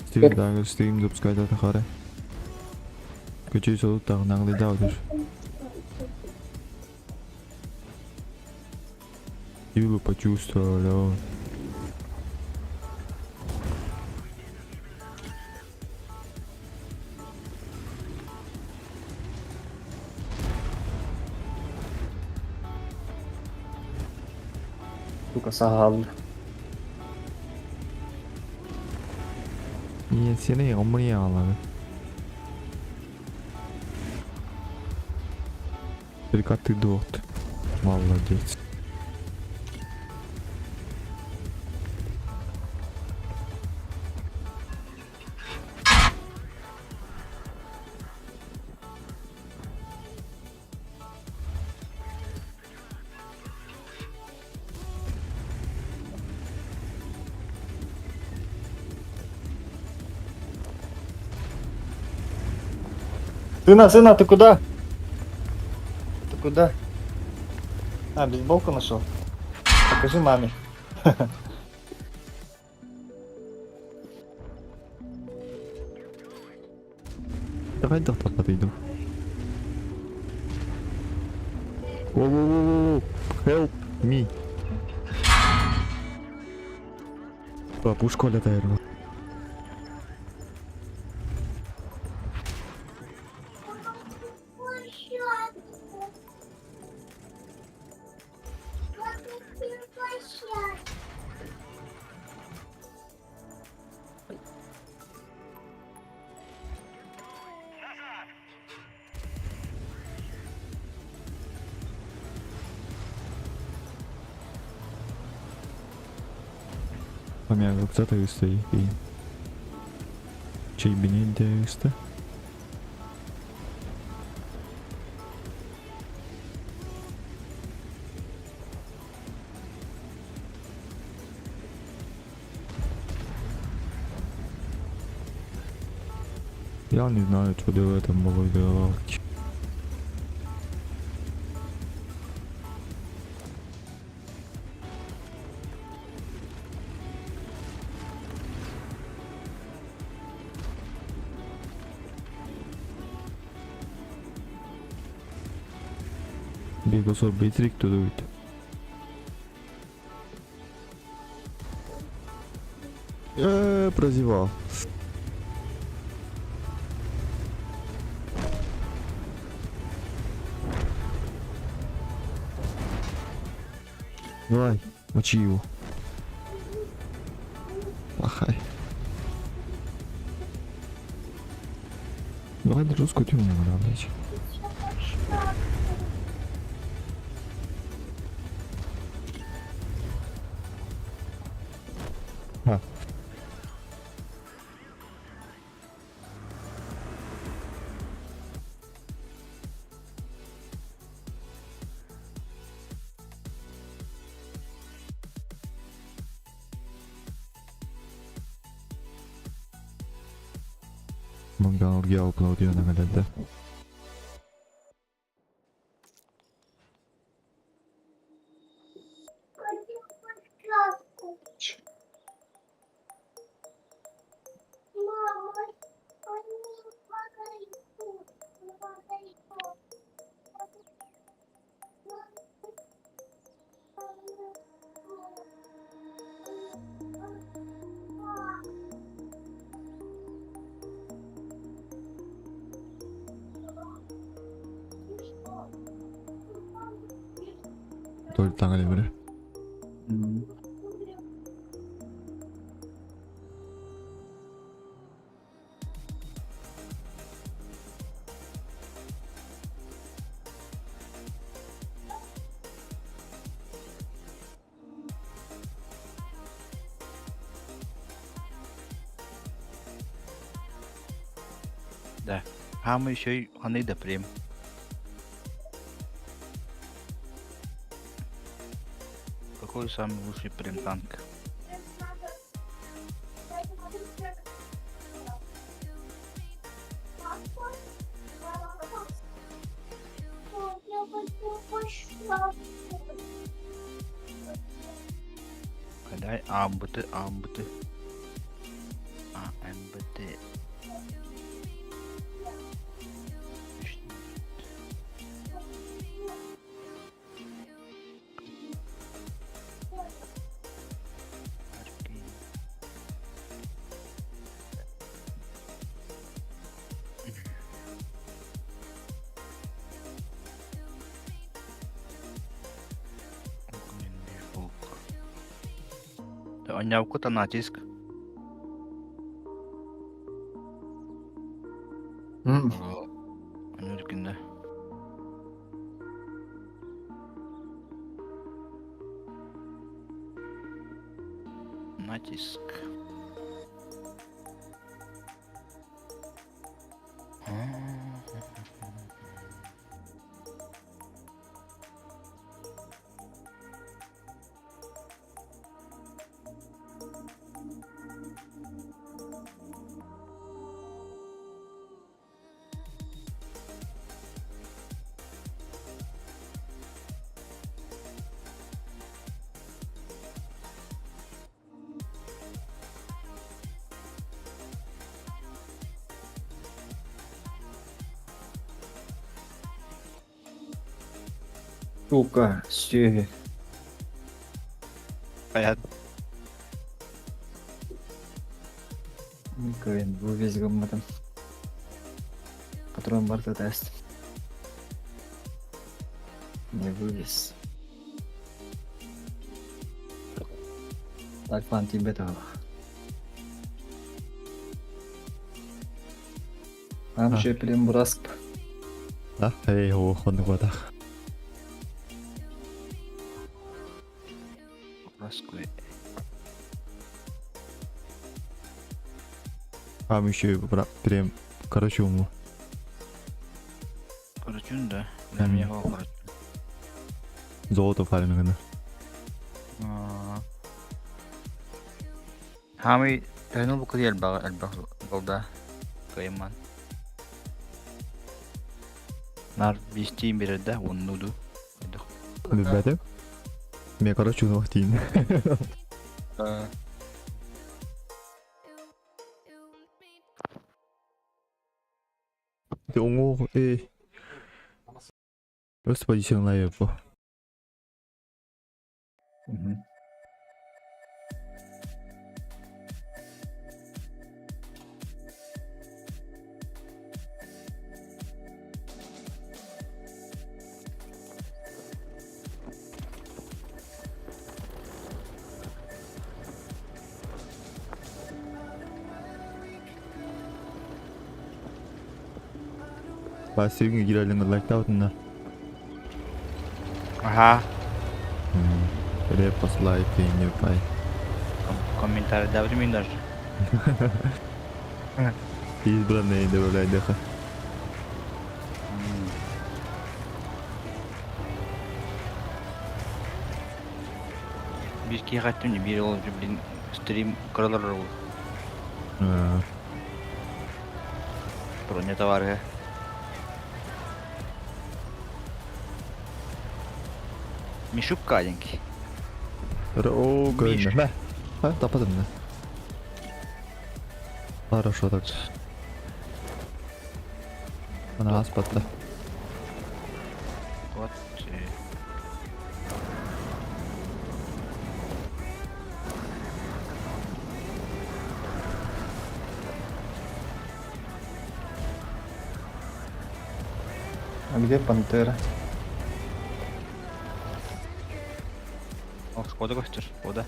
Стрим запускать это харе. Качай солод так наглядал уже. Силу почувствовал. Сука, сагал. И сильнее умрела. Только ты дот. Молодец. Сына, ты куда? Ты куда? А, бейсболку нашел? Покажи маме. Давай доктор подойду. Воу-воу-воу-воу. Help me. Пушка летает. Площадку. Я хочу площадку. Mea luptată este e. Ce-i bine de este? Я не знаю, что в этом было делать. Because of Beatrix to do it. Прозевал. Давай, мочи его. Махай. Давай русскую тюрьму надо блядь. А. 뭔가 우리가 업로드가 나가는데. Хочу площадку. Мама, они подойдут. 널 당하려 그래? Да. А мы еще и они допрем. Какой самый лучший прем-танк? Я хочу площадку. Когда амбуты. АМБТ. Онявку-то натиск. Онюркинде. Натиск. Сука, все. Hayat. Кайын, вывез гамматым. Патрон бар тест. Не вывез. Альфан тебе того. Амше прям браск. นะเฮ้ยโหคนนึกว่าตา Раскве. Там еще прям короче уму. Корочун, да. Для меня его корочун. Золото фармингана. Хами тайну бу кыйыл баг болда. Кайман. Нар бистим берде, оннуду. Билбәдем. Мен короче уну вактин. Ты уму Господи, сил на его. Басыгы гиралың лайктаутна. Ага. Репост лайк и не пай. Комментарий давай мне даже. Избранные добавляй. Bir kere kaçtım ya, bir olunca bir stream kırılır oldu. Broneta var ya. Мишук каленький. О, гойна. Мә. А, тападым да. Хорошо так. Ана аспатта. Вот. А где пантера? О, Шкода göster. Шкода.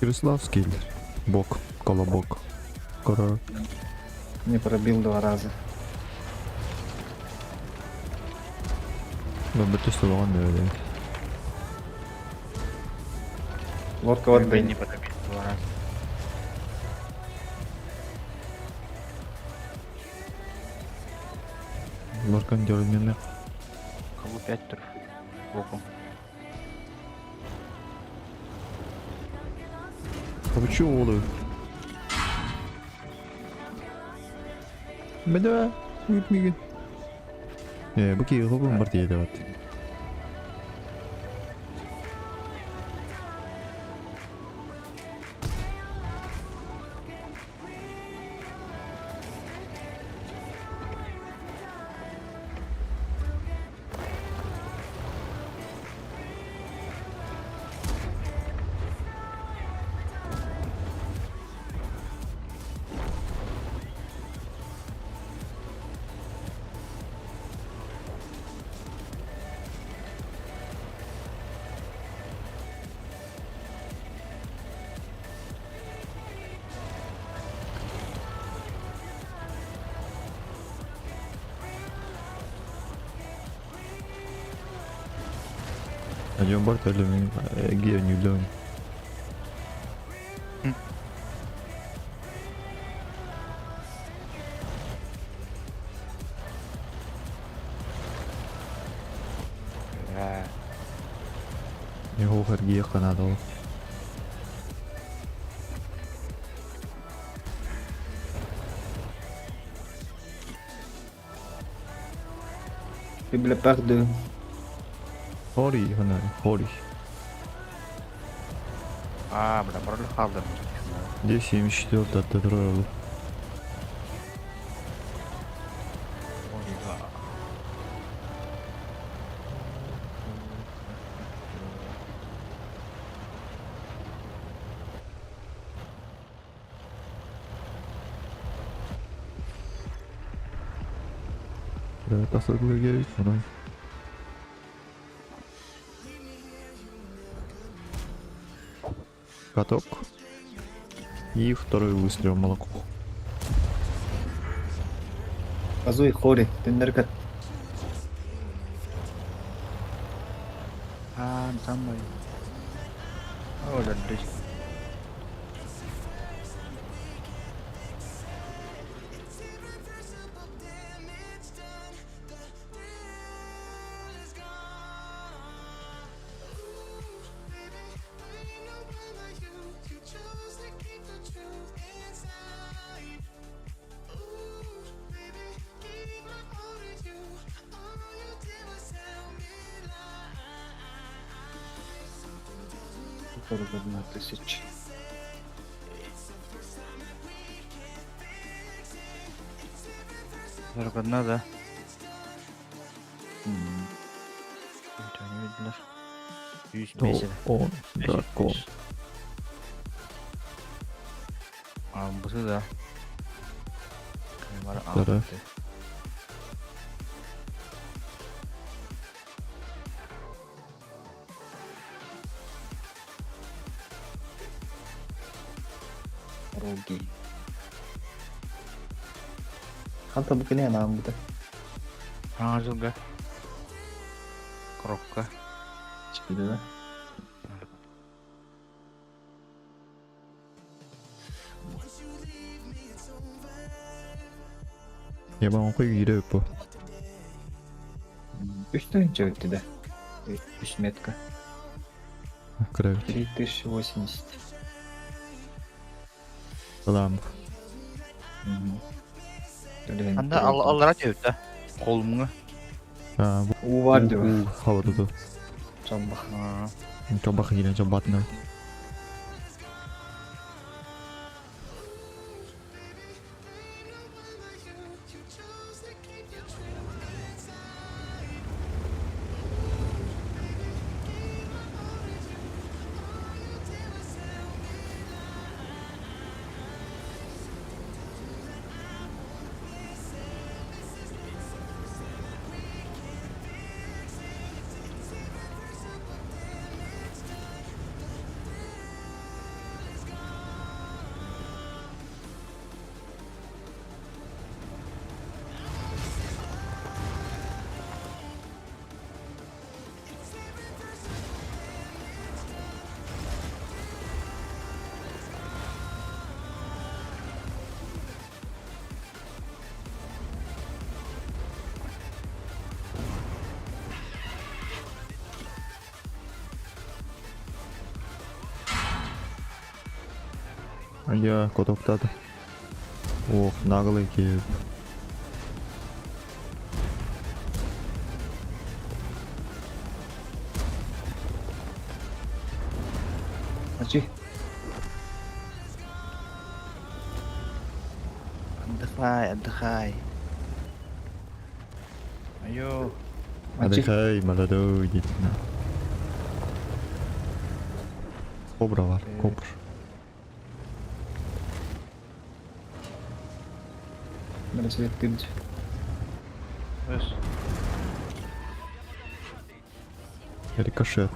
Ярославский. Бок. Колобок. Кора. Не пробил 2 раза. Ну, бөтө соған öyle. Лодка вот Ben не бы. подобил 2 раза. Лоркан дёрменне. Кого 5 тур. Боком. А вы чё, Олы? Бәдә, үтмеген. Бу киге хобым бар дейді бат. Ajun бар тәлі мен ге нүлі. Не хохар ге қанады ол. Bible pardon. Хори, хана, хори. Benar-benar lu kaldım. Де 74 атты тұрады. Тасырлы керек, мұнай. Каток. И второй выстрел в молоко. Азуй, хори, тендеркат. Sama. Oh, udah dari. Одна тысяча. Только одна, да? Nичего не видно. 100 месяцев. Он, дракон. Bu sudah. Да-да. Роги. Kanka bu ne lan bu da? Juga. Keroka. Çıkıyor da. Я вам гидаю по. 3 тысячи у тебя. 3 метка. Крэвит. 3080. Ламп. Anda alır aja udah. Kolumnya. У vardı var. Havada da. Çambak. Coba yine coba atma. Я котоктады. Ох, наглый келіп. Açı. Отдыхай. Ayo. Отдыхай, молодой, иди на. Кобра var, кобр. Neresi ettirdi? Terus. Рикошет.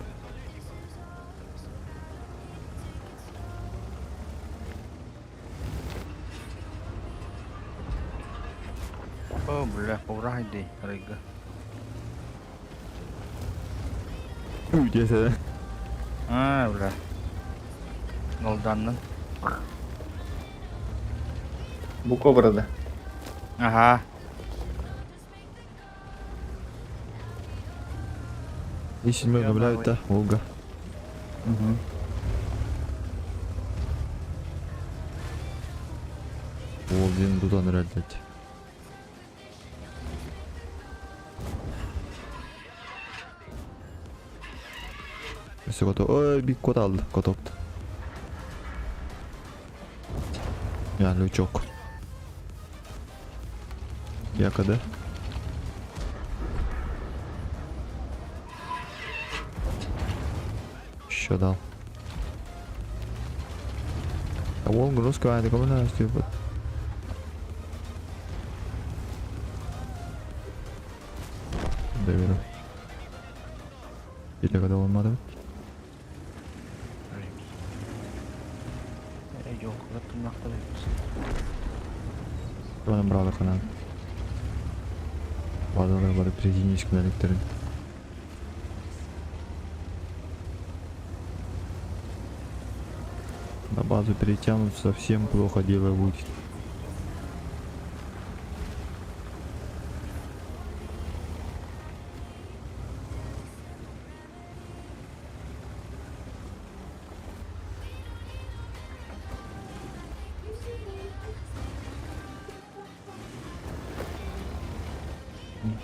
Oh, belah murah ini harga. Dese. Ha ulah. Noldandan. Bu kobrada. Aha. Ищем много, блядь, да, Ольга. Угу. Олдин дудан herhalde. Neyse koto. Oy bir kod aldı. Kodoktu. Yani çok. Yakada. Shut up. А вон русская, это кому надо, типа. Доверю. Или когда он надо. Yok, tırnakta Bana bravo kanal. Bağdalar var, президентским электрин. На базу перетянут, совсем плохо дело будет.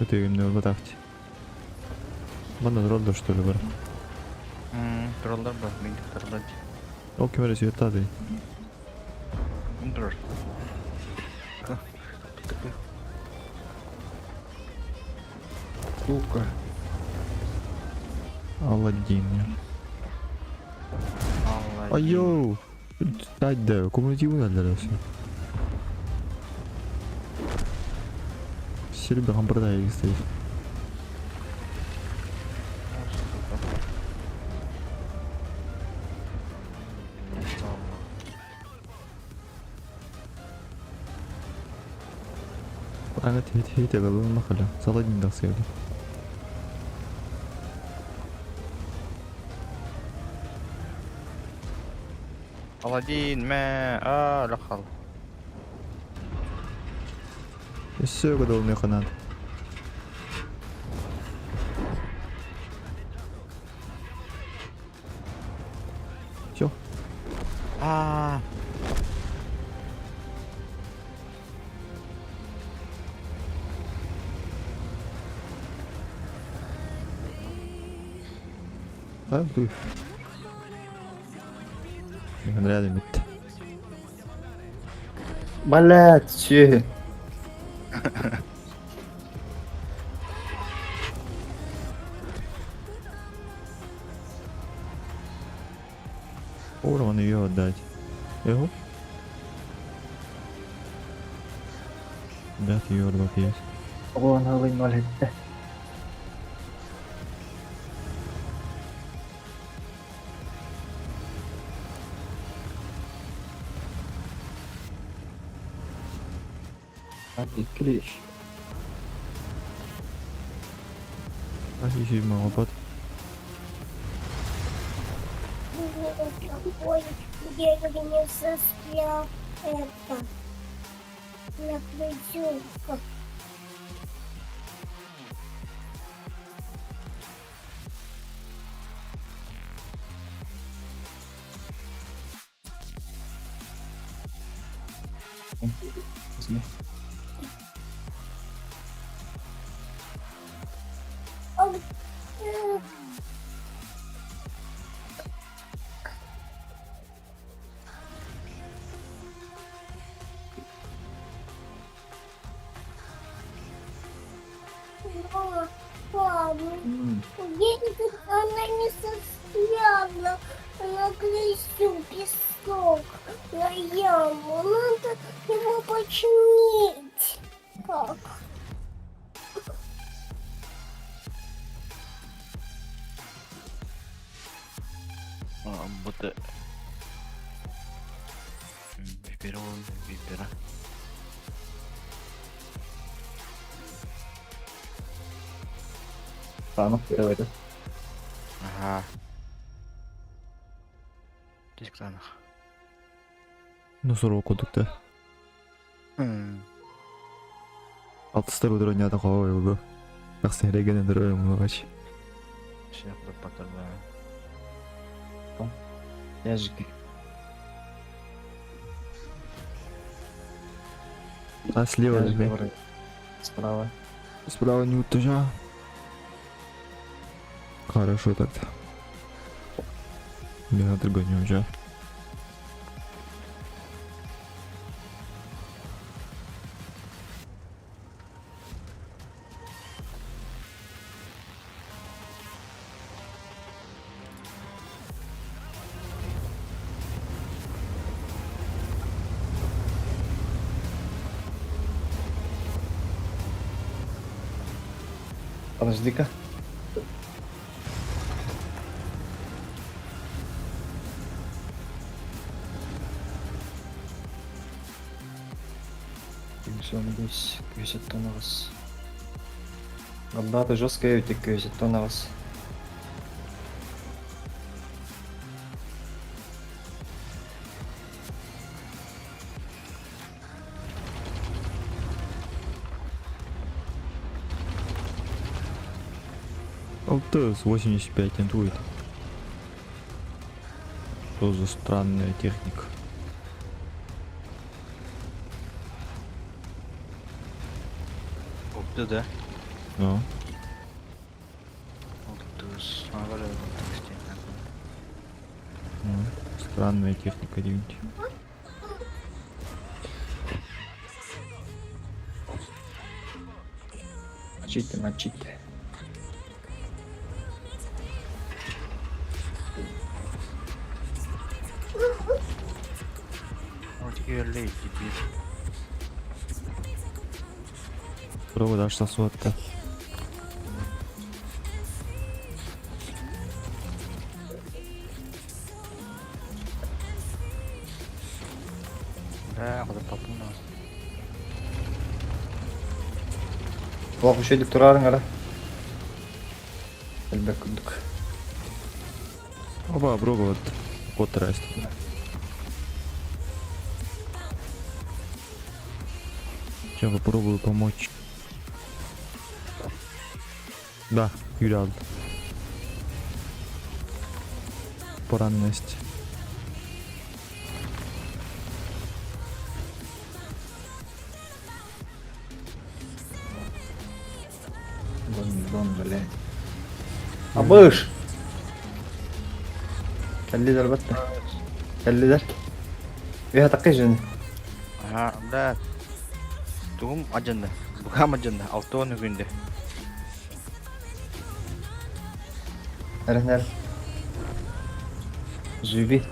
Это именно вот так. Bana rol da что ли var? Троллар бар, мен троллар. O kime света да. Троллар. Сука. Аладдин. Allah. Айоу! Hadi коммунитиву надо все. Все ребята продали, кстати. Ага, ты говорил, махаля. Саладин да съели. Аладдин, лахал. Все, когда он мне надо. Все. А. А, ты. Рядом это. Блять, че? Уровень ее отдать. Его? Да, ее отдать есть. Onu alayım alette. Hadi klиш. А еще мало под. Ой, где не застрял это на крючок. Возьми. Мама, где она не застряла на крысу песок, на яму. Надо его починить. Как? Будто... Випера. Tamam, давай. Ага. Ага. Диск танах. Ну суроо окудук да. Алтыстар өдөр ойнаад хоо юу. Бас хэрэгэн өдөр юм ууш. Шинэ батар да. Яжик. А слева да. Справа. Справа не утужа. Хорошо тогда. Я на другой не уже. Подожди-ка. Все, надеюсь, 50 тонн у вас. Габбаты жесткая, эти 50 тонн у вас. ЛТС 85 интуит. Что за странная техника? Oldu da. Ну, Oldu. Sana böyle oldu işte. ну, странная техника, девять. Мочите, мочите. Oldu öyle gidiyor. Провод аж сосуд-то. Да, kadar tatlım da. Бог еще деп тұрарың ара. Әлбәк күндік. Оба, брога вот. Кот растет. Сейчас попробую помочь. Да, Юрий алды. Поранность. Дон, блядь. Абыш! Кәллидер бәтті. Кәллидер. Веха тақи жені. Aha, да. Тугum ajanda. Bukam ajanda. Altı günde. Әрін әр. Зүйби.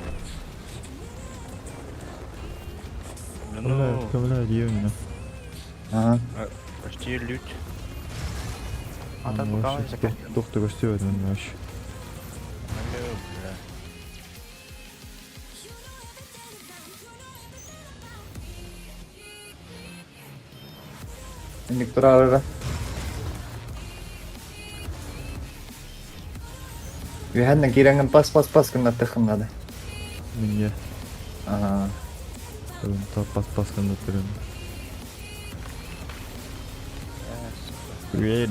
Ну, Камля дивно. Ага. почти лють. А так букам ajanda. Доктор гостюет вообще. Алло, бля. Ендік тұрар ара. Вехәннен кирәңген пас кына тықынлады. Мне. Ага. Пас кандай түрін. Привет.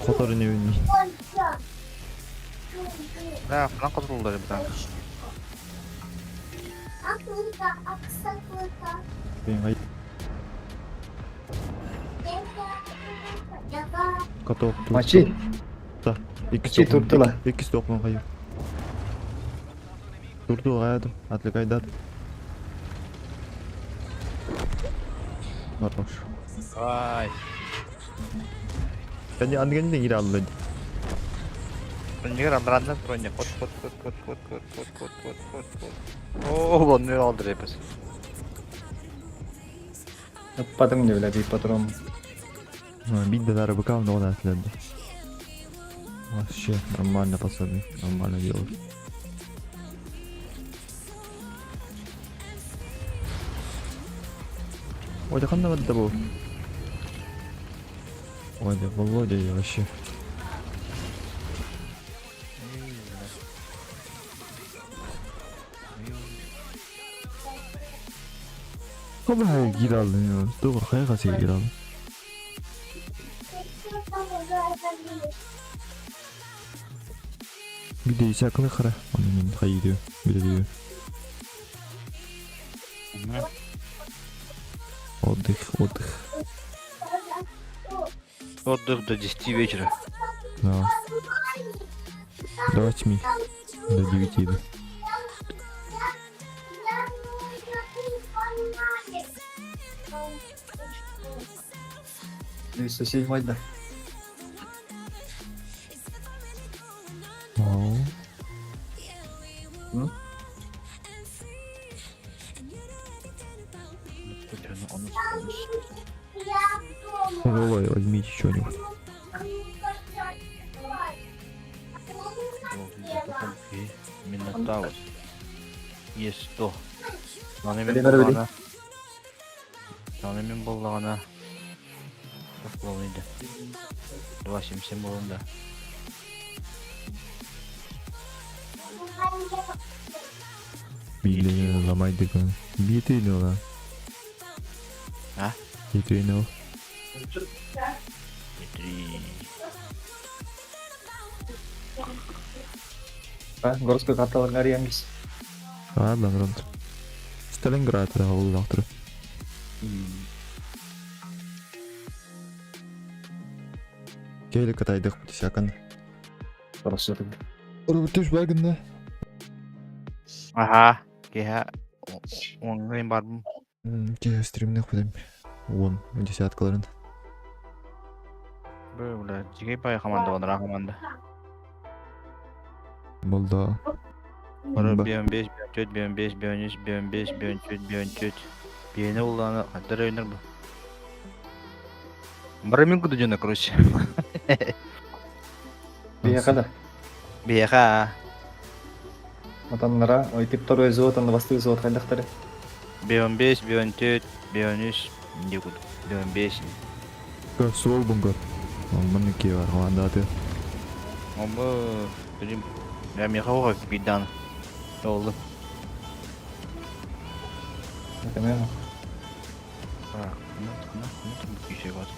Который не видно. Да, falan kazıldılar bir tane. Akıllıca, aksaklıca, Блин, ай, яга, котов. Мочи. Да. Мочи туртула. Екі стоқлан қайып. Туртул қаяды. Атлик айдады. Хорош. Vay. Және андығын ире алды. Önce randırandan sonra önce kot. Oo, bunu aldı repes. Ыппадың деп біләбей патрон. Бидда дары быкал, но он отледі. Вообще нормально, пацаны. Нормально делают. Ойда қандай ватта бұл? Володя я вообще. Кабай гир алдым я. Doğru кайга сен гир алдым. Bir de ise akıllı kara. Onun haydi. Bir de diyor. Отдых. Отдых до 10 вечера. Да. До 8. До 9. Да. Соседь майда. Ау. Давай, возьмите что-нибудь. Минотавр. Есть 100. Бери, бери. Танымен болғана. Көп болғанды. 2.77 болғанда. Били ломайды көн. Бити не ола. А? Бити не ол. 3. Городской карталар арияңыз. Ладно, грант. Сталинград да ол доктор. Келе катайдык бут шакан. Хорошо. Урбутуш багында. Аха. Кеха. Оңғайын барбым. Ке стримне кудым. 10 десяткаларын. Böyle jigey pay команда онра команда. Болда. Бары 5, 4, 5, 5, 5, 5, Бені оланы қадыр ойнар бұл. Бары мен күді жөні, короче. Бияқада. Бияқа. Атанлара, тип второй взвод, басты взвод қайдақтары. 5, 4, 5, не күді. 5. Сол бунгар. Мыны ке бар команда аты. Омбы, білім. Я мехауға кипидан. Олды. Это мен.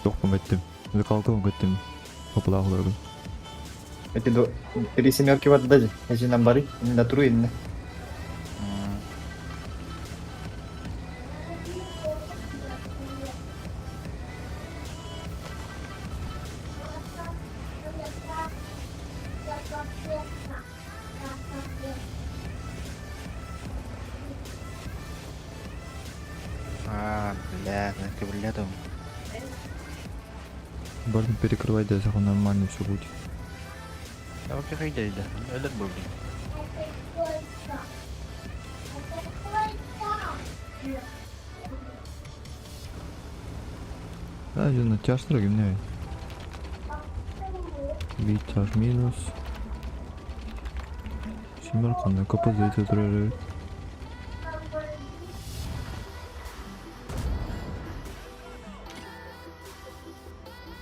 Жоқ пон кеттим. Калкым кеттим. Опла ахларга. Эти до 3 семерки вот дadi. Эти нам бары, не туру инне. Бля, ты бля там. Бардым перекрывай, да, нормально все будет. Ya okey kaydı da. Ölür bu. Да, жена, тяжко гимне. Витаж минус. Семерка на композицию трое.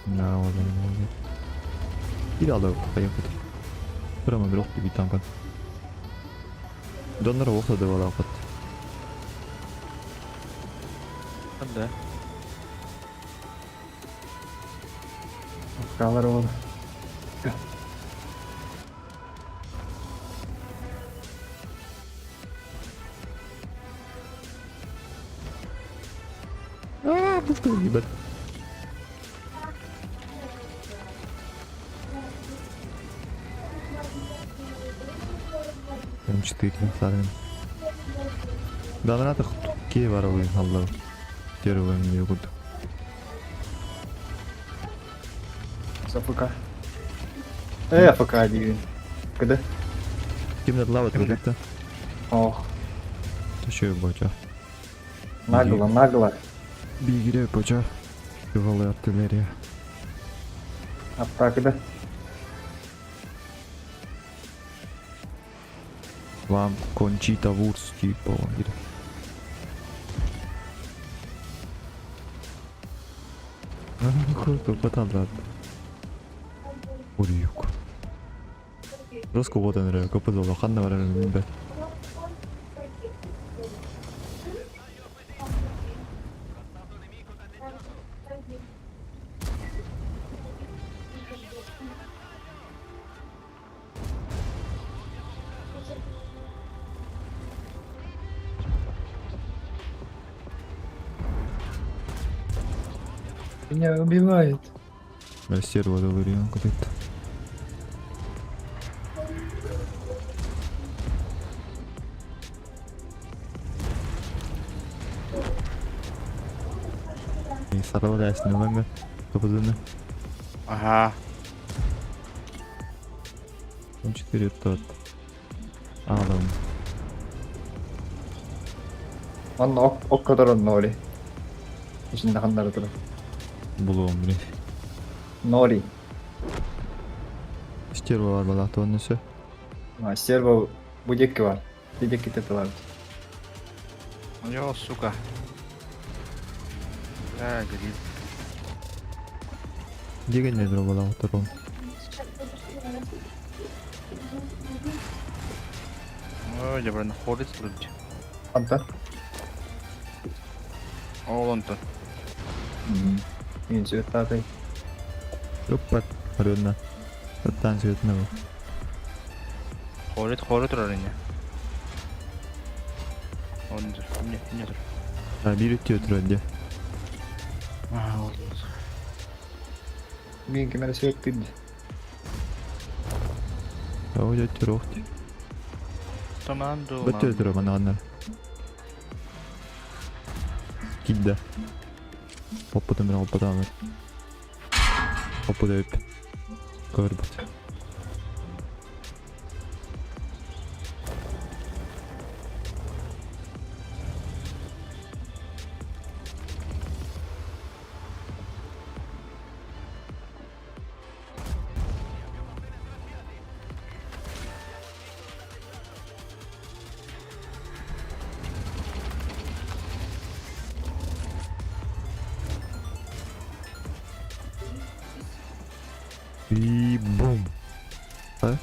На, вот. И дал поехать. Прямо грох gibi tankan. Donlara okla da valla afat. Hadi. Kalır oldu. Aaa bu что ебать. М4 сарым. Донатах ке воровый аллах. Первый мне год. С АФК. АФК değil. Когда? Kimler lava tuvaletте? Ох, То что бача? нагло. Бигире бача. Тяжелая артиллерия. А так да? Вам Кончита Вурс типа. Круто, потом ладно. Урюк. Роско вот он ре, копы золо ханна варарым бе. Меня убивает. Серво говорил куда-то. И сорвалась на маме. Копы Ага. Он 4 тот. Алам. Он оккодорон нори. Ишинде хандар тура. Булом, блин. Нори. Стерва var балақты онысы. Серво будекки бар. Будекки теталар. Ё, сука. Да, горит. Деген не дұры балақты тұрым. Ой, я брат ходит тут. Анта. Олонтон. Ин светатай. Өппат, арыдна. Өттан сөйтіні бұл. Ходит тұрар ене. Он тұр, не тұр. Bir өтте өтір өтде. Мен кемері сөйттейді. Ау өттір оқты. Tamam, Өтте өтір өмін ағандар. Кидді. Оппыдым бір оппыдамыр. Оппыда өп. Көр бұд. И бум. А?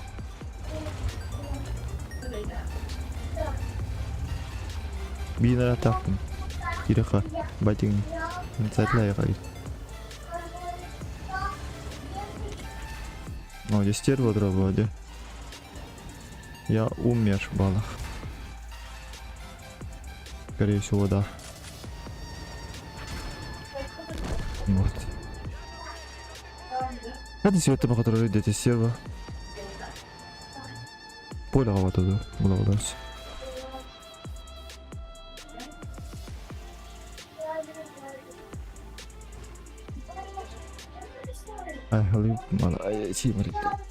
Бинара таптым. Киреха. Батин. Сәтләй қайыр. О, здесь стерва вроде. Я умер, балах. Скорее всего, да. Вот. Hadi söyleme kadar öyle server. Böyle havada da bulabiliriz. Ay halim malah ay sih mereka.